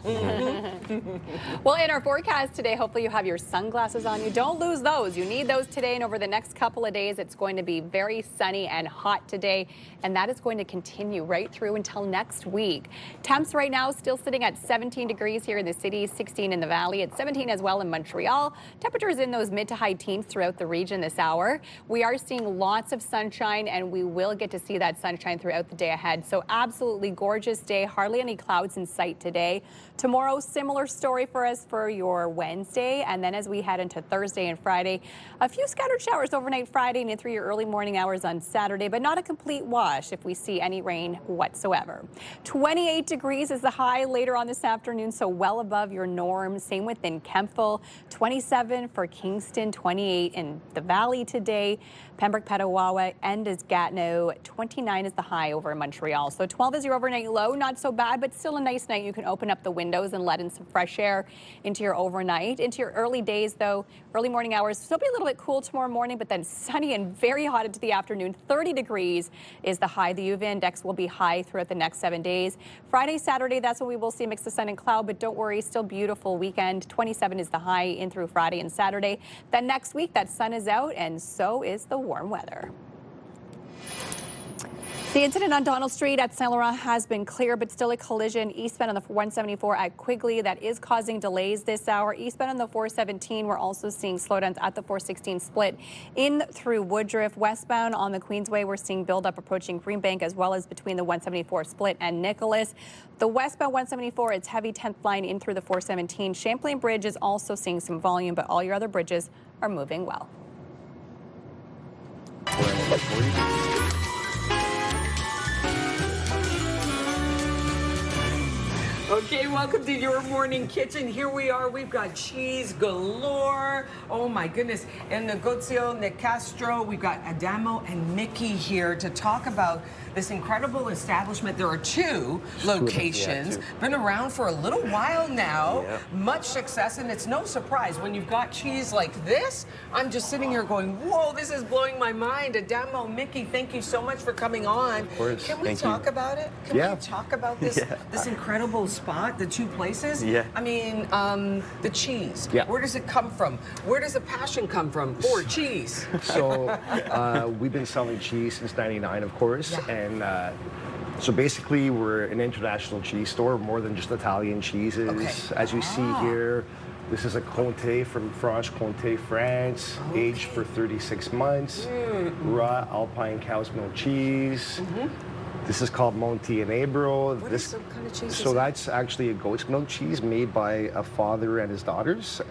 Well, in our forecast today, hopefully you have your sunglasses on you. Don't lose those. You need those today, and over the next couple of days, it's going to be very sunny and hot today, and that is going to continue right through until next week. Temps right now still sitting at 17 degrees here in the city, 16 in the valley. It's 17 as well in Montreal. Temperatures in those mid to high teens throughout the region this hour. We are seeing lots of sunshine, and we will get to see that sunshine throughout the day ahead. So absolutely gorgeous day. Hardly any clouds in sight today. Tomorrow, similar story for us for your Wednesday. And then as we head into Thursday and Friday, a few scattered showers overnight Friday and through your early morning hours on Saturday, but not a complete wash if we see any rain whatsoever. 28 degrees is the high later on this afternoon, so well above your norm. Same within Kemptville. 27 for Kingston, 28 in the valley today. Pembroke, Petawawa, and is Gatineau. 29 is the high over in Montreal. So 12 is your overnight low. Not so bad, but still a nice night. You can open up the windows and let in some fresh air into your overnight. Into your early days, though, early morning hours, still be a little bit cool tomorrow morning, but then sunny and very hot into the afternoon. 30 degrees is the high. The UV index will be high throughout the next 7 days. Friday, Saturday, that's when we will see a mix of sun and cloud, but don't worry, still beautiful weekend. 27 is the high in through Friday and Saturday. Then next week, that sun is out, and so is the warm weather. The incident on Donald Street at Saint Laurent has been clear, but still a collision eastbound on the 174 at Quigley that is causing delays this hour. Eastbound on the 417, we're also seeing slowdowns at the 416 split in through Woodruff. Westbound on the Queensway, we're seeing buildup approaching Greenbank as well as between the 174 split and Nicholas. The westbound 174, it's heavy 10th line in through the 417. Champlain Bridge is also seeing some volume, but all your other bridges are moving well. Okay, welcome to your morning kitchen. Here we are. We've got cheese galore. Oh my goodness. And Negozio Nicastro. We've got Adamo and Mickey here to talk about this incredible establishment. There are two locations. Yeah, been around for a little while now. Yep. Much success, and it's no surprise when you've got cheese like this. I'm just sitting here going, whoa, this is blowing my mind. Adamo, Mickey, thank you so much for coming on. Of course. Can we Thank talk you. about it? Can we talk about this this incredible spot, the two places? Yeah. I mean, the cheese. Yeah. Where does it come from? Where does the passion come from for cheese? So we've been selling cheese since '99, of course, and so basically we're an international cheese store, more than just Italian cheeses. Okay. As you see here, this is a Comté from Franche-Comté, France, aged for 36 months. Raw Alpine cow's milk cheese. This is called Montenegro. What kind of cheese So is that's actually a goat's milk cheese made by a father and his daughters.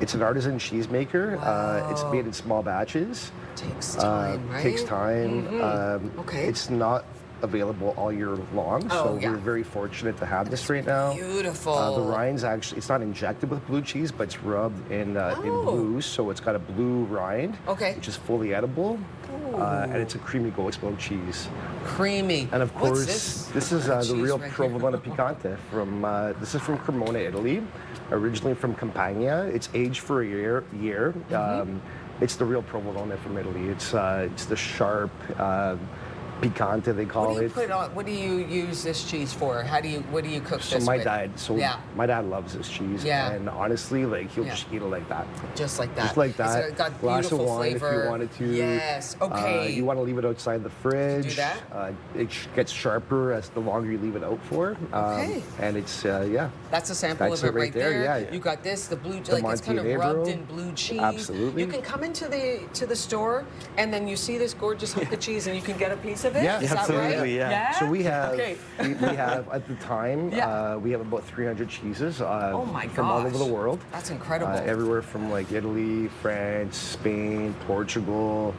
It's an artisan cheesemaker. It's made in small batches. Takes time, right? Takes time. Okay. It's not available all year long, so we're very fortunate to have this right now. Beautiful. The rind's actually, it's not injected with blue cheese, but it's rubbed in blue, so it's got a blue rind, which is fully edible, and it's a creamy goat's milk cheese. Creamy. And of course, this is the cheese real right provolone picante from, this is from Cremona, Italy, originally from Campania. It's aged for a year. It's the real provolone from Italy. It's the sharp, picante, they call What do you it. put on? What do you use this cheese for? What do you cook this my with? dad, my dad loves this cheese, and honestly, like he'll just eat it like that. Just like that. Just like that. It's got glass of beautiful wine flavor. if you wanted to. Yes. Okay. You want to leave it outside the fridge. Do that. It gets sharper as the longer you leave it out for. Okay. And it's yeah. That's a sample That's of it right there. Yeah. You got this, the blue, The like it's kind of Montenegro. rubbed in blue cheese. Absolutely. You can come into the store and then you see this gorgeous hunk of cheese and you can get a piece of it. Yeah, Is that absolutely. right? Yeah. So we have we have at the time Yeah. we have about 300 cheeses my from all over the world. That's incredible. Everywhere from like Italy, France, Spain, Portugal,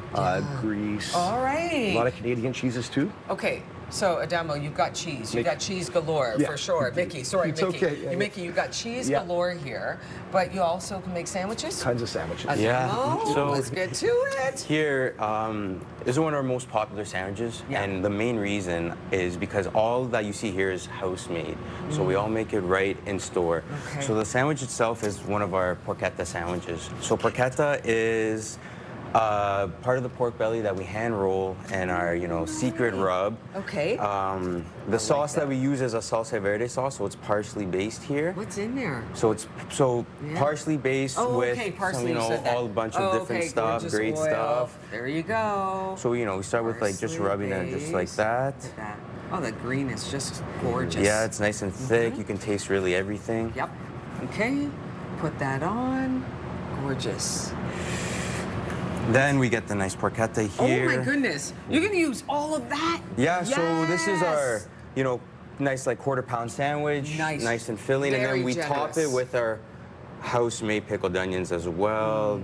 Greece. All right. A lot of Canadian cheeses too. Okay. So Adamo, you've got cheese. You Mickey. got cheese galore Yeah. for sure. Mickey, sorry, It's Mickey. okay. Yeah, Mickey, you got cheese Yeah. galore here, but you also can make sandwiches. Tons of sandwiches. Adamo, So let's get to it. Here is one of our most popular sandwiches, and the main reason is because all that you see here is house made. So we all make it right in store. Okay. So the sandwich itself is one of our porchetta sandwiches. So porchetta is part of the pork belly that we hand roll and our secret rub. Okay. The sauce that we use is a salsa verde sauce, so it's parsley based here. What's in there? So it's parsley based with parsley, some, you said that. all a bunch of different stuff, gorgeous great oil. stuff. There you go. So we start with like just rubbing it just like that. Oh, the green is just gorgeous. Yeah, it's nice and thick. You can taste really everything. Yep. Okay. Put that on. Gorgeous. Then we get the nice porchetta here. Oh my goodness. You're gonna use all of that? Yeah. So this is our, nice like quarter-pound sandwich. Nice and filling, and Very then we top it with our house-made pickled onions as well.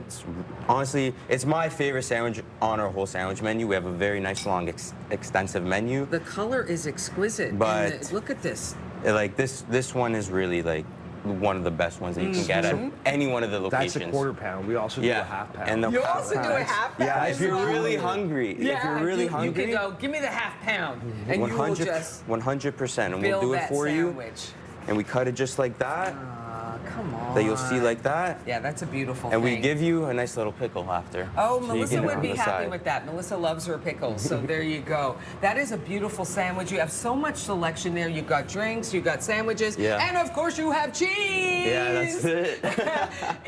Honestly, it's my favorite sandwich on our whole sandwich menu. We have a very nice, long, extensive menu. The color is exquisite. But look at this. Like this one is really like one of the best ones that you can get at any one of the locations. That's a quarter pound. We also do a half pound. And You also do a half pound? Yeah, if you're really hungry. Yeah, if you're really hungry. You can go, give me the half pound, and you will just 100%, and we'll build do it that for sandwich. you. And we cut it just like that. Come on. That you'll see like that. Yeah, that's a beautiful and thing. we give you a nice little pickle after. Oh, so Melissa would be happy side. with that. Melissa loves her pickles, so there you go. That is a beautiful sandwich. You have so much selection there. You've got drinks, you've got sandwiches, and of course you have cheese. Yeah, that's it.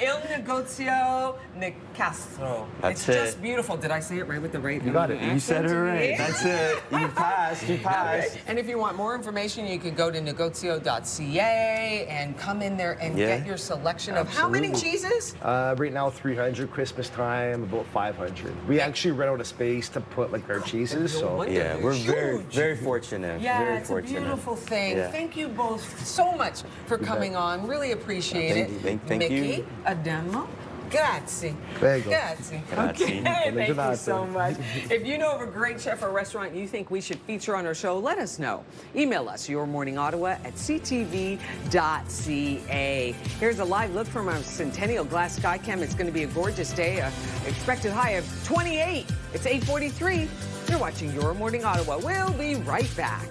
Il negozio ne Castro. That's it's just beautiful. Did I say it right with the right You got it. You said it right. Yeah. That's it. You passed. You passed. Okay. And if you want more information, you can go to negozio.ca and come in there and get your selection of how many cheeses? Right now, 300. Christmas time, about 500. We actually ran out of space to put like our cheeses, so yeah, we're very fortunate. Yeah, very it's fortunate. a beautiful thing. Yeah. Thank you both so much for coming on. Really appreciate it. Thank Mickey, you. Adamo. Grazie. Prego. Grazie. Okay, thank you so much. If you know of a great chef or restaurant you think we should feature on our show, let us know. Email us, yourmorningottawa@ctv.ca. Here's a live look from our Centennial Glass Skycam. It's going to be a gorgeous day. Expected high of 28. It's 8:43. You're watching Your Morning Ottawa. We'll be right back.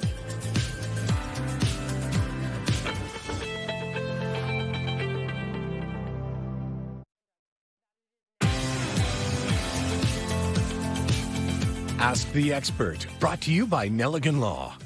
Ask the Expert, brought to you by Nelligan Law.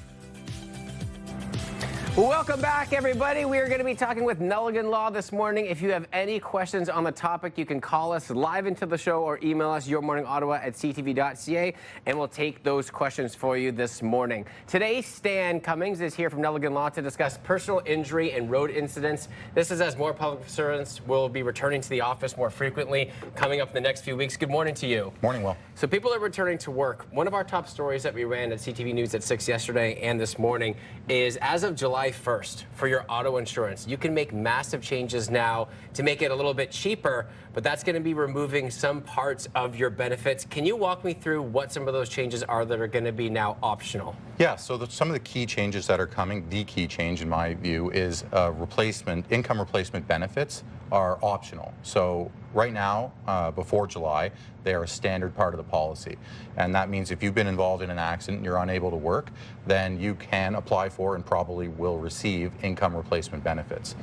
Welcome back, everybody. We are going to be talking with Nelligan Law this morning. If you have any questions on the topic, you can call us live into the show or email us yourmorningottawa@ctv.ca, and we'll take those questions for you this morning. Today, Stan Cummings is here from Nelligan Law to discuss personal injury and road incidents. This is as more public servants will be returning to the office more frequently coming up in the next few weeks. Good morning to you. Morning, Will. So people are returning to work. One of our top stories that we ran at CTV News at 6 yesterday and this morning is as of July 1st, for your auto insurance, you can make massive changes now to make it a little bit cheaper, but that's going to be removing some parts of your benefits. Can you walk me through what some of those changes are that are going to be now optional? Yeah, so some of the key changes that are coming, the key change in my view is income replacement benefits are optional. So right now, before July, they are a standard part of the policy. And that means if you've been involved in an accident and you're unable to work, then you can apply for and probably will receive income replacement benefits.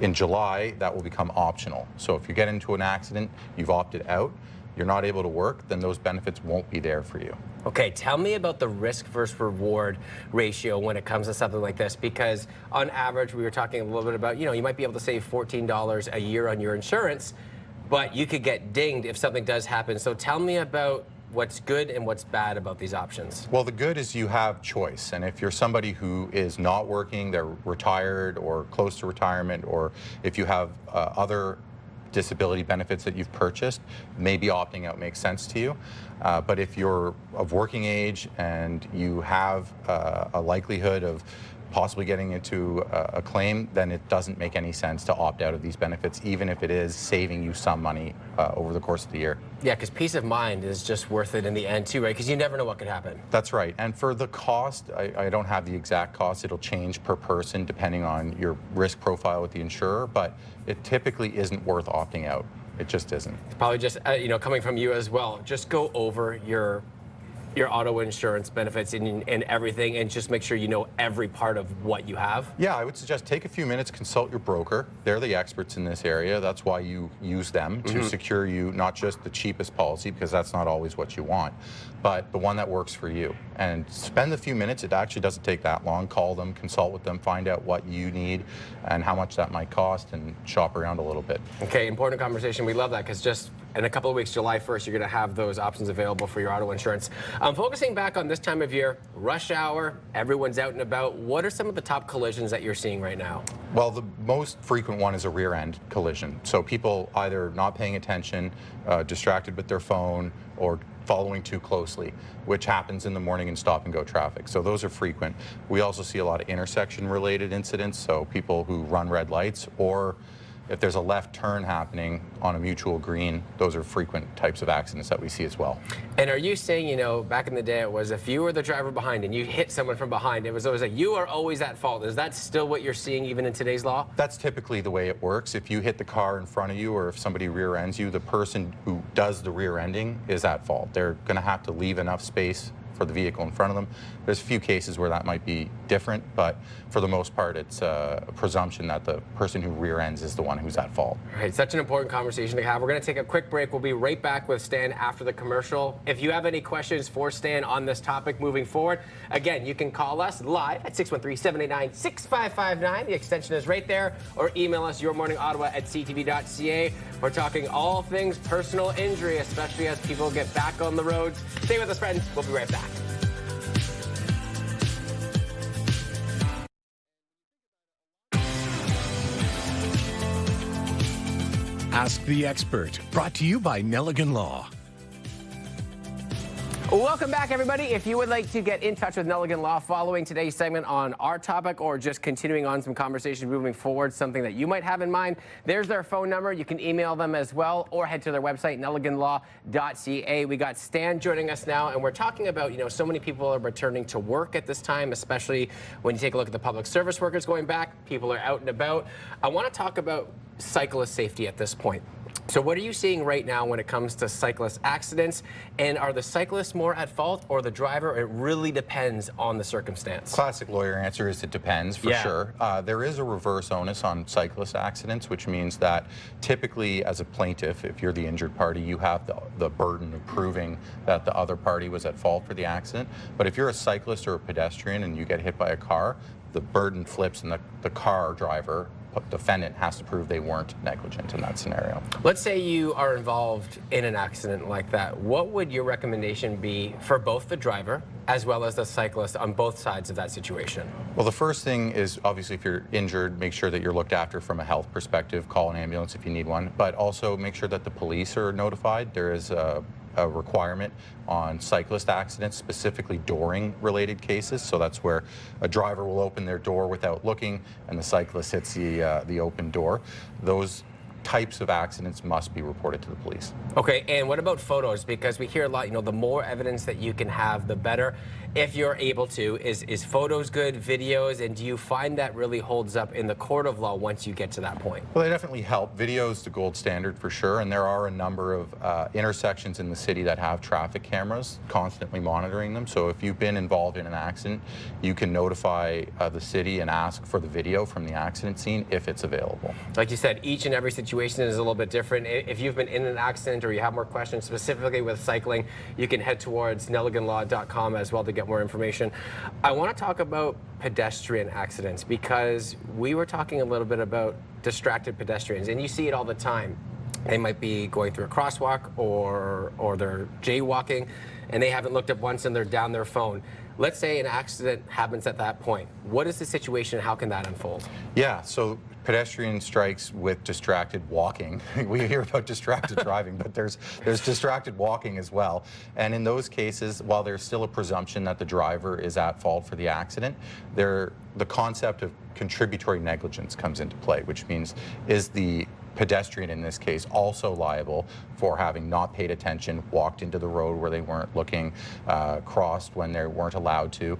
In July, that will become optional. So if you get into an accident, you've opted out, you're not able to work, then those benefits won't be there for you. Okay, tell me about the risk versus reward ratio when it comes to something like this, because on average, we were talking a little bit about, you might be able to save $14 a year on your insurance, but you could get dinged if something does happen. So tell me about what's good and what's bad about these options. Well, the good is you have choice. And if you're somebody who is not working, they're retired or close to retirement, or if you have other disability benefits that you've purchased, maybe opting out makes sense to you. But if you're of working age and you have a likelihood of possibly getting into a claim, then it doesn't make any sense to opt out of these benefits, even if it is saving you some money over the course of the year. Yeah, because peace of mind is just worth it in the end too, right? Because you never know what could happen. That's right. And for the cost, I don't have the exact cost. It'll change per person depending on your risk profile with the insurer, but it typically isn't worth opting out. It just isn't. It's probably just, coming from you as well, just go over your auto insurance benefits and everything, and just make sure you know every part of what you have? Yeah, I would suggest take a few minutes, consult your broker. They're the experts in this area. That's why you use them to secure you not just the cheapest policy, because that's not always what you want, but the one that works for you. And spend a few minutes. It actually doesn't take that long. Call them, consult with them, find out what you need and how much that might cost, and shop around a little bit. Okay, important conversation. We love that, because just in a couple of weeks, July 1st, you're going to have those options available for your auto insurance. Focusing back on this time of year, rush hour, everyone's out and about. What are some of the top collisions that you're seeing right now? Well, the most frequent one is a rear end collision. So people either not paying attention, distracted with their phone, or following too closely, which happens in the morning in stop and go traffic. So those are frequent. We also see a lot of intersection related incidents. So people who run red lights or if there's a left turn happening on a mutual green, those are frequent types of accidents that we see as well. And are you saying, you know, back in the day it was if you were the driver behind and you hit someone from behind, it was always like you are always at fault. Is that still what you're seeing even in today's law? That's typically the way it works. If you hit the car in front of you or if somebody rear ends you, the person who does the rear ending is at fault. They're going to have to leave enough space for the vehicle in front of them. There's a few cases where that might be different, but for the most part, it's a presumption that the person who rear ends is the one who's at fault. All right, such an important conversation to have. We're going to take a quick break. We'll be right back with Stan after the commercial. If you have any questions for Stan on this topic moving forward, again, you can call us live at 613-789-6559. The extension is right there, or email us yourmorningottawa@ctv.ca. We're talking all things personal injury, especially as people get back on the roads. Stay with us, friends. We'll be right back. Ask the Expert, brought to you by Nelligan Law. Welcome back, everybody. If you would like to get in touch with Nelligan Law following today's segment on our topic or just continuing on some conversation moving forward, something that you might have in mind, there's their phone number. You can email them as well or head to their website, nelliganlaw.ca. We got Stan joining us now, and we're talking about, you know, so many people are returning to work at this time, especially when you take a look at the public service workers going back. People are out and about. I want to talk about cyclist safety at this point. So what are you seeing right now when it comes to cyclist accidents? And are the cyclists more at fault or the driver? It really depends on the circumstance. Classic lawyer answer is it depends, for sure. There is a reverse onus on cyclist accidents, which means that typically as a plaintiff, if you're the injured party, you have the burden of proving that the other party was at fault for the accident. But if you're a cyclist or a pedestrian and you get hit by a car, the burden flips and the car driver, defendant, has to prove they weren't negligent in that scenario. Let's say you are involved in an accident like that. What would your recommendation be for both the driver as well as the cyclist on both sides of that situation? Well, the first thing is, obviously, if you're injured, make sure that you're looked after from a health perspective. Call an ambulance if you need one, but also make sure that the police are notified. There is a requirement on cyclist accidents, specifically dooring related cases. So that's where a driver will open their door without looking and the cyclist hits the open door. Those types of accidents must be reported to the police. Okay, and what about photos? Because we hear a lot, you know, the more evidence that you can have, the better. If you're able to, is photos good, videos, and do you find that really holds up in the court of law once you get to that point? Well, they definitely help. Video is the gold standard for sure, and there are a number of intersections in the city that have traffic cameras constantly monitoring them. So if you've been involved in an accident, you can notify the city and ask for the video from the accident scene if it's available. Like you said, each and every situation is a little bit different. If you've been in an accident or you have more questions specifically with cycling, you can head towards nelliganlaw.com as well to get more information. I want to talk about pedestrian accidents because we were talking a little bit about distracted pedestrians, and you see it all the time. They might be going through a crosswalk or they're jaywalking and they haven't looked up once and they're down their phone. Let's say an accident happens at that point. What is the situation? How can that unfold? Yeah, so pedestrian strikes with distracted walking. We hear about distracted driving, but there's distracted walking as well. And in those cases, while there's still a presumption that the driver is at fault for the accident, the concept of contributory negligence comes into play, which means is the pedestrian in this case also liable for having not paid attention, walked into the road where they weren't looking, crossed when they weren't allowed to,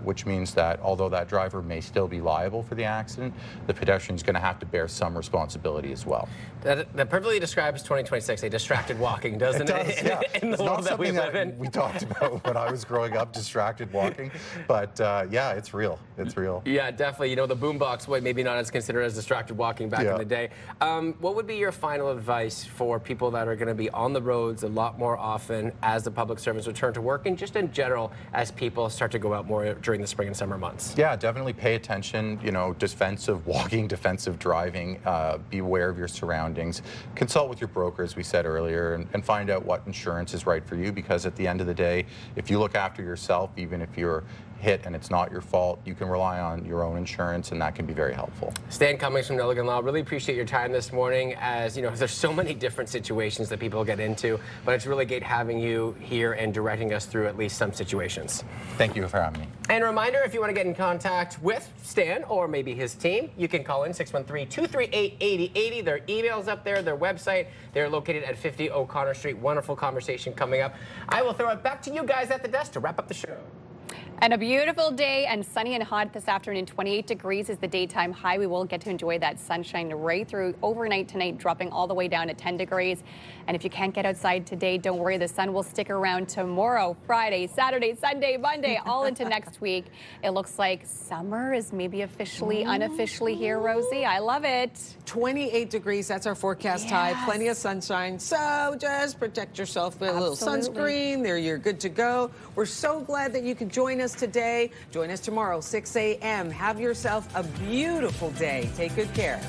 which means that although that driver may still be liable for the accident, the pedestrian is going to have to bear some responsibility as well. That perfectly describes 2026, a distracted walking, doesn't it? Does, yeah. In the it's world not that we something live in. We talked about when I was growing up, distracted walking, but yeah, it's real. It's real. Yeah, definitely. You know, the boombox way, maybe not as considered as distracted walking back in the day. What would be your final advice for people that are going to be on the roads a lot more often as the public servants return to work, and just in general as people start to go out more during the spring and summer months? Yeah, definitely pay attention. You know, defensive walking, defensive driving, be aware of your surroundings. Consult with your broker, as we said earlier, and find out what insurance is right for you, because at the end of the day, if you look after yourself, even if you're hit and it's not your fault, you can rely on your own insurance, and that can be very helpful. Stan Cummings from Milligan Law, really appreciate your time this morning. As you know, there's so many different situations that people get into, but it's really great having you here and directing us through at least some situations. Thank you for having me. And a reminder, if you want to get in contact with Stan or maybe his team, you can call in 613-238-8080. Their email's up there, their website. They're located at 50 O'Connor Street. Wonderful conversation coming up. I will throw it back to you guys at the desk to wrap up the show. And a beautiful day and sunny and hot this afternoon. 28 degrees is the daytime high. We will get to enjoy that sunshine right through overnight tonight, dropping all the way down to 10 degrees. And if you can't get outside today, don't worry. The sun will stick around tomorrow, Friday, Saturday, Sunday, Monday, all into next week. It looks like summer is maybe officially, unofficially here, Rosie. I love it. 28 degrees. That's our forecast high. Plenty of sunshine. So just protect yourself with a little sunscreen. There, you're good to go. We're so glad that you could join us today. Join us tomorrow, 6 a.m. Have yourself a beautiful day. Take good care.